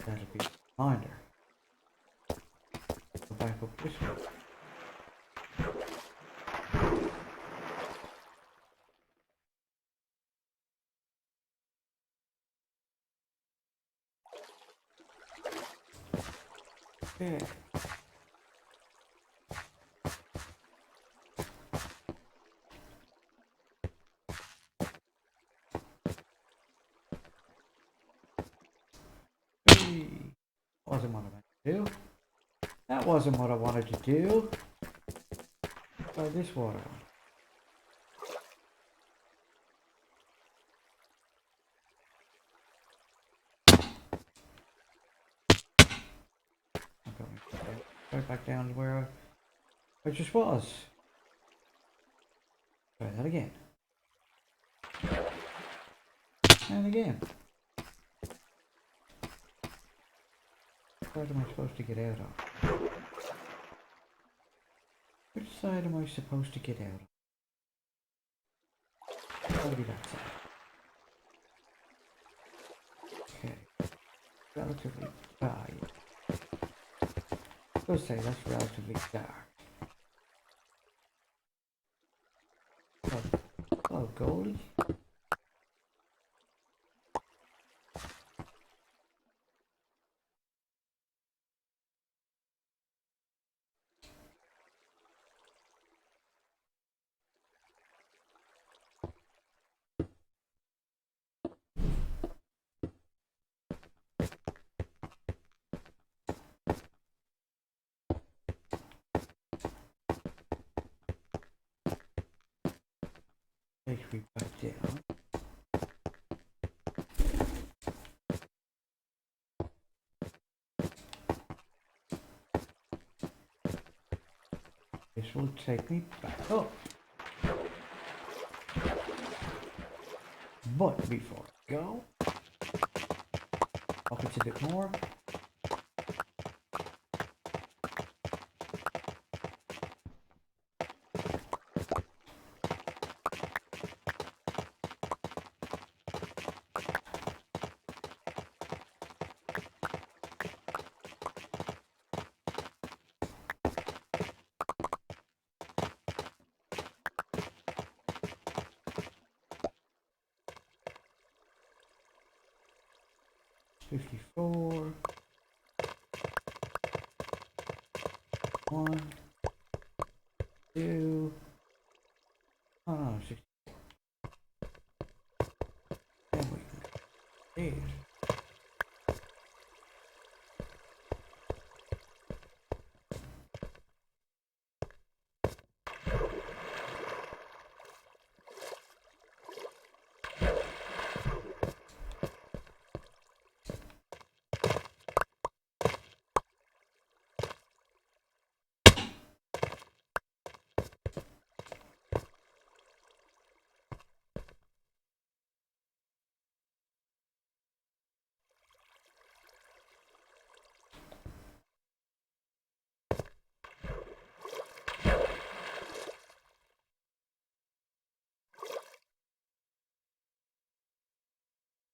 That'll be a reminder. Go back up this way. Okay. Wasn't what I meant to do. That wasn't what I wanted to do. Try this water. I'm going right back down to where I just was. Try that again. And again. What am I supposed to get out of? Which side am I supposed to get out of? Probably that side. Okay. Relatively dark. Let's say that's relatively dark. Oh, goalie. Take me back down. This will take me back up. But before I go, pockets a bit more. $54. 1, 2. Oh no, 60. And we 8.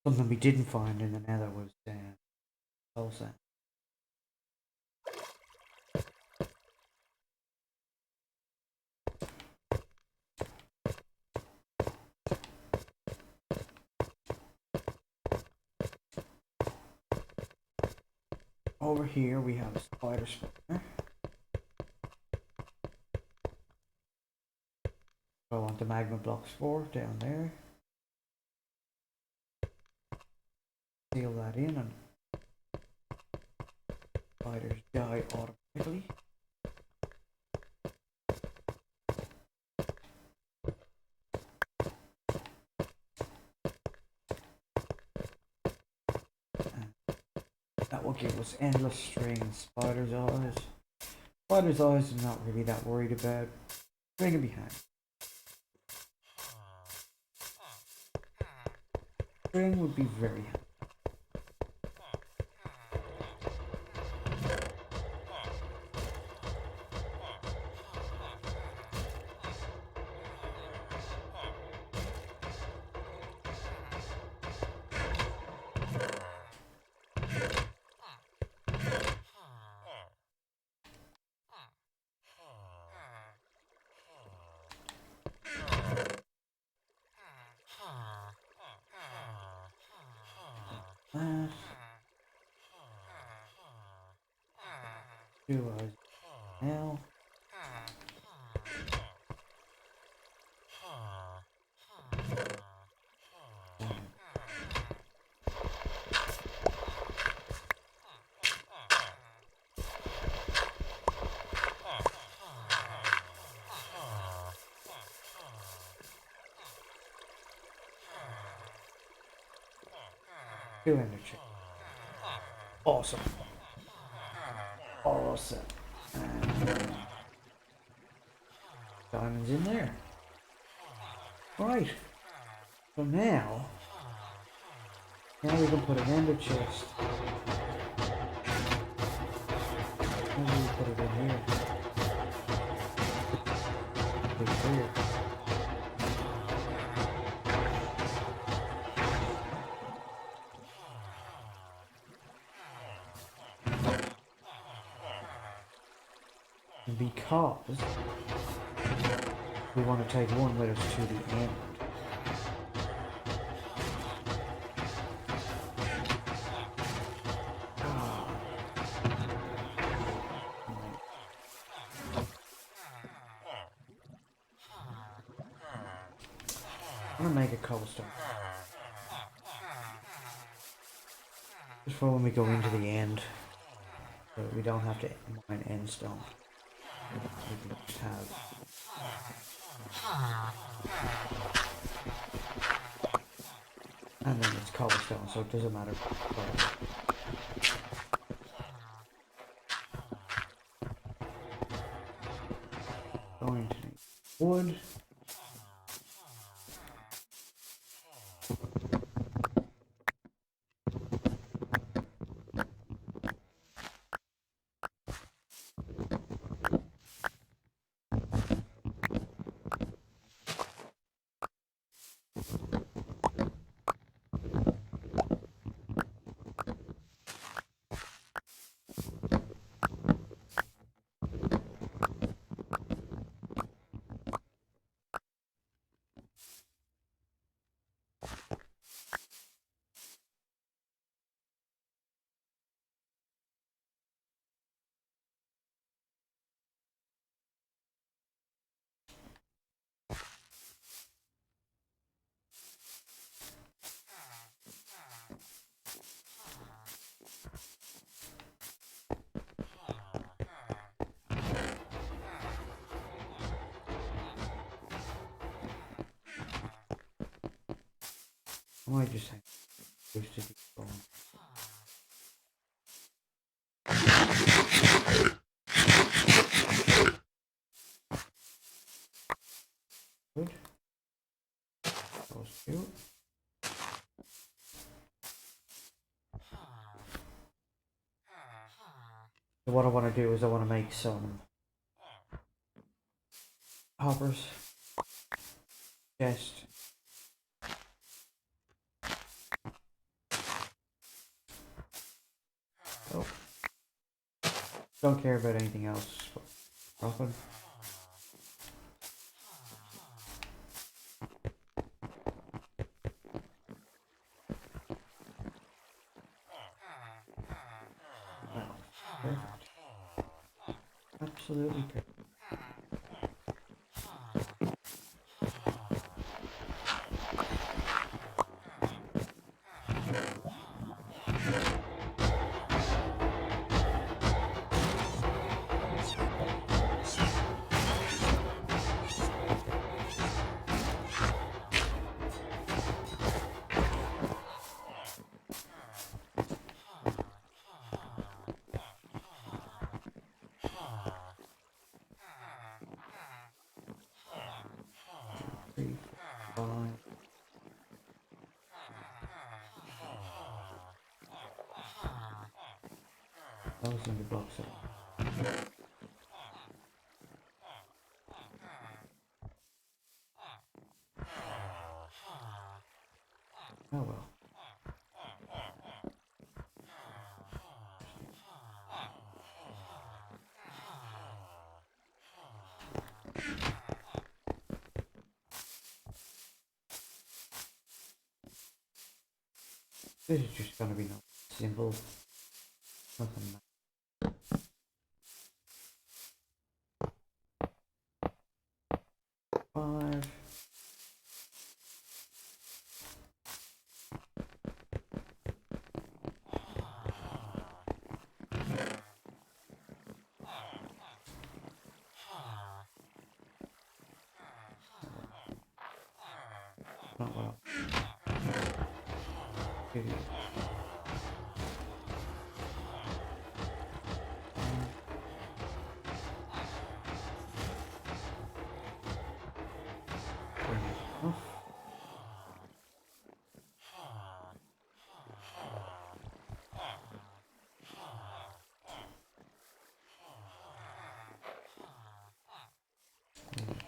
Something we didn't find in the nether was soul sand. Over here we have a spider spawner. I want the magma blocks for down there. Seal that in and spiders die automatically. And that will give us endless string and spider's eyes. Spider's eyes I'm not really that worried about. String can be handy. String would be very handy. Two eyes now. 2 energy. Awesome. Awesome. Diamonds in there. Right. So now we can put an ender chest. Maybe we put it in here. Put it here. And because we want to take one with us to the end. I'm gonna make a cobblestone. Just for when we go into the end. So we don't have to mine end stone. We can just have. And then it's cobblestone, so it doesn't matter. Going to need wood. I might just hang boosted going. Good. Those two. So what I want to do is I want to make some hoppers. Chest. Oh. Don't care about anything else. Dropping. Wow. Perfect. Absolutely perfect. Three, four, 5. Thousand the blocks up. Oh well. This is just gonna be no simple. Nothing. 5. Not well. Idiot. Enough.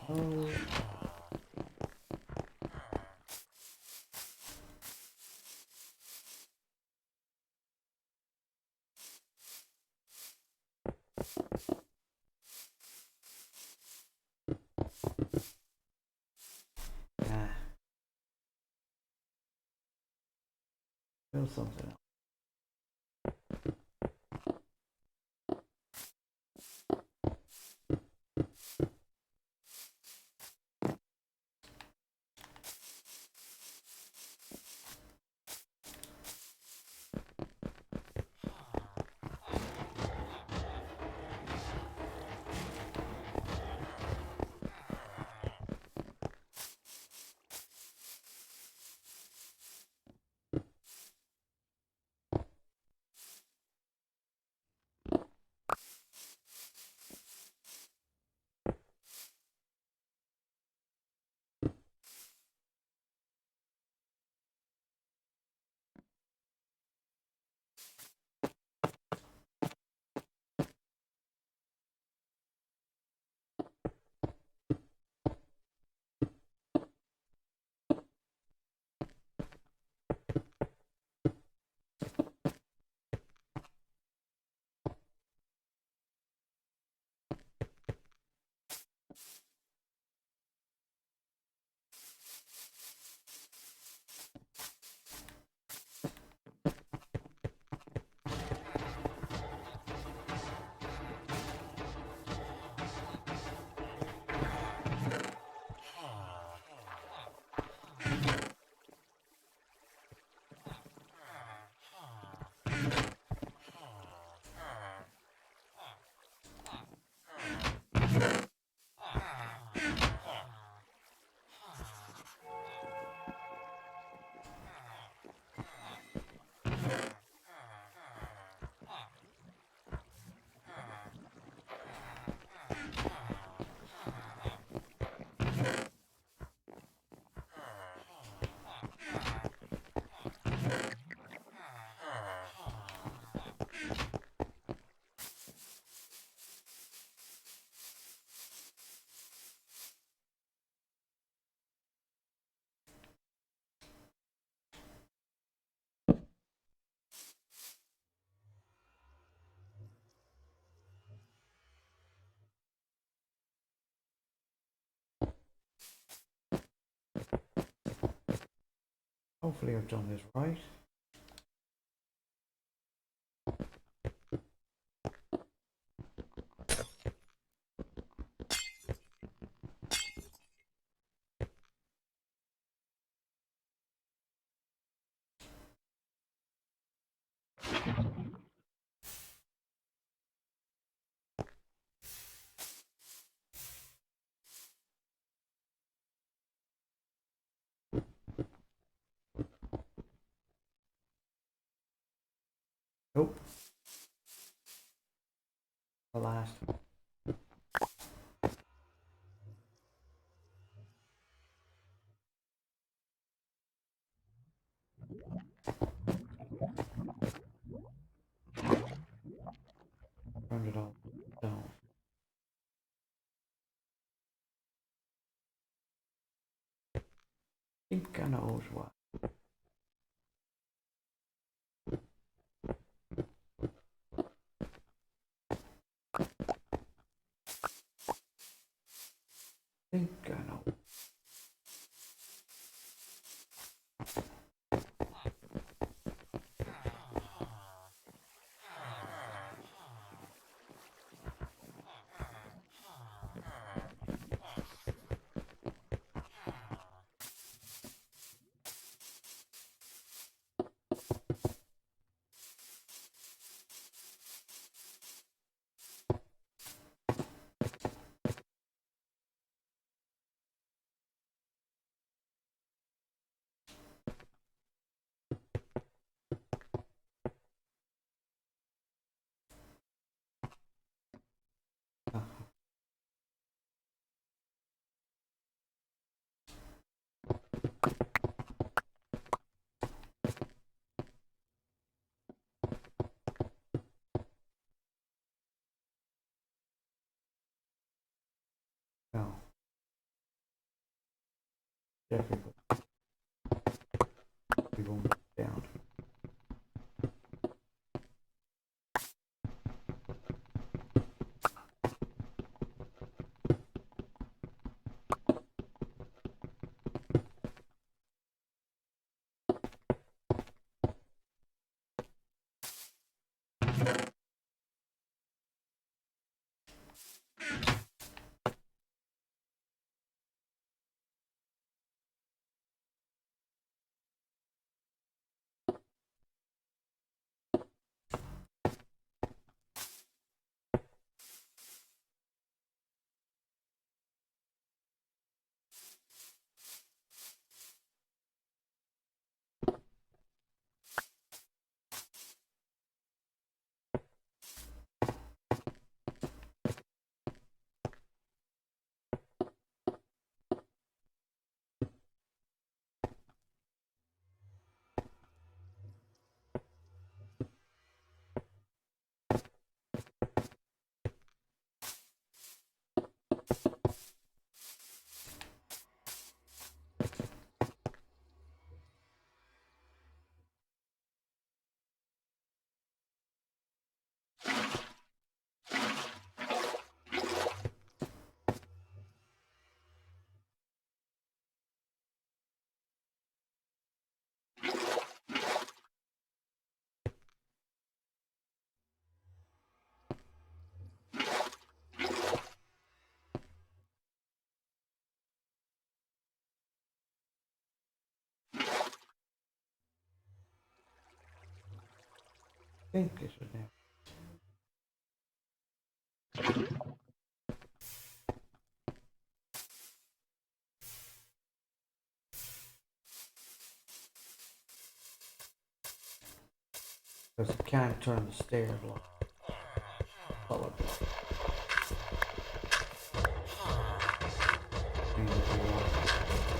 Oh. Ah. Build something else. Hopefully I've done this right. Nope. The last. Turned it all down. I think I know what. I think I know. Definitely put one down. I think it should now. Because I can't turn the stair block. Follow block.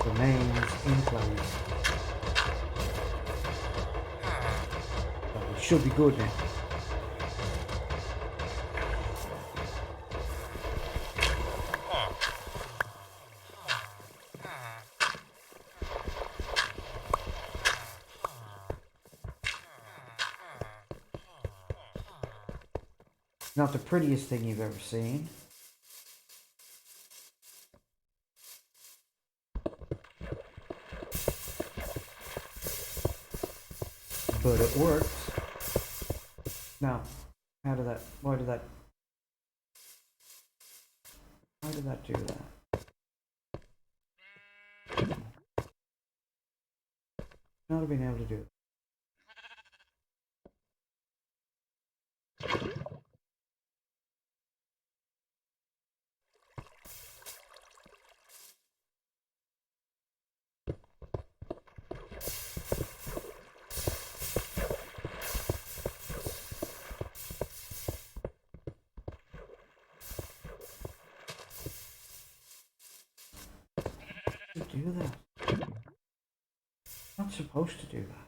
Remains in place. So it should be good now. Not the prettiest thing you've ever seen. But it works. Now, why did that do that? Not have been able to do it. Do that. Not supposed to do that.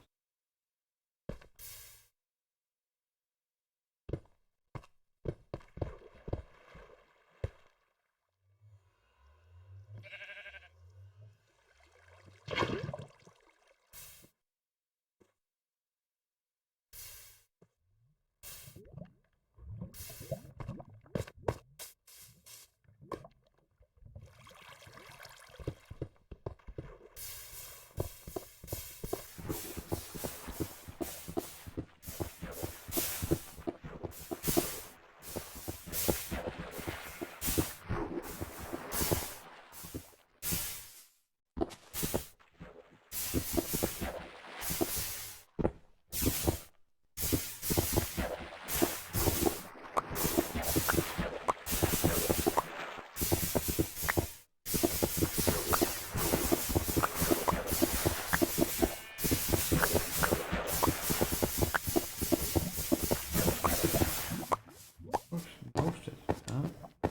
Most of it, huh?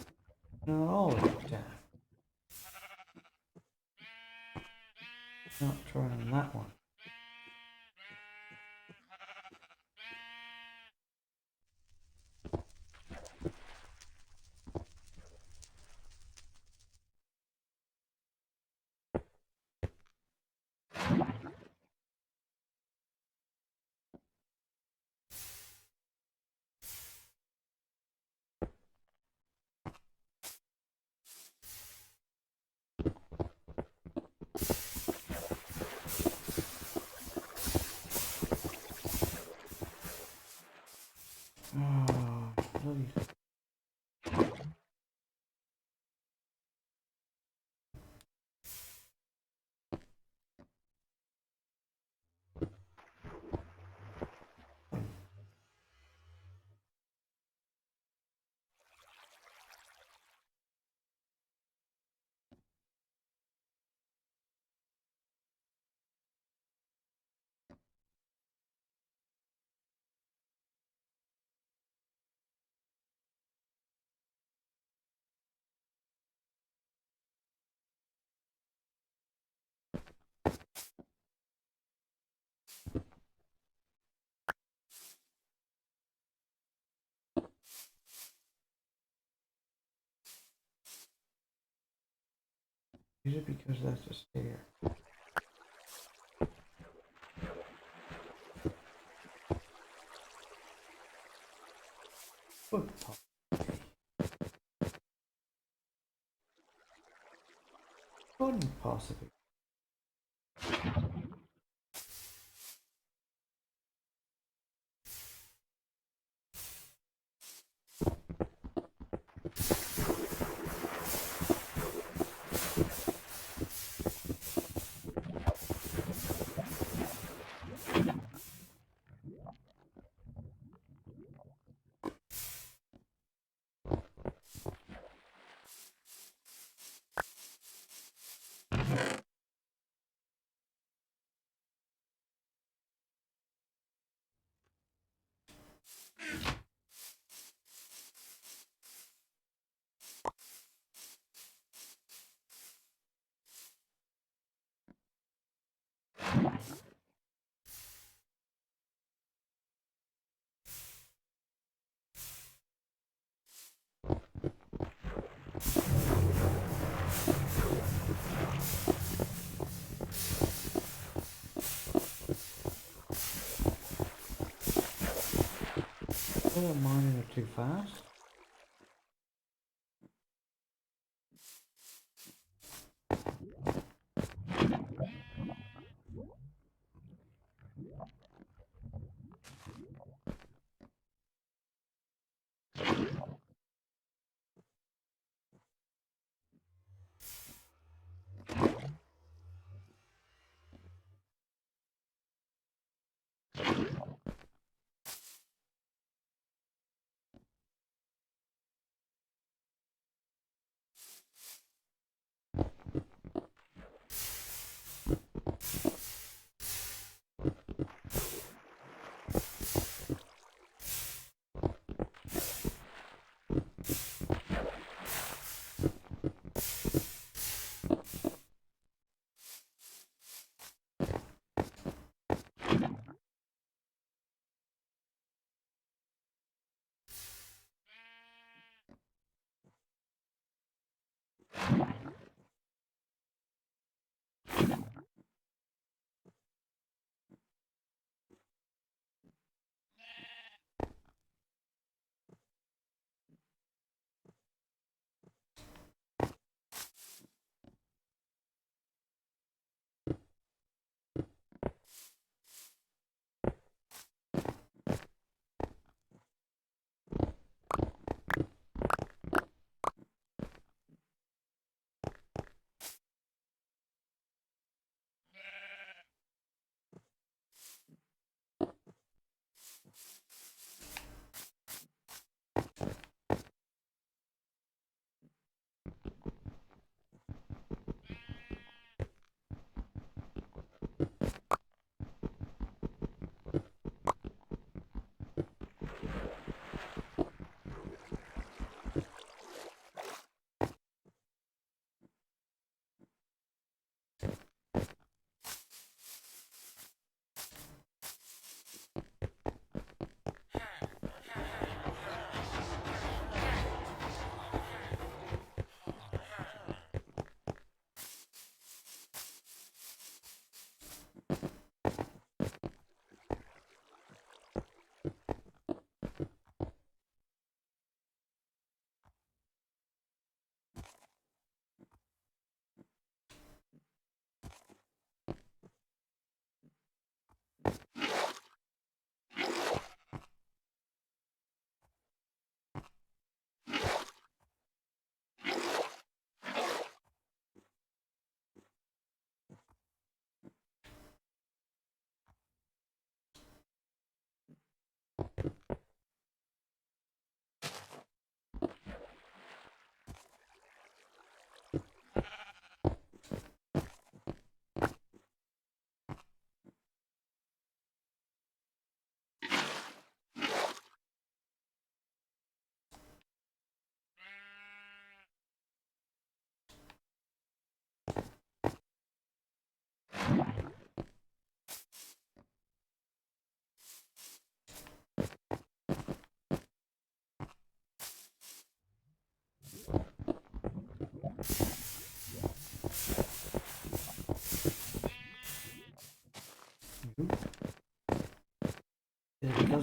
Not all of it, Dan. Not trying that one. Oh, bloody. Is it because that's a stair? Couldn't couldn't possibly. Oh, mining it too fast.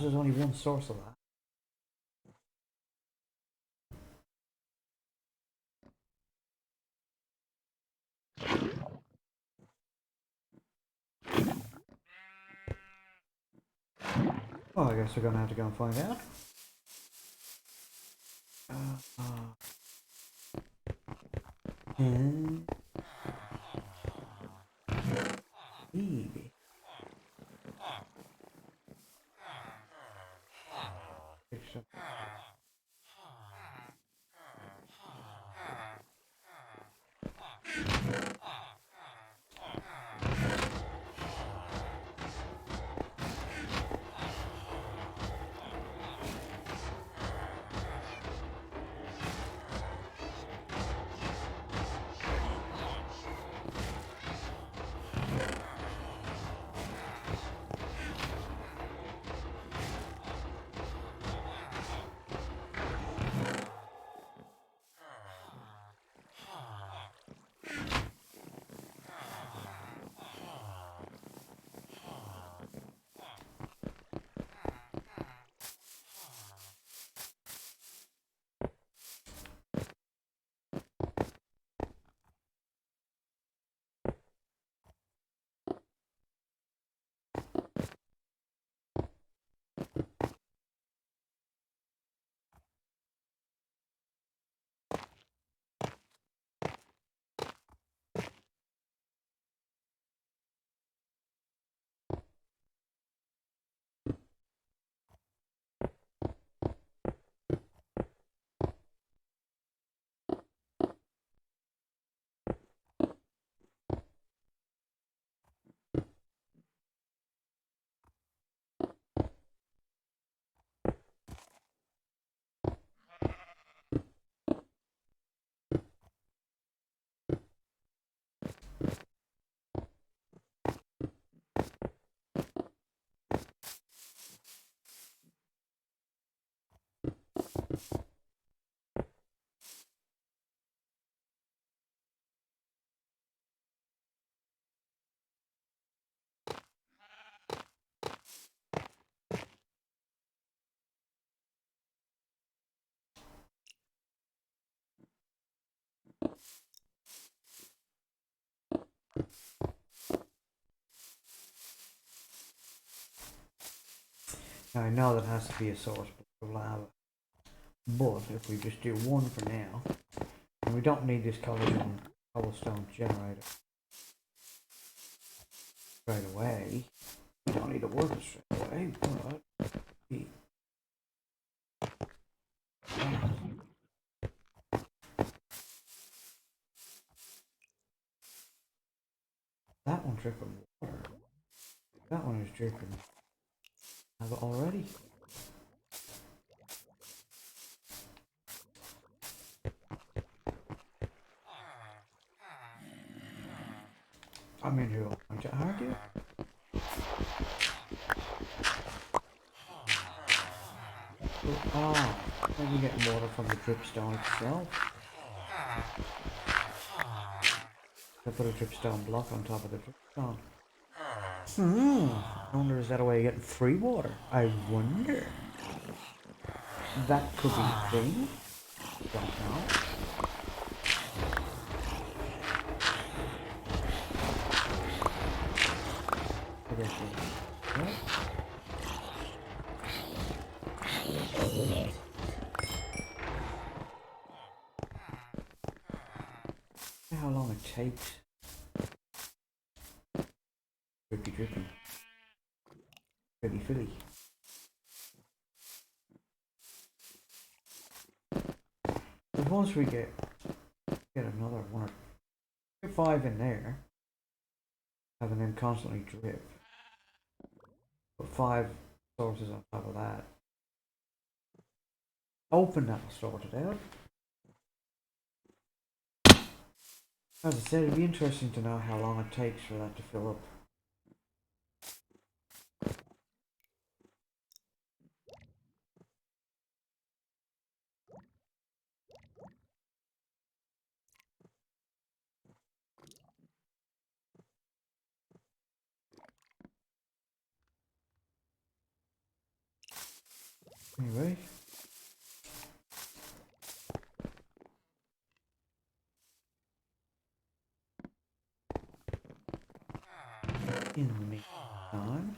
because there's only one source of that. Well, I guess we're gonna have to go and find out. And maybe. Now I know that has to be a source of lava, but if we just do one for now, and we don't need this cobblestone generator straight away. We don't need to work it straight away, but that one's dripping water. That one is dripping lava already. I mean, who am I to argue? Ah, maybe getting water from the dripstone itself. I put a dripstone block on top of the dripstone. I wonder, is that a way of getting free water? I wonder. That could be a thing. Don't know. I guess we'll... How long it takes. Drippy. Filly. But once we get another one or 5 in there, having them constantly drip, put 5 sources on top of that. Open that and sort it out. As I said, it'd be interesting to know how long it takes for that to fill up. Anyway. In the meantime,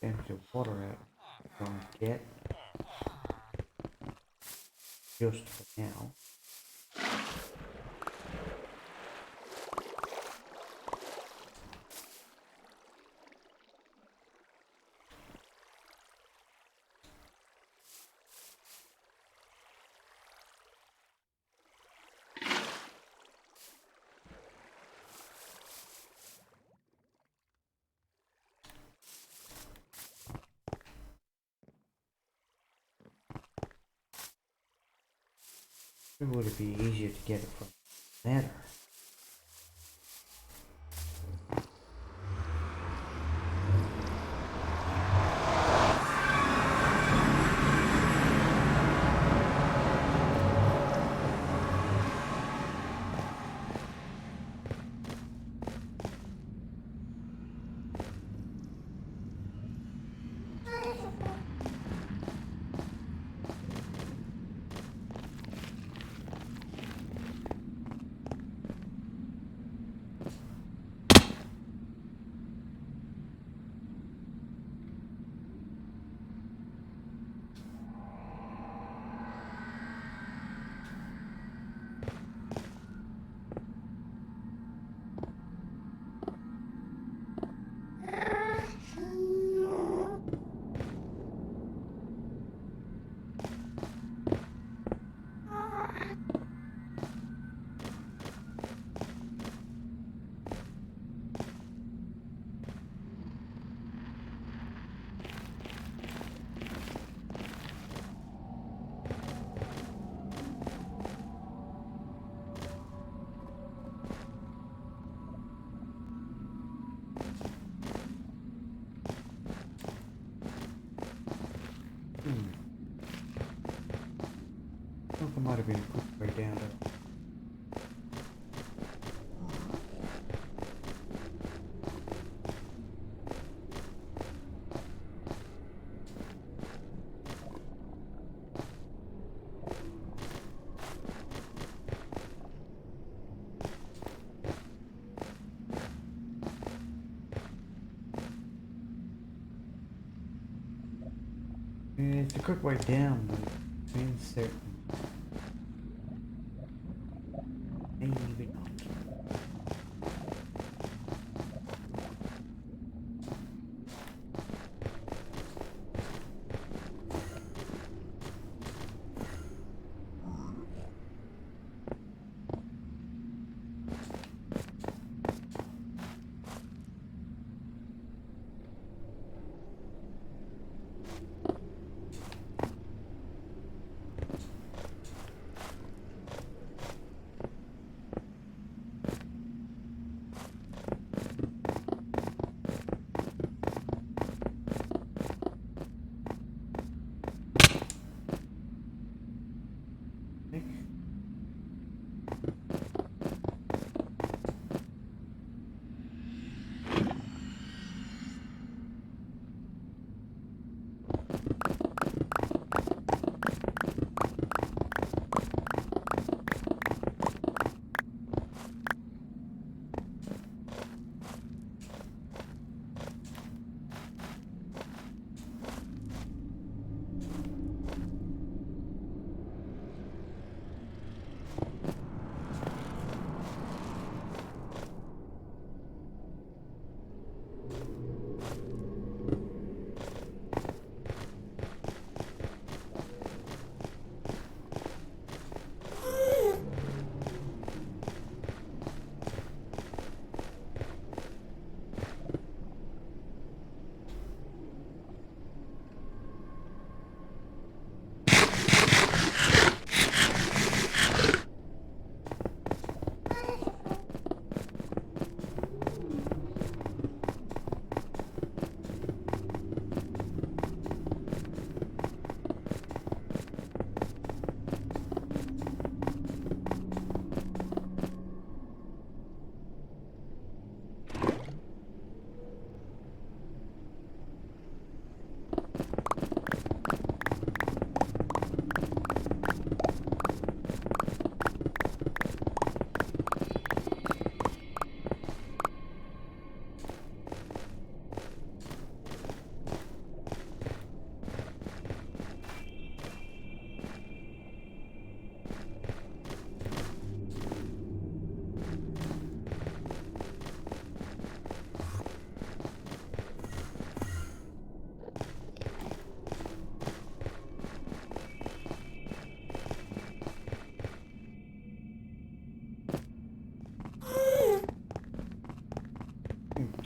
empty water out. Don't get just for now. Would it be easier to get it from there? I think there might have been a quick way down there. It's a quick way down, but seems certain. Maybe not.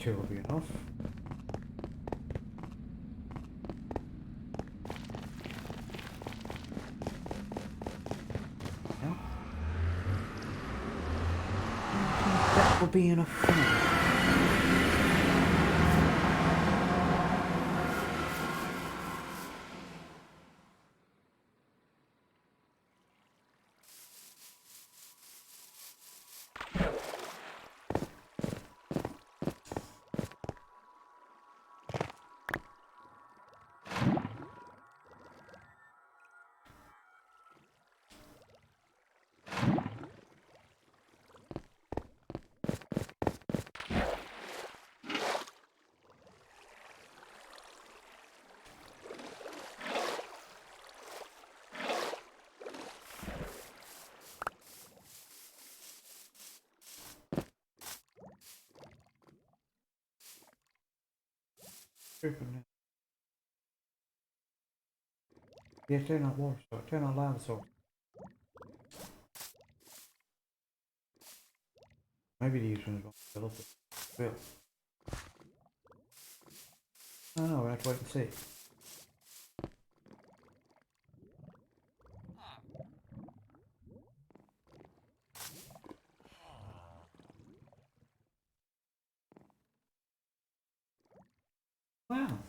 Two will be enough. Yeah. That will be enough for now. Yeah, turn on water source, turn on lava source. Maybe these ones won't fill up it. Will. I don't know, we'll have to wait and see. Wow.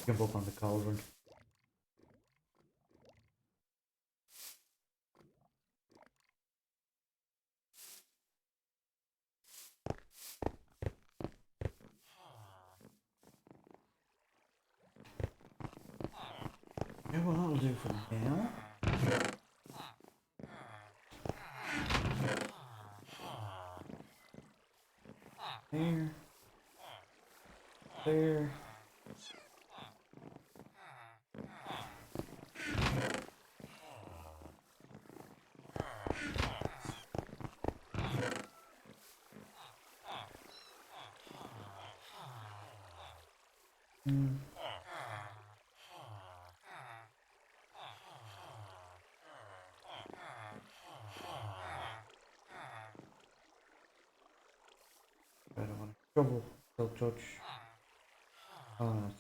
Jump up on the cauldron. Yeah, well, that'll do for now. There. There. Hmm. I don't want to trouble. Don't touch. Oh, no.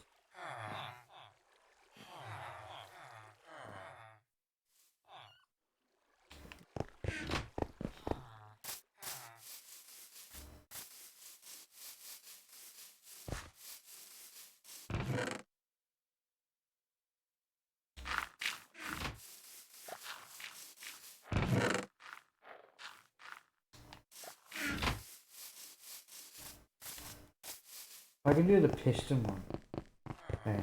I can do the piston one. I'll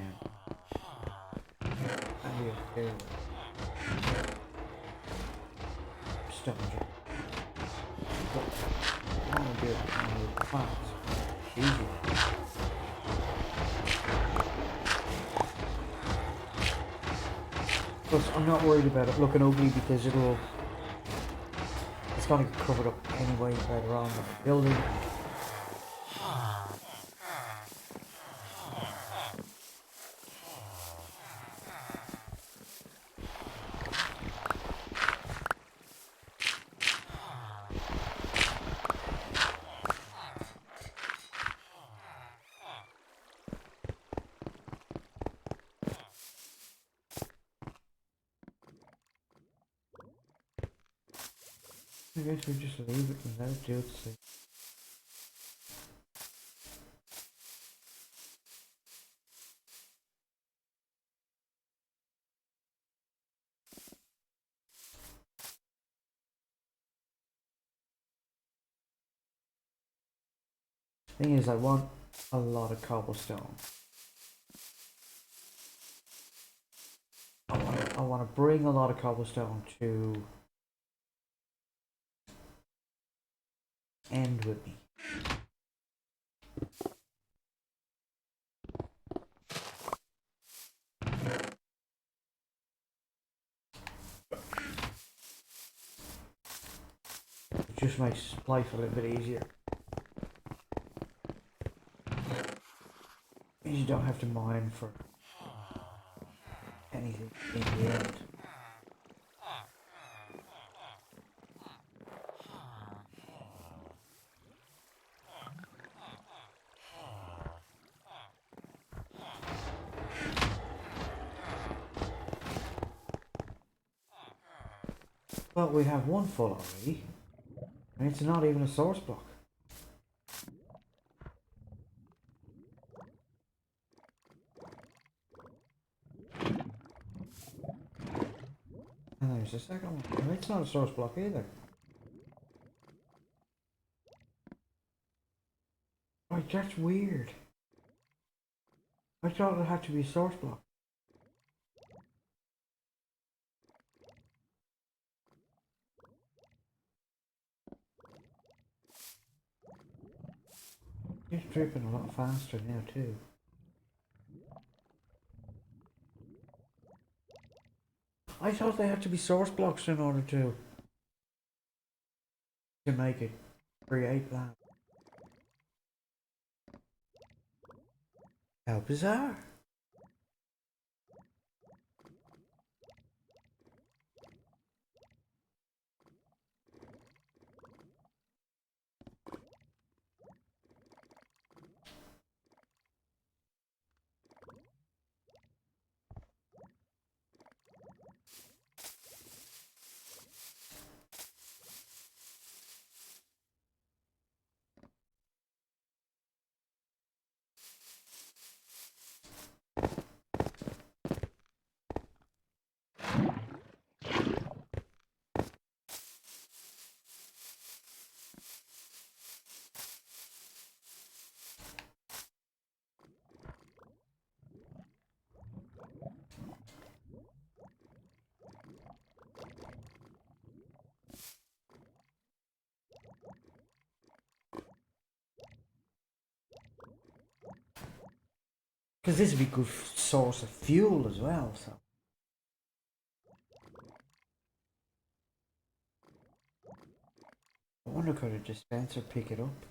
be okay with stone. But I want to do it with the plants. Easy. Plus, I'm not worried about it looking ugly because it's going to get covered up anyway later on with the building. I guess we just leave it and let it do its thing. Thing is, I want a lot of cobblestone. I want to bring a lot of cobblestone to end with me. It just makes life a little bit easier. You don't have to mine for anything in the end. But we have one full already, and it's not even a source block. And there's the second one, and it's not a source block either. Right, that's weird. I thought it had to be a source block. It's dripping a lot faster now too. I thought they had to be source blocks in order to make it create that. How bizarre. Because this would be a good source of fuel as well, so. I wonder could a dispenser pick it up?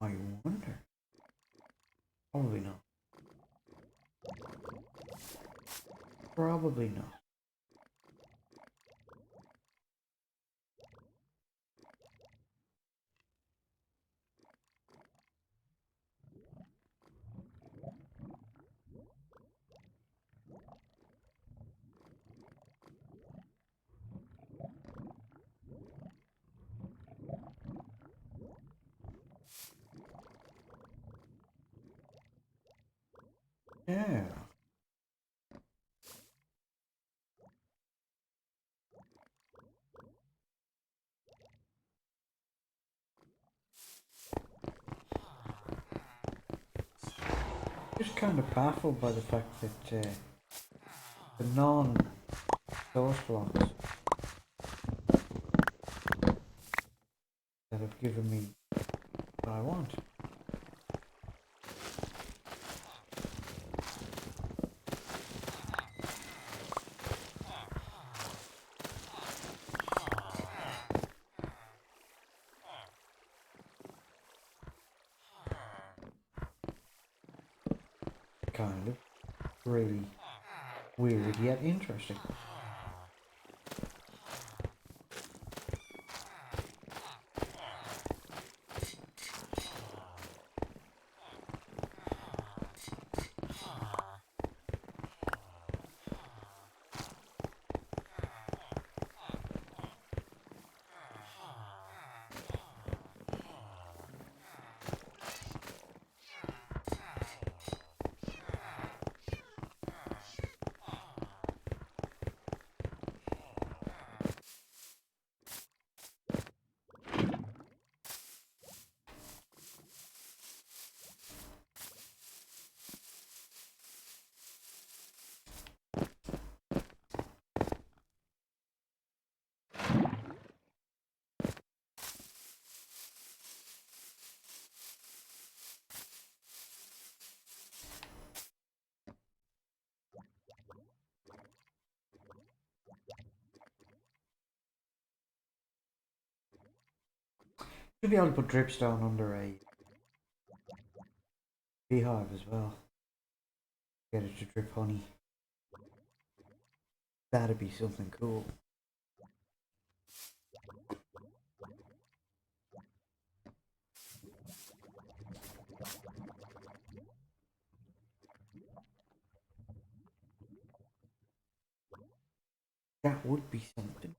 I wonder. Probably not. Probably not. Yeah. Just kind of baffled by the fact that the non-source blocks that have given me what I want. Kind of really weird yet interesting. Should be able to put dripstone under a beehive as well. Get it to drip honey. That'd be something cool. That would be something.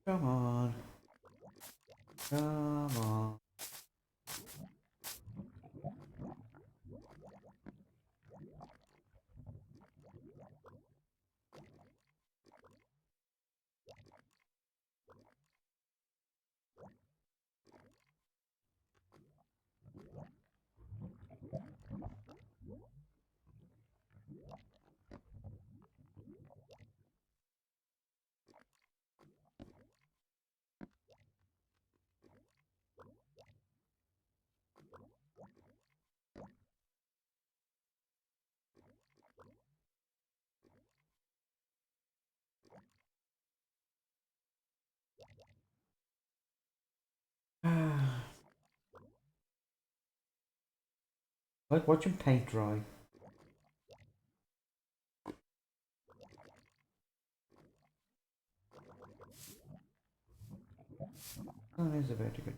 Come on. Come on. Like watching paint dry. That is a bit good.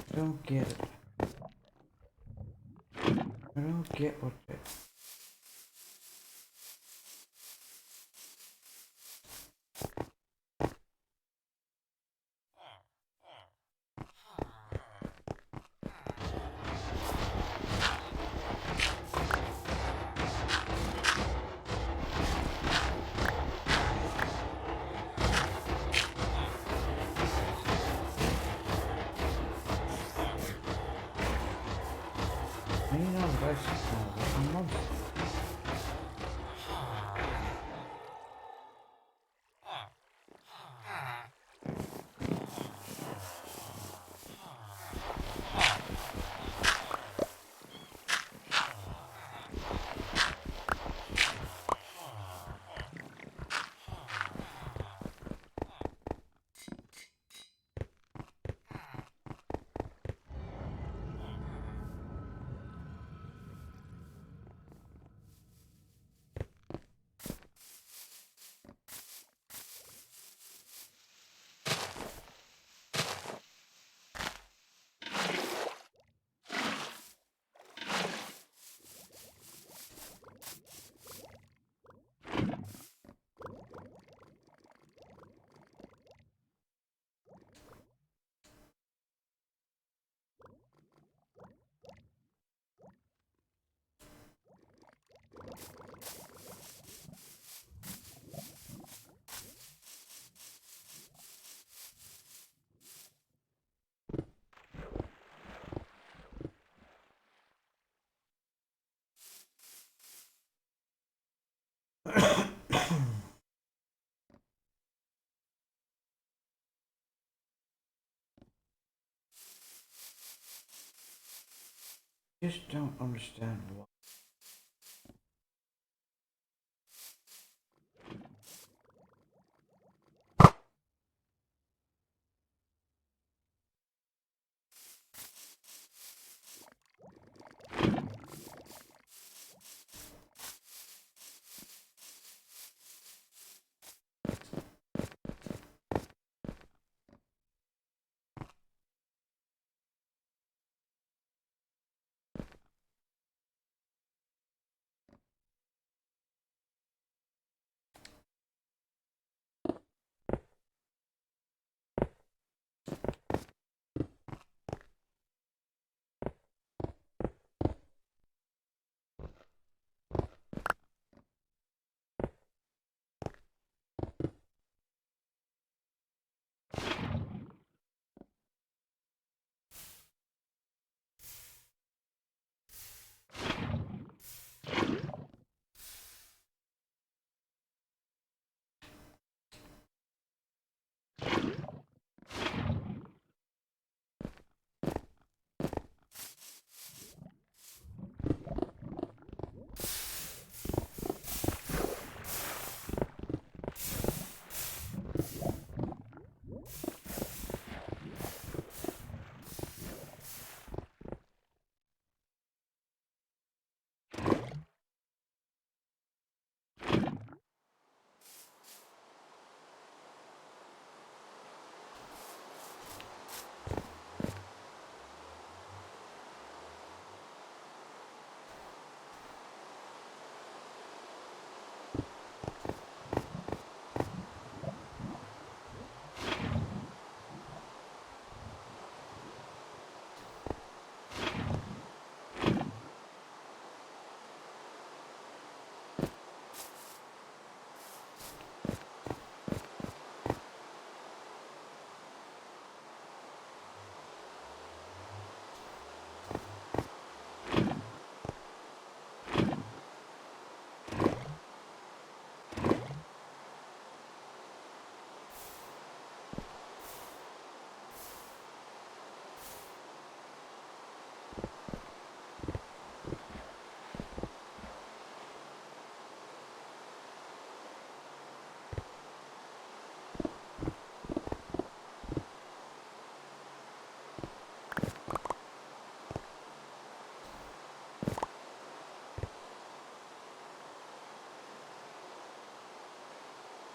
I don't get it. I don't get what it. Christ, no, what months? Just don't understand why.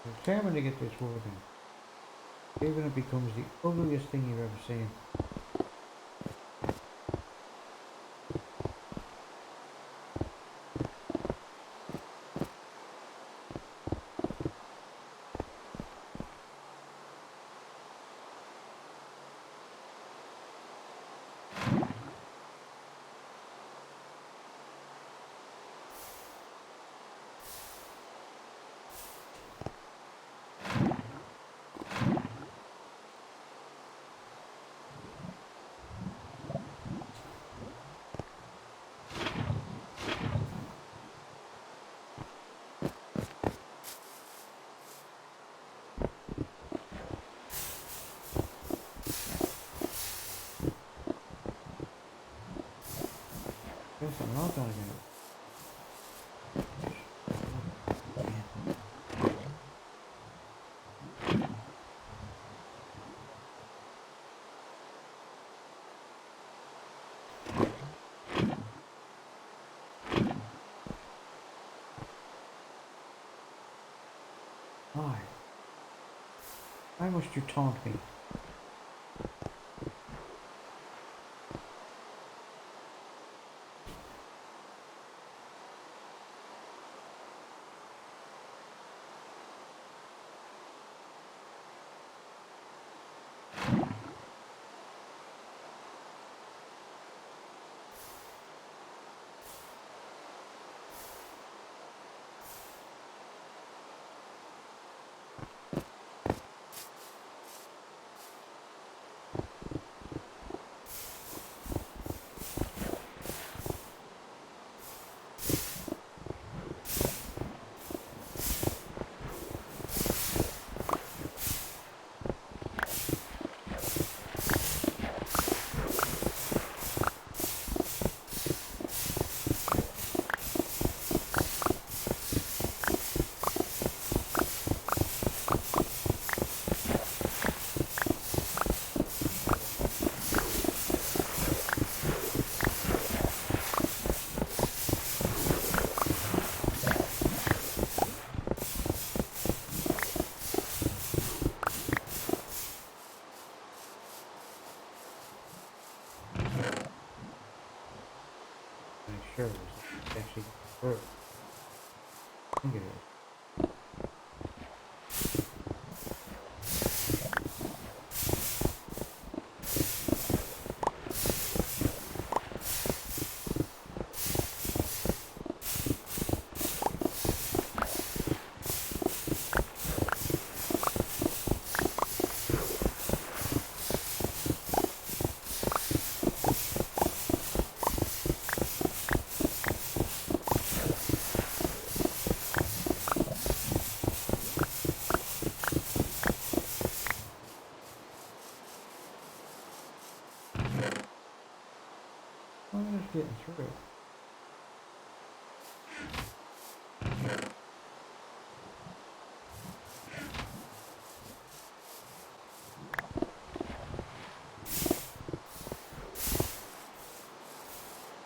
I'm determined to get this working, even if it becomes the ugliest thing you've ever seen. I'm not gonna get Why? Why must you taunt me? I'm sure it's actually true. I think it is. I'm just getting through.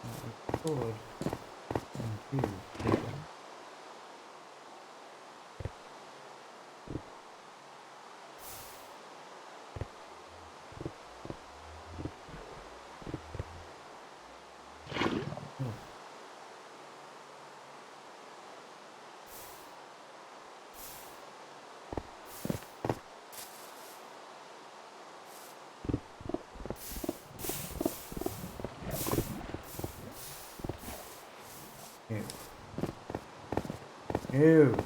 I could confuse people. Oh, ew. Ew.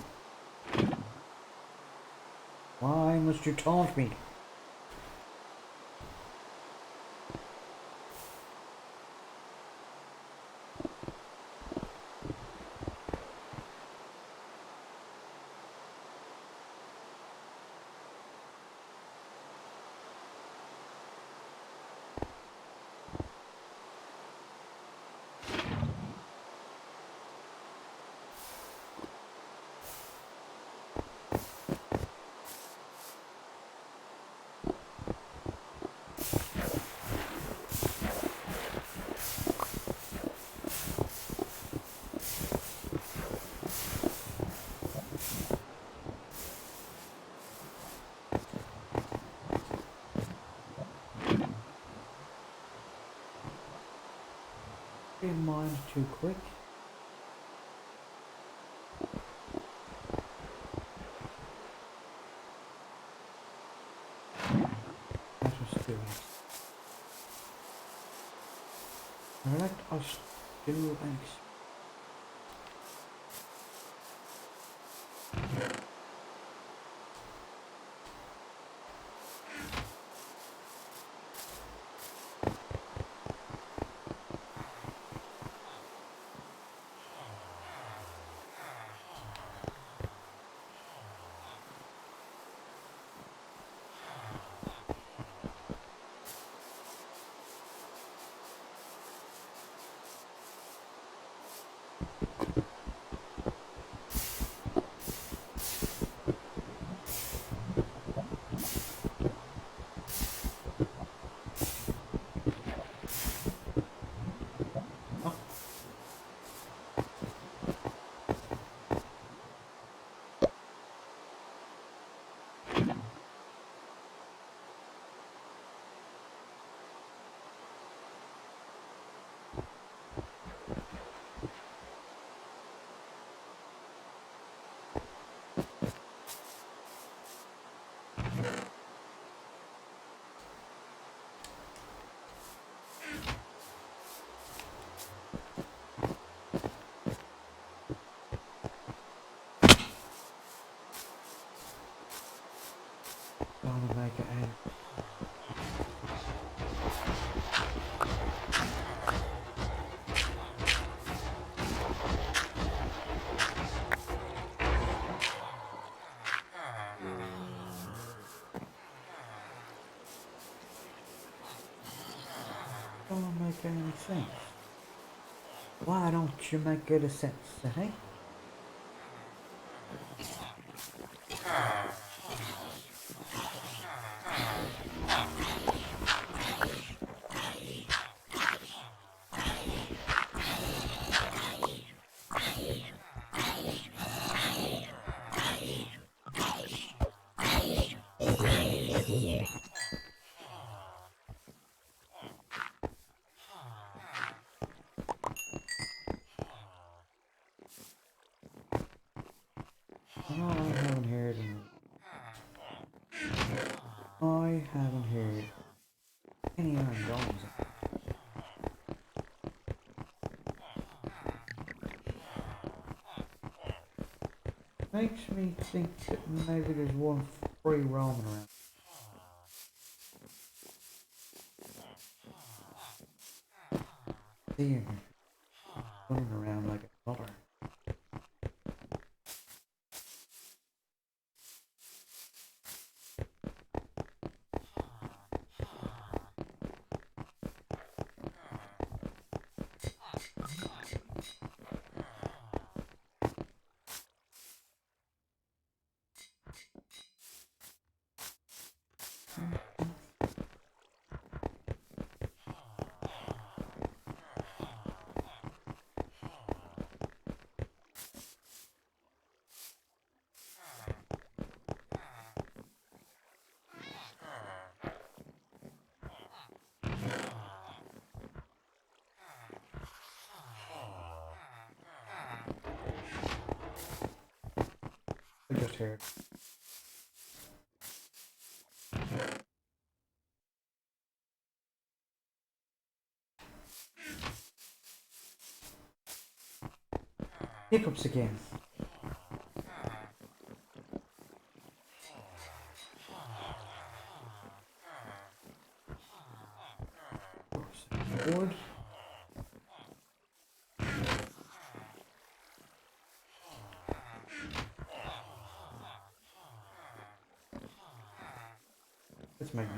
Why must you taunt me? Didn't mind too quick. That was too nice. Let us do an make it end. Don't make any sense. Why don't you make good sense, eh? Oh, I haven't heard any iron domes. Makes me think that maybe there's one free roaming around. Seeing her running around like a color. I just heard. Hiccups again. Wood. Let's make noise.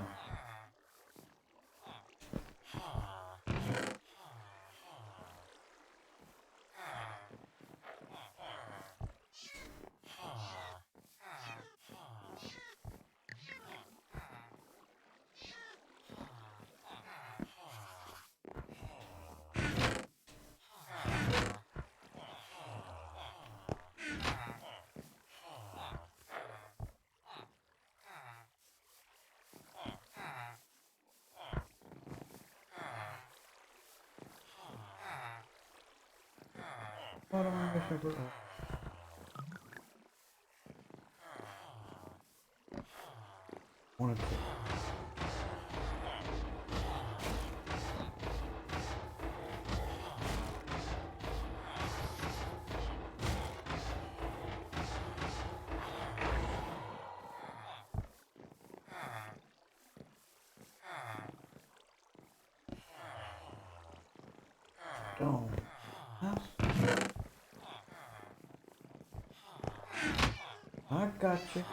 What am I missing? One of two. Don't. Huh? I got you.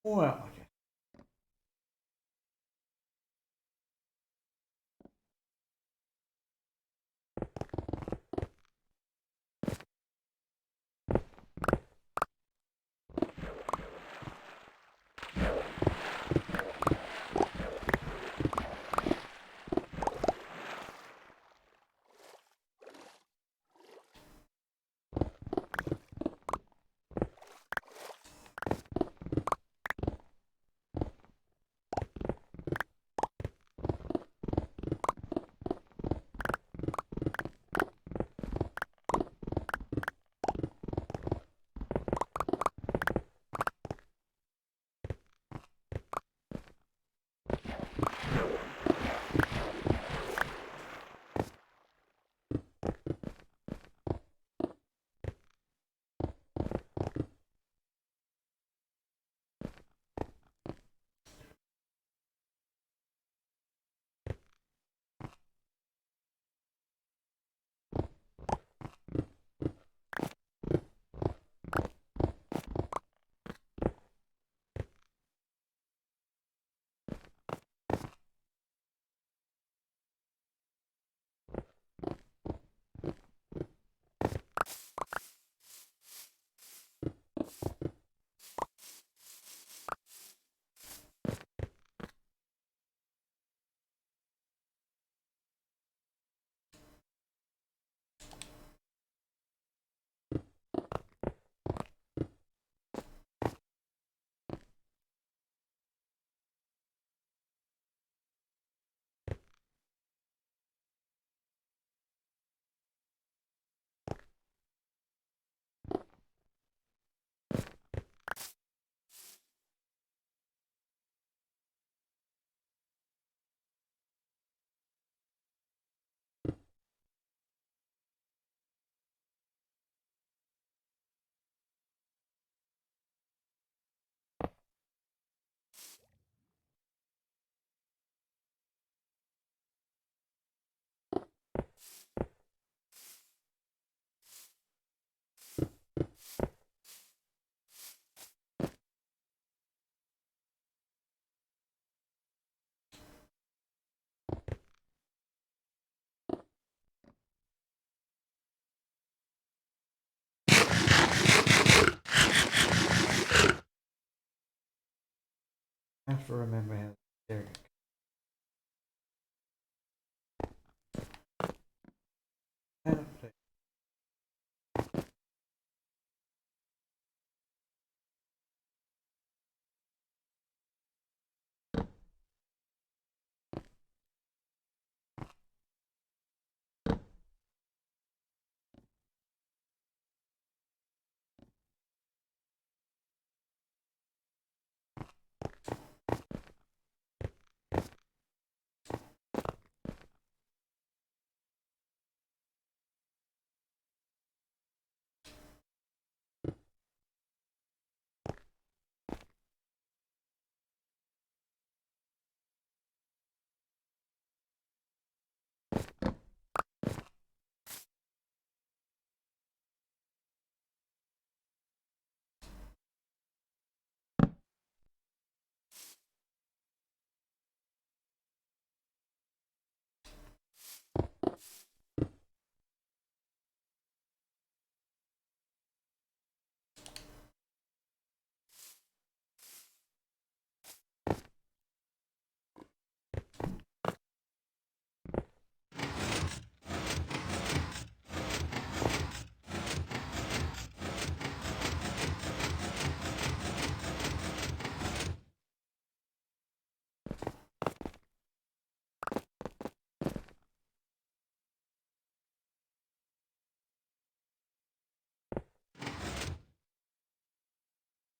Well, okay. I have to remember how. There. How to play.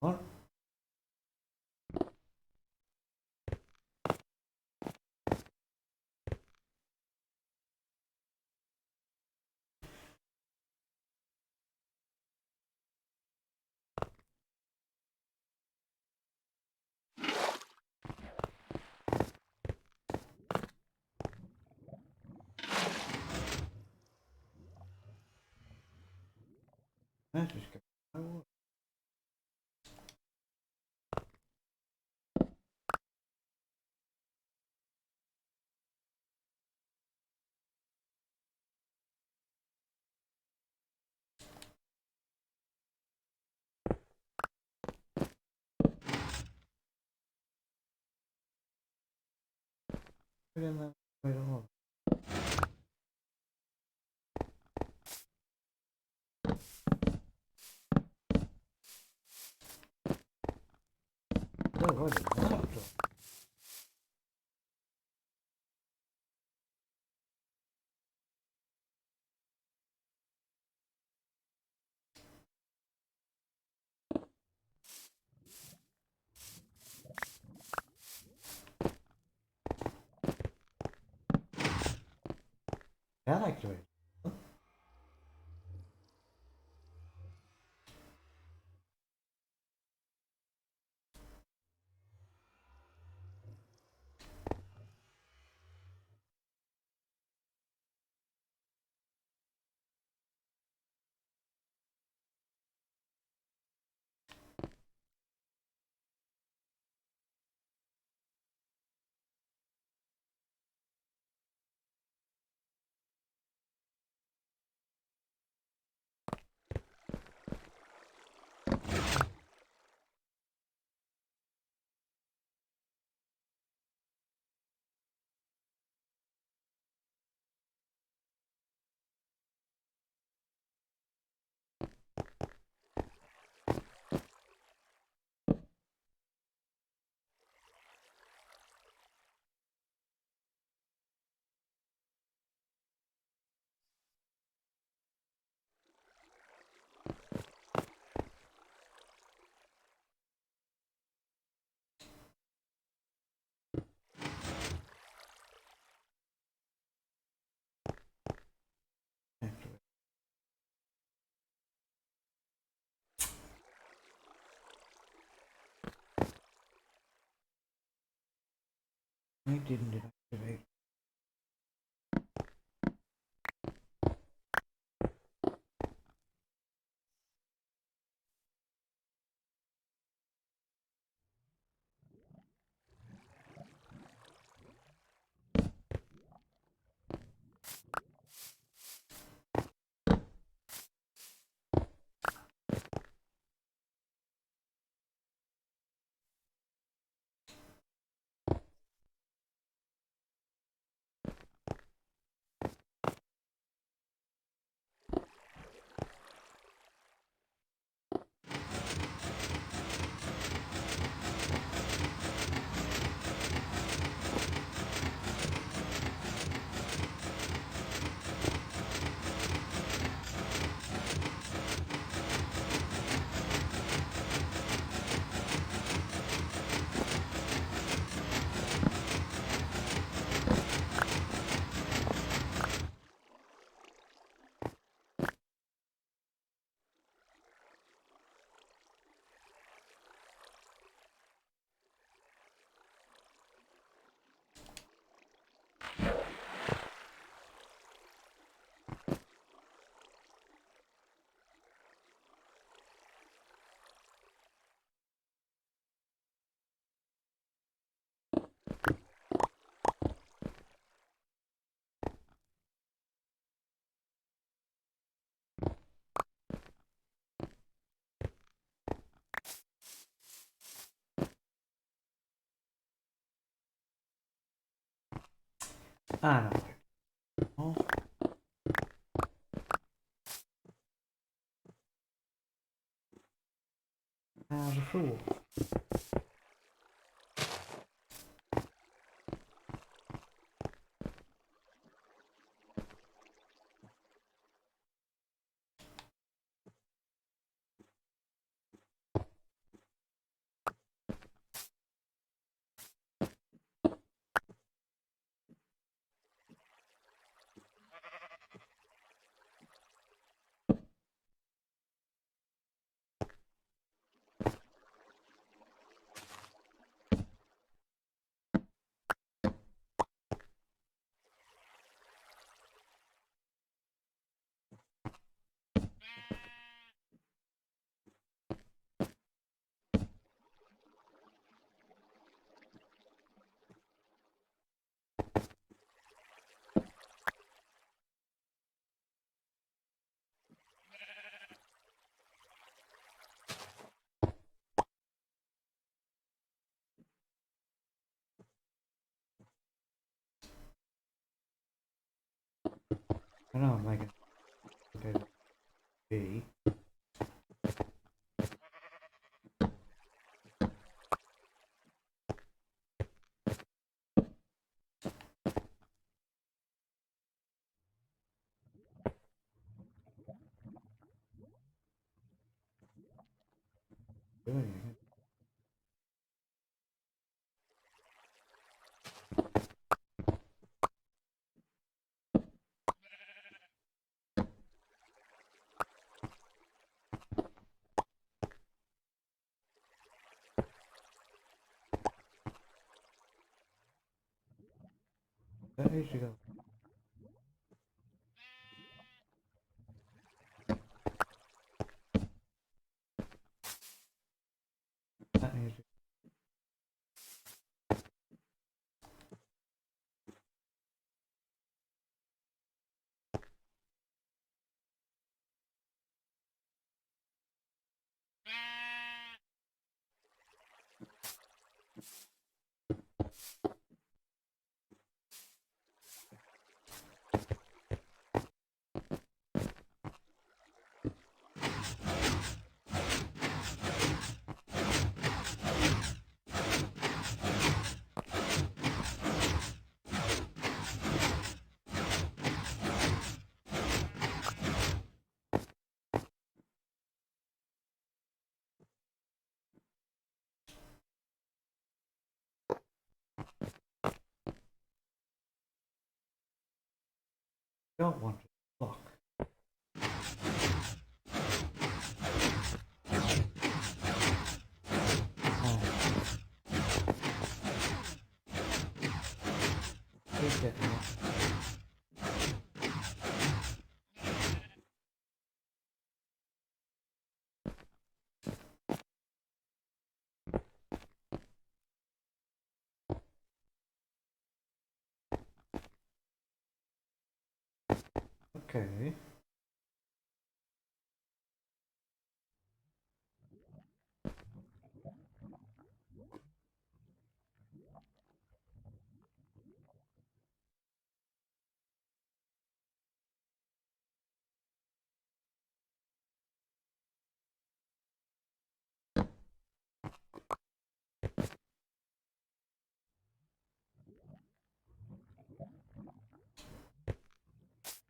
What? That was good. Oh, put in that right on. Oh, what is that? That activated. Activated. Why didn't it activate? Ah, no. Oh, the fool. don't know, I'm making okay B. Doing it. That needs to go. That needs to don't want to block. Keep getting it. Okay.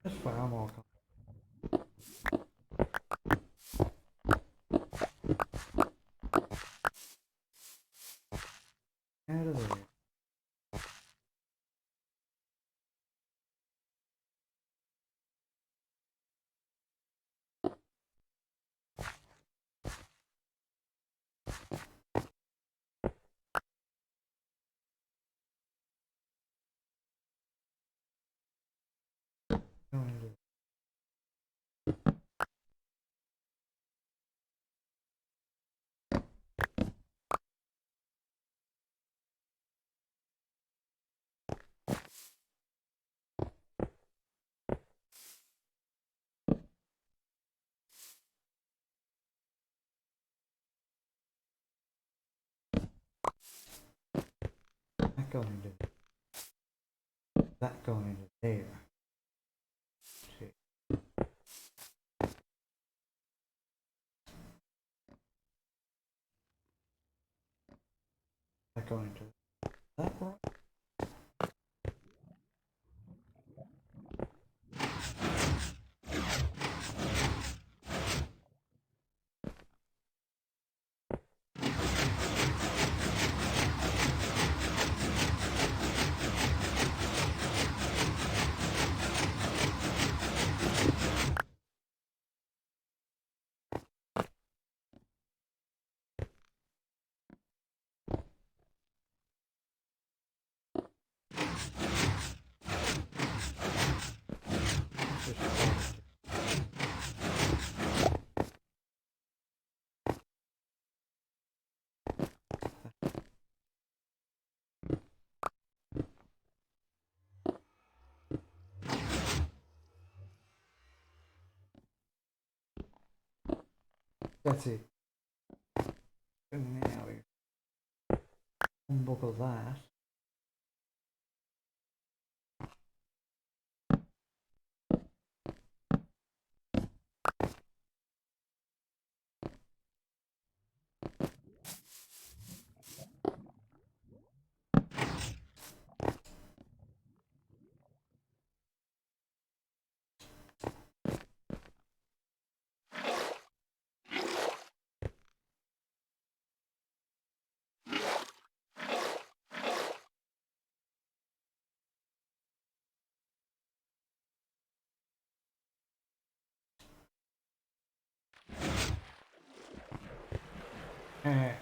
That's fine, I'm all coming. Out of there. Going into that going into that going into there. See. That going into that one. Just that's it. And now we unbuckle that. Uh,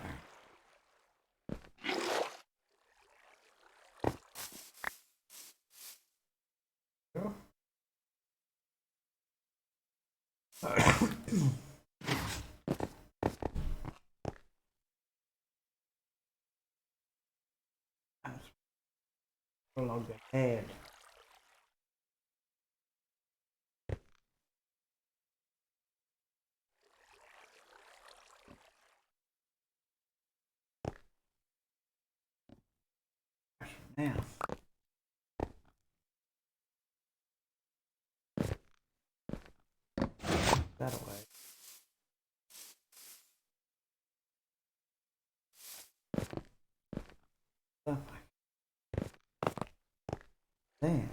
go. Along the head. Now, that away. That way. Then,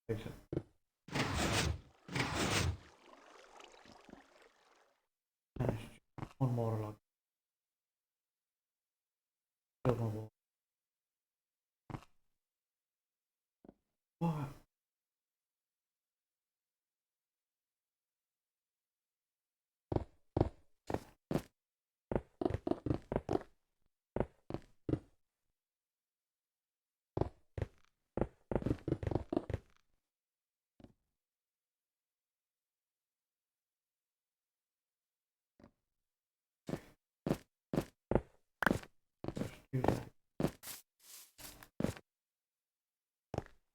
fix it. One more log. Build my wall. What? Do that.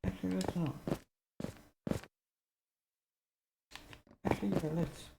Actually, let's not. Actually, yeah, let's.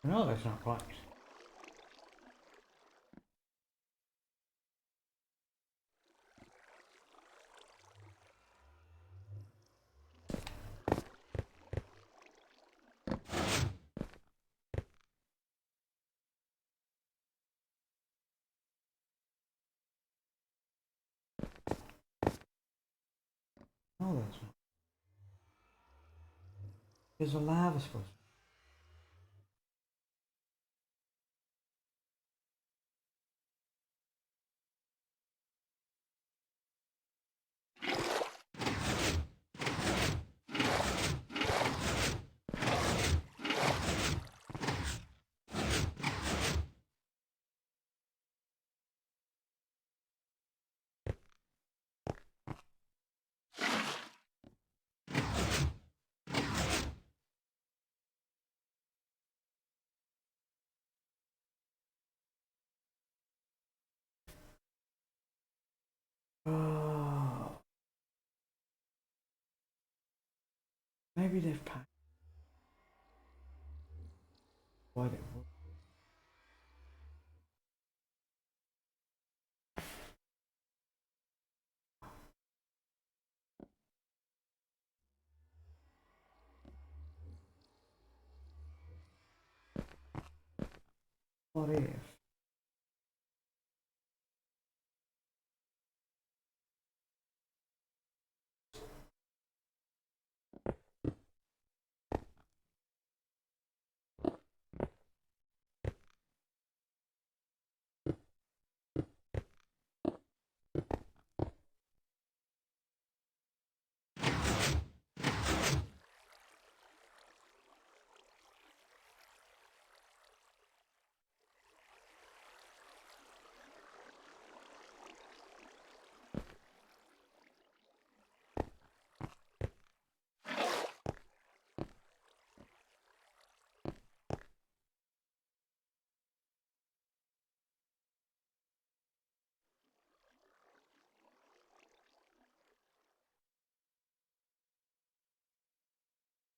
No, that's not right. No, that's not. There's a lava supposed. Oh, maybe they've packed. Why they? What if?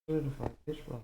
Solidify this block.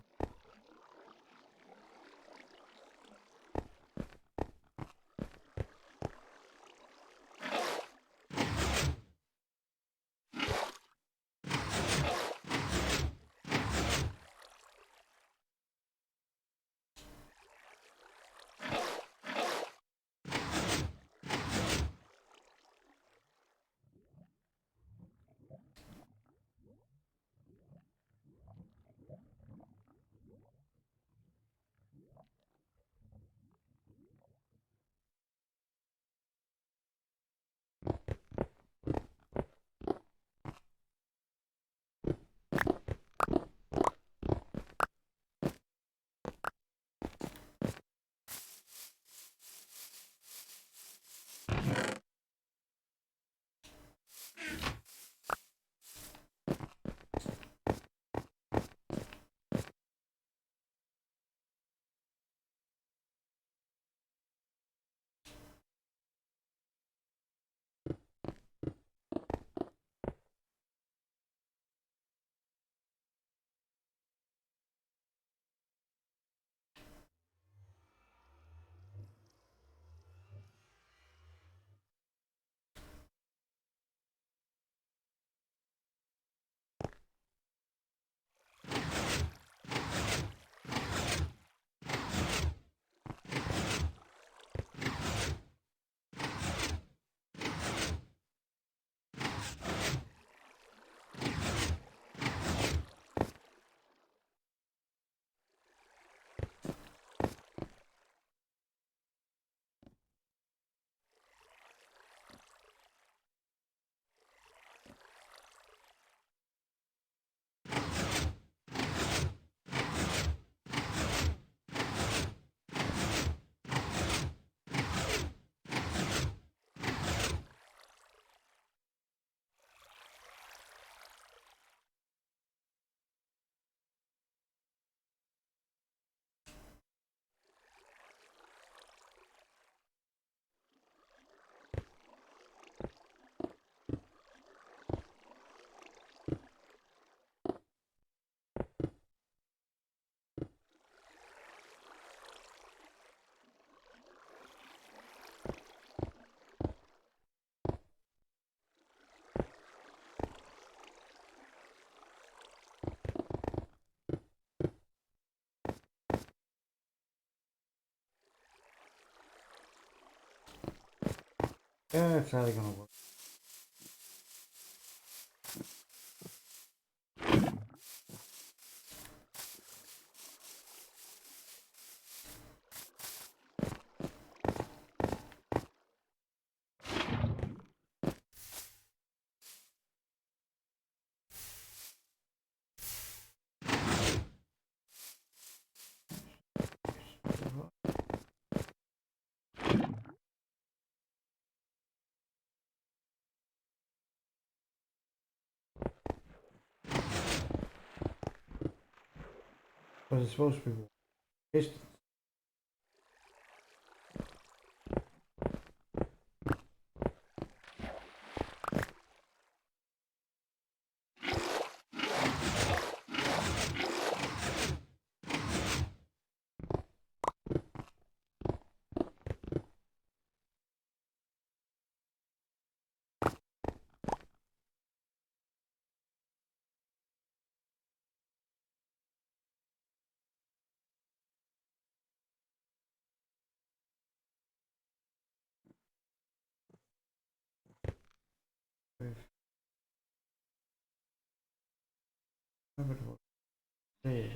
Yeah, it's really gonna work. But it's supposed to be distance. There.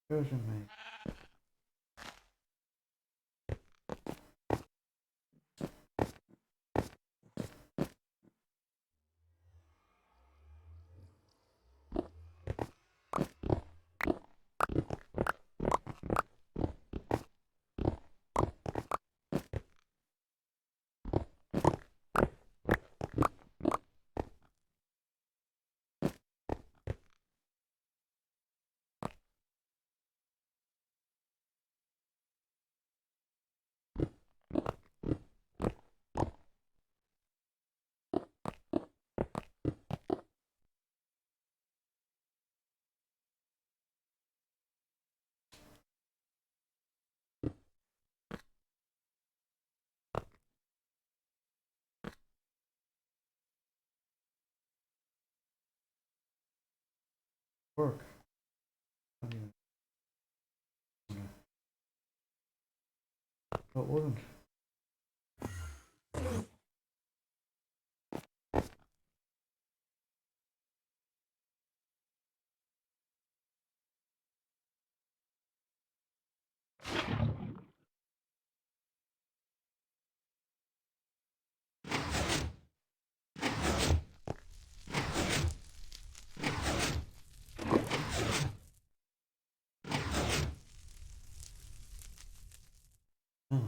Doesn't make. Work. I mean, it wouldn't. Oh.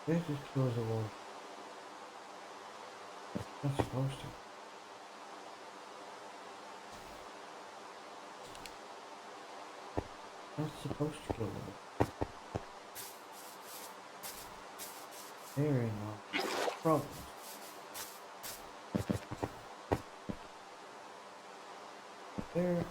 This just close the wall. Not supposed to. Not supposed to kill them. There ain't no problem. There.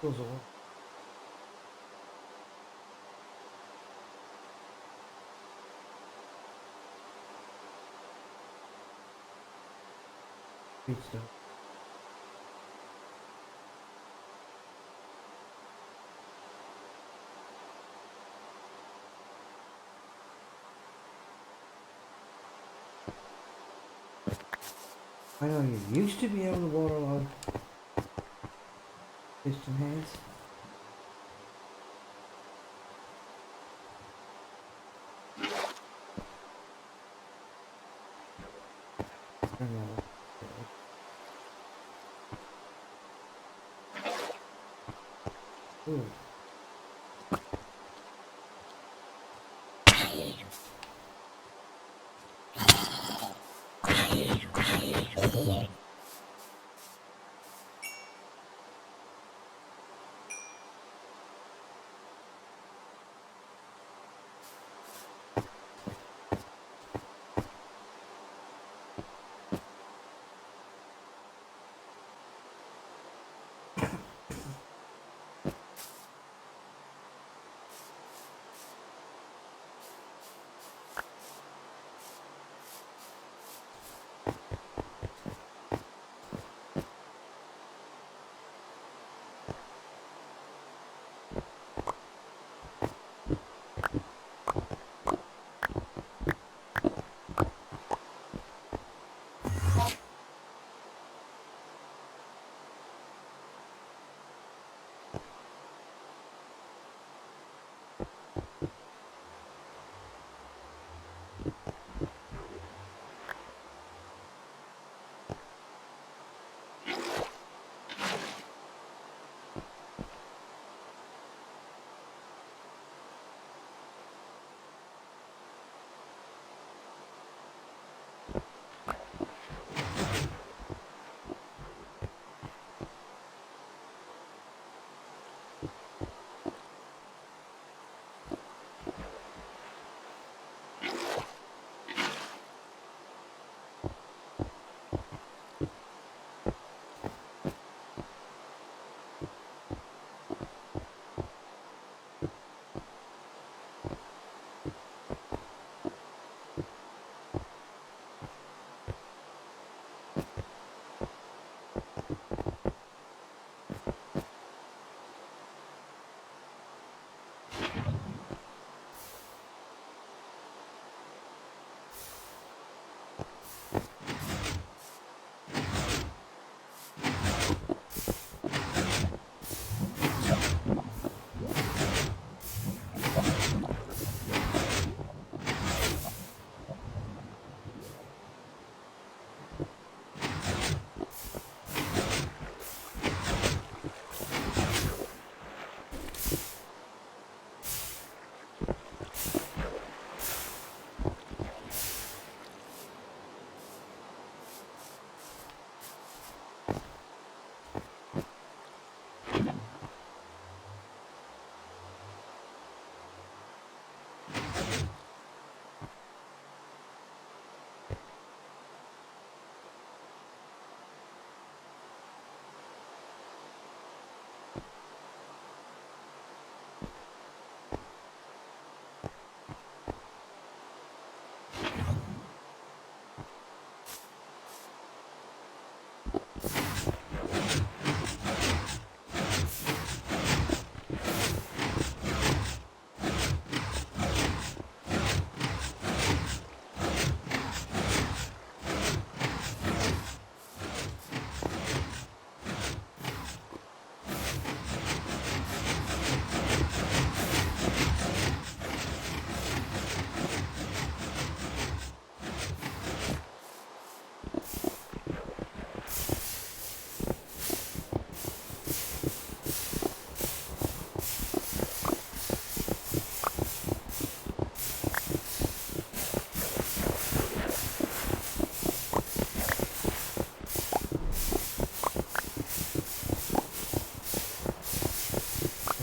Goes on. Good stuff. I know you used to be able to waterlog piston heads. Turn that off. Ooh.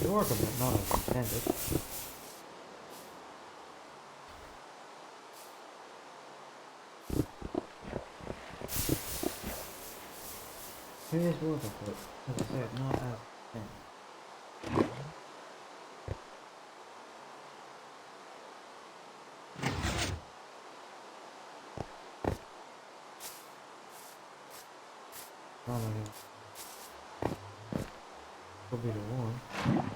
It's working, but not as intended. It is working, but as I said, not as intended. Oh, no, could be the one.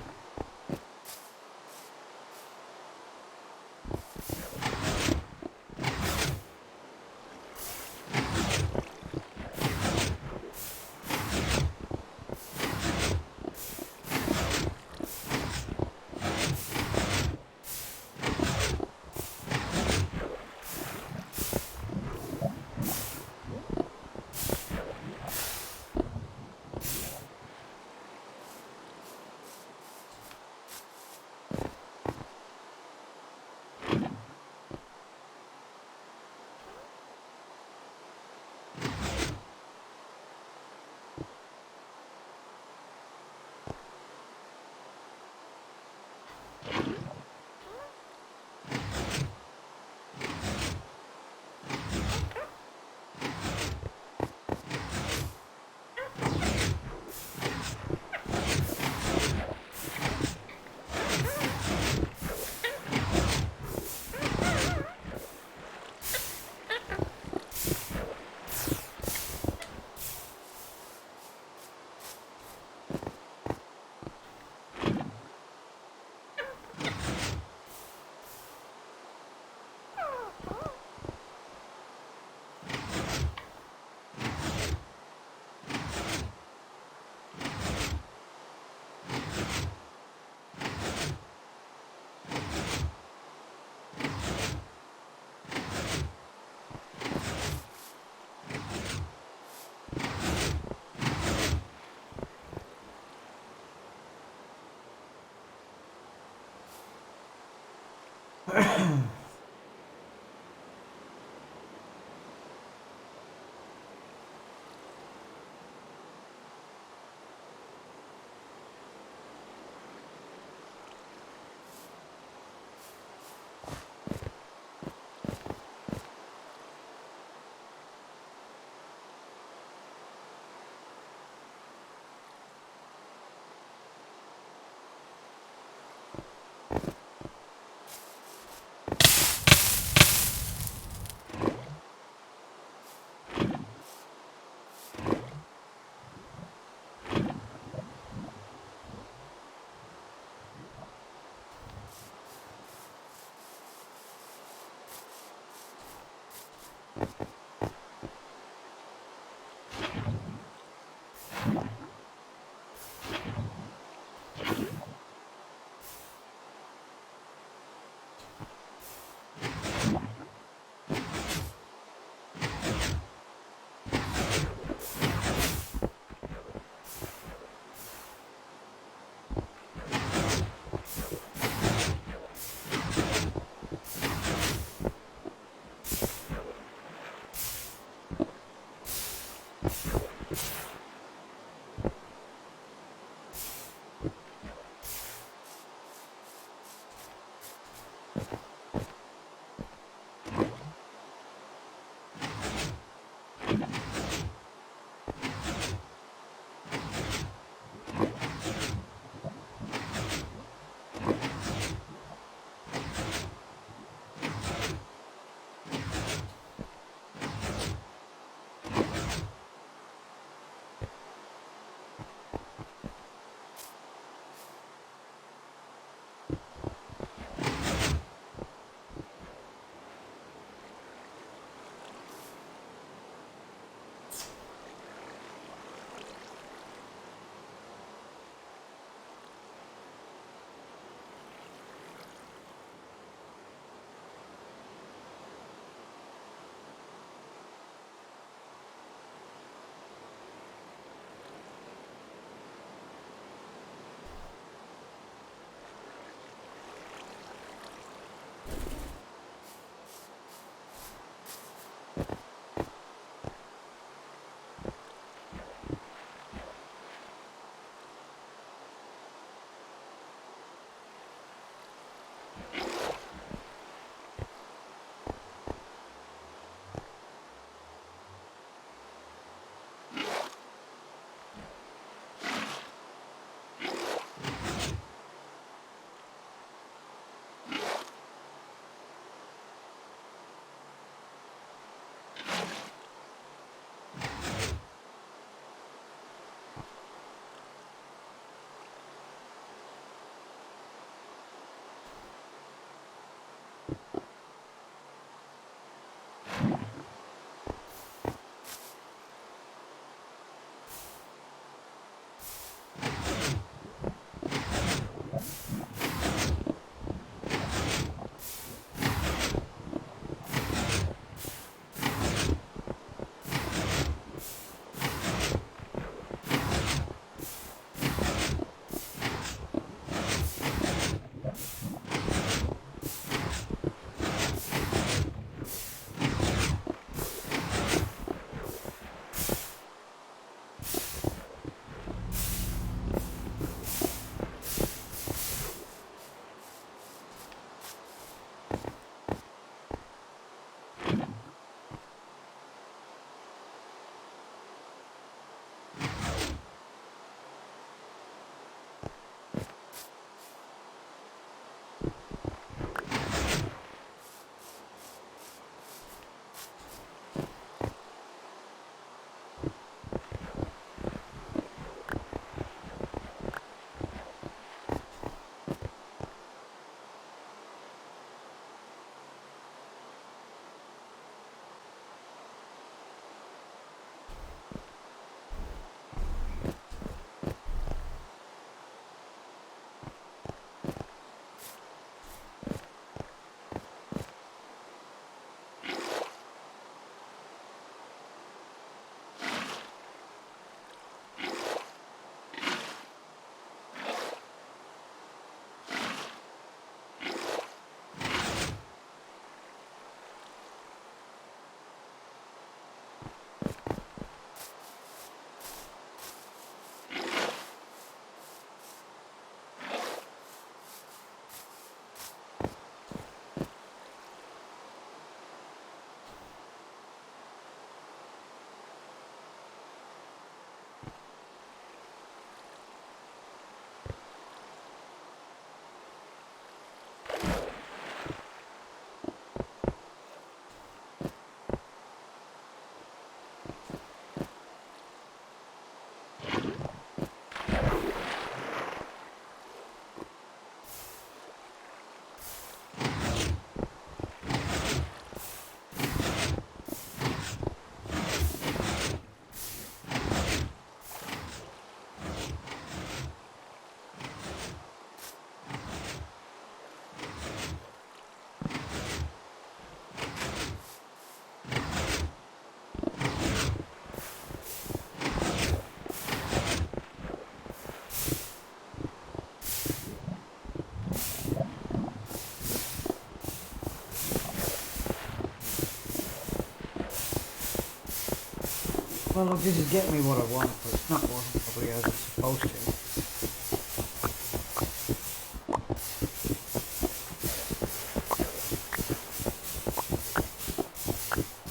Well, look, this is getting me what I want, but it's not working properly as it's supposed to.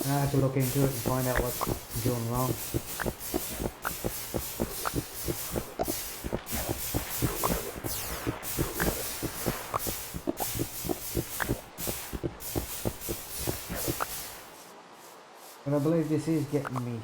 I have to look into it and find out what I'm doing wrong. But I believe this is getting me.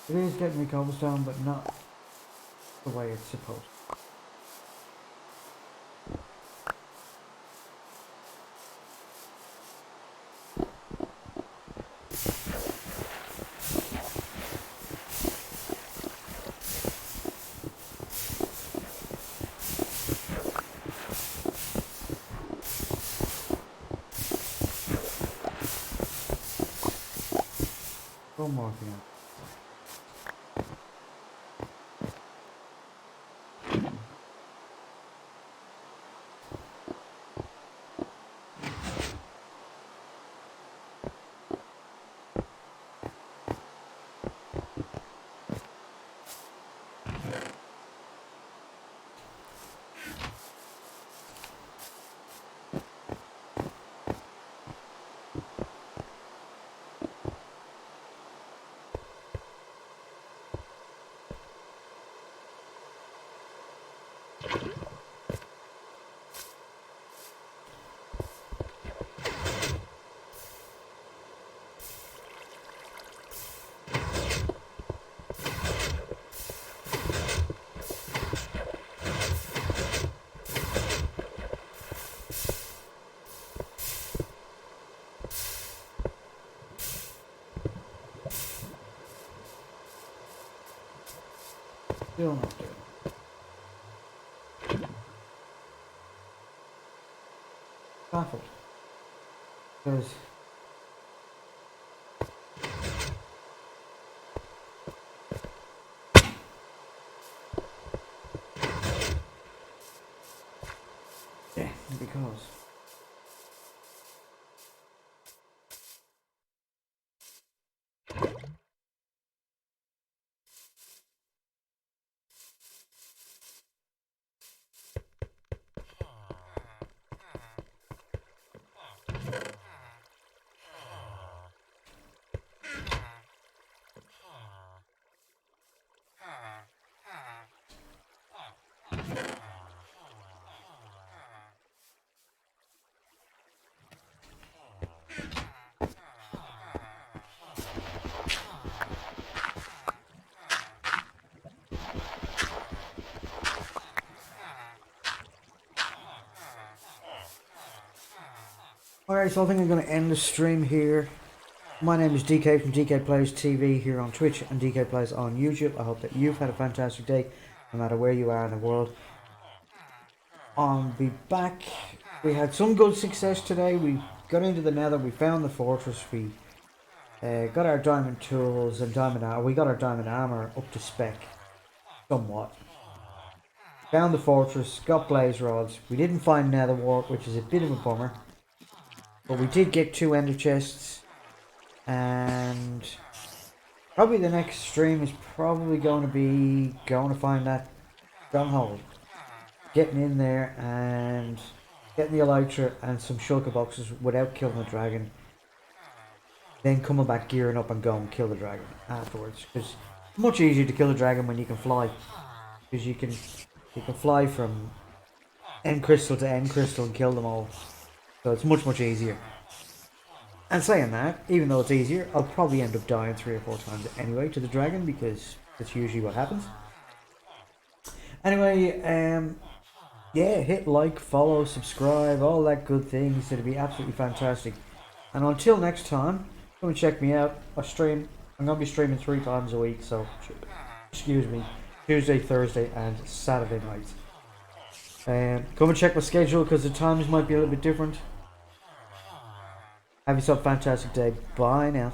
It is getting me cobblestone, but not the way it's supposed to. One more thing. Still not doing it. Baffled. Because yeah, because alright, so I think I'm going to end the stream here. My name is DK from DK Plays TV here on Twitch and DK Plays on YouTube. I hope that you've had a fantastic day, no matter where you are in the world. I'll be back. We had some good success today. We got into the nether, we found the fortress, we got our diamond tools and diamond armor. We got our diamond armor up to spec, somewhat. Found the fortress, got blaze rods. We didn't find nether wart, which is a bit of a bummer. But we did get 2 ender chests. And probably the next stream is probably going to find that stronghold. Getting in there and getting the elytra and some shulker boxes without killing the dragon. Then coming back, gearing up and going kill the dragon afterwards. Because it's much easier to kill the dragon when you can fly. Because you can fly from end crystal to end crystal and kill them all. So it's much easier. And saying that, even though it's easier, I'll probably end up dying 3 or 4 times anyway to the dragon, because that's usually what happens. Anyway, yeah, hit like, follow, subscribe, all that good things. It'll be absolutely fantastic. And until next time, come and check me out. I'm going to be streaming 3 times a week, so excuse me, Tuesday, Thursday and Saturday nights. Come and check my schedule, because the times might be a little bit different. Have yourself a fantastic day. Bye now.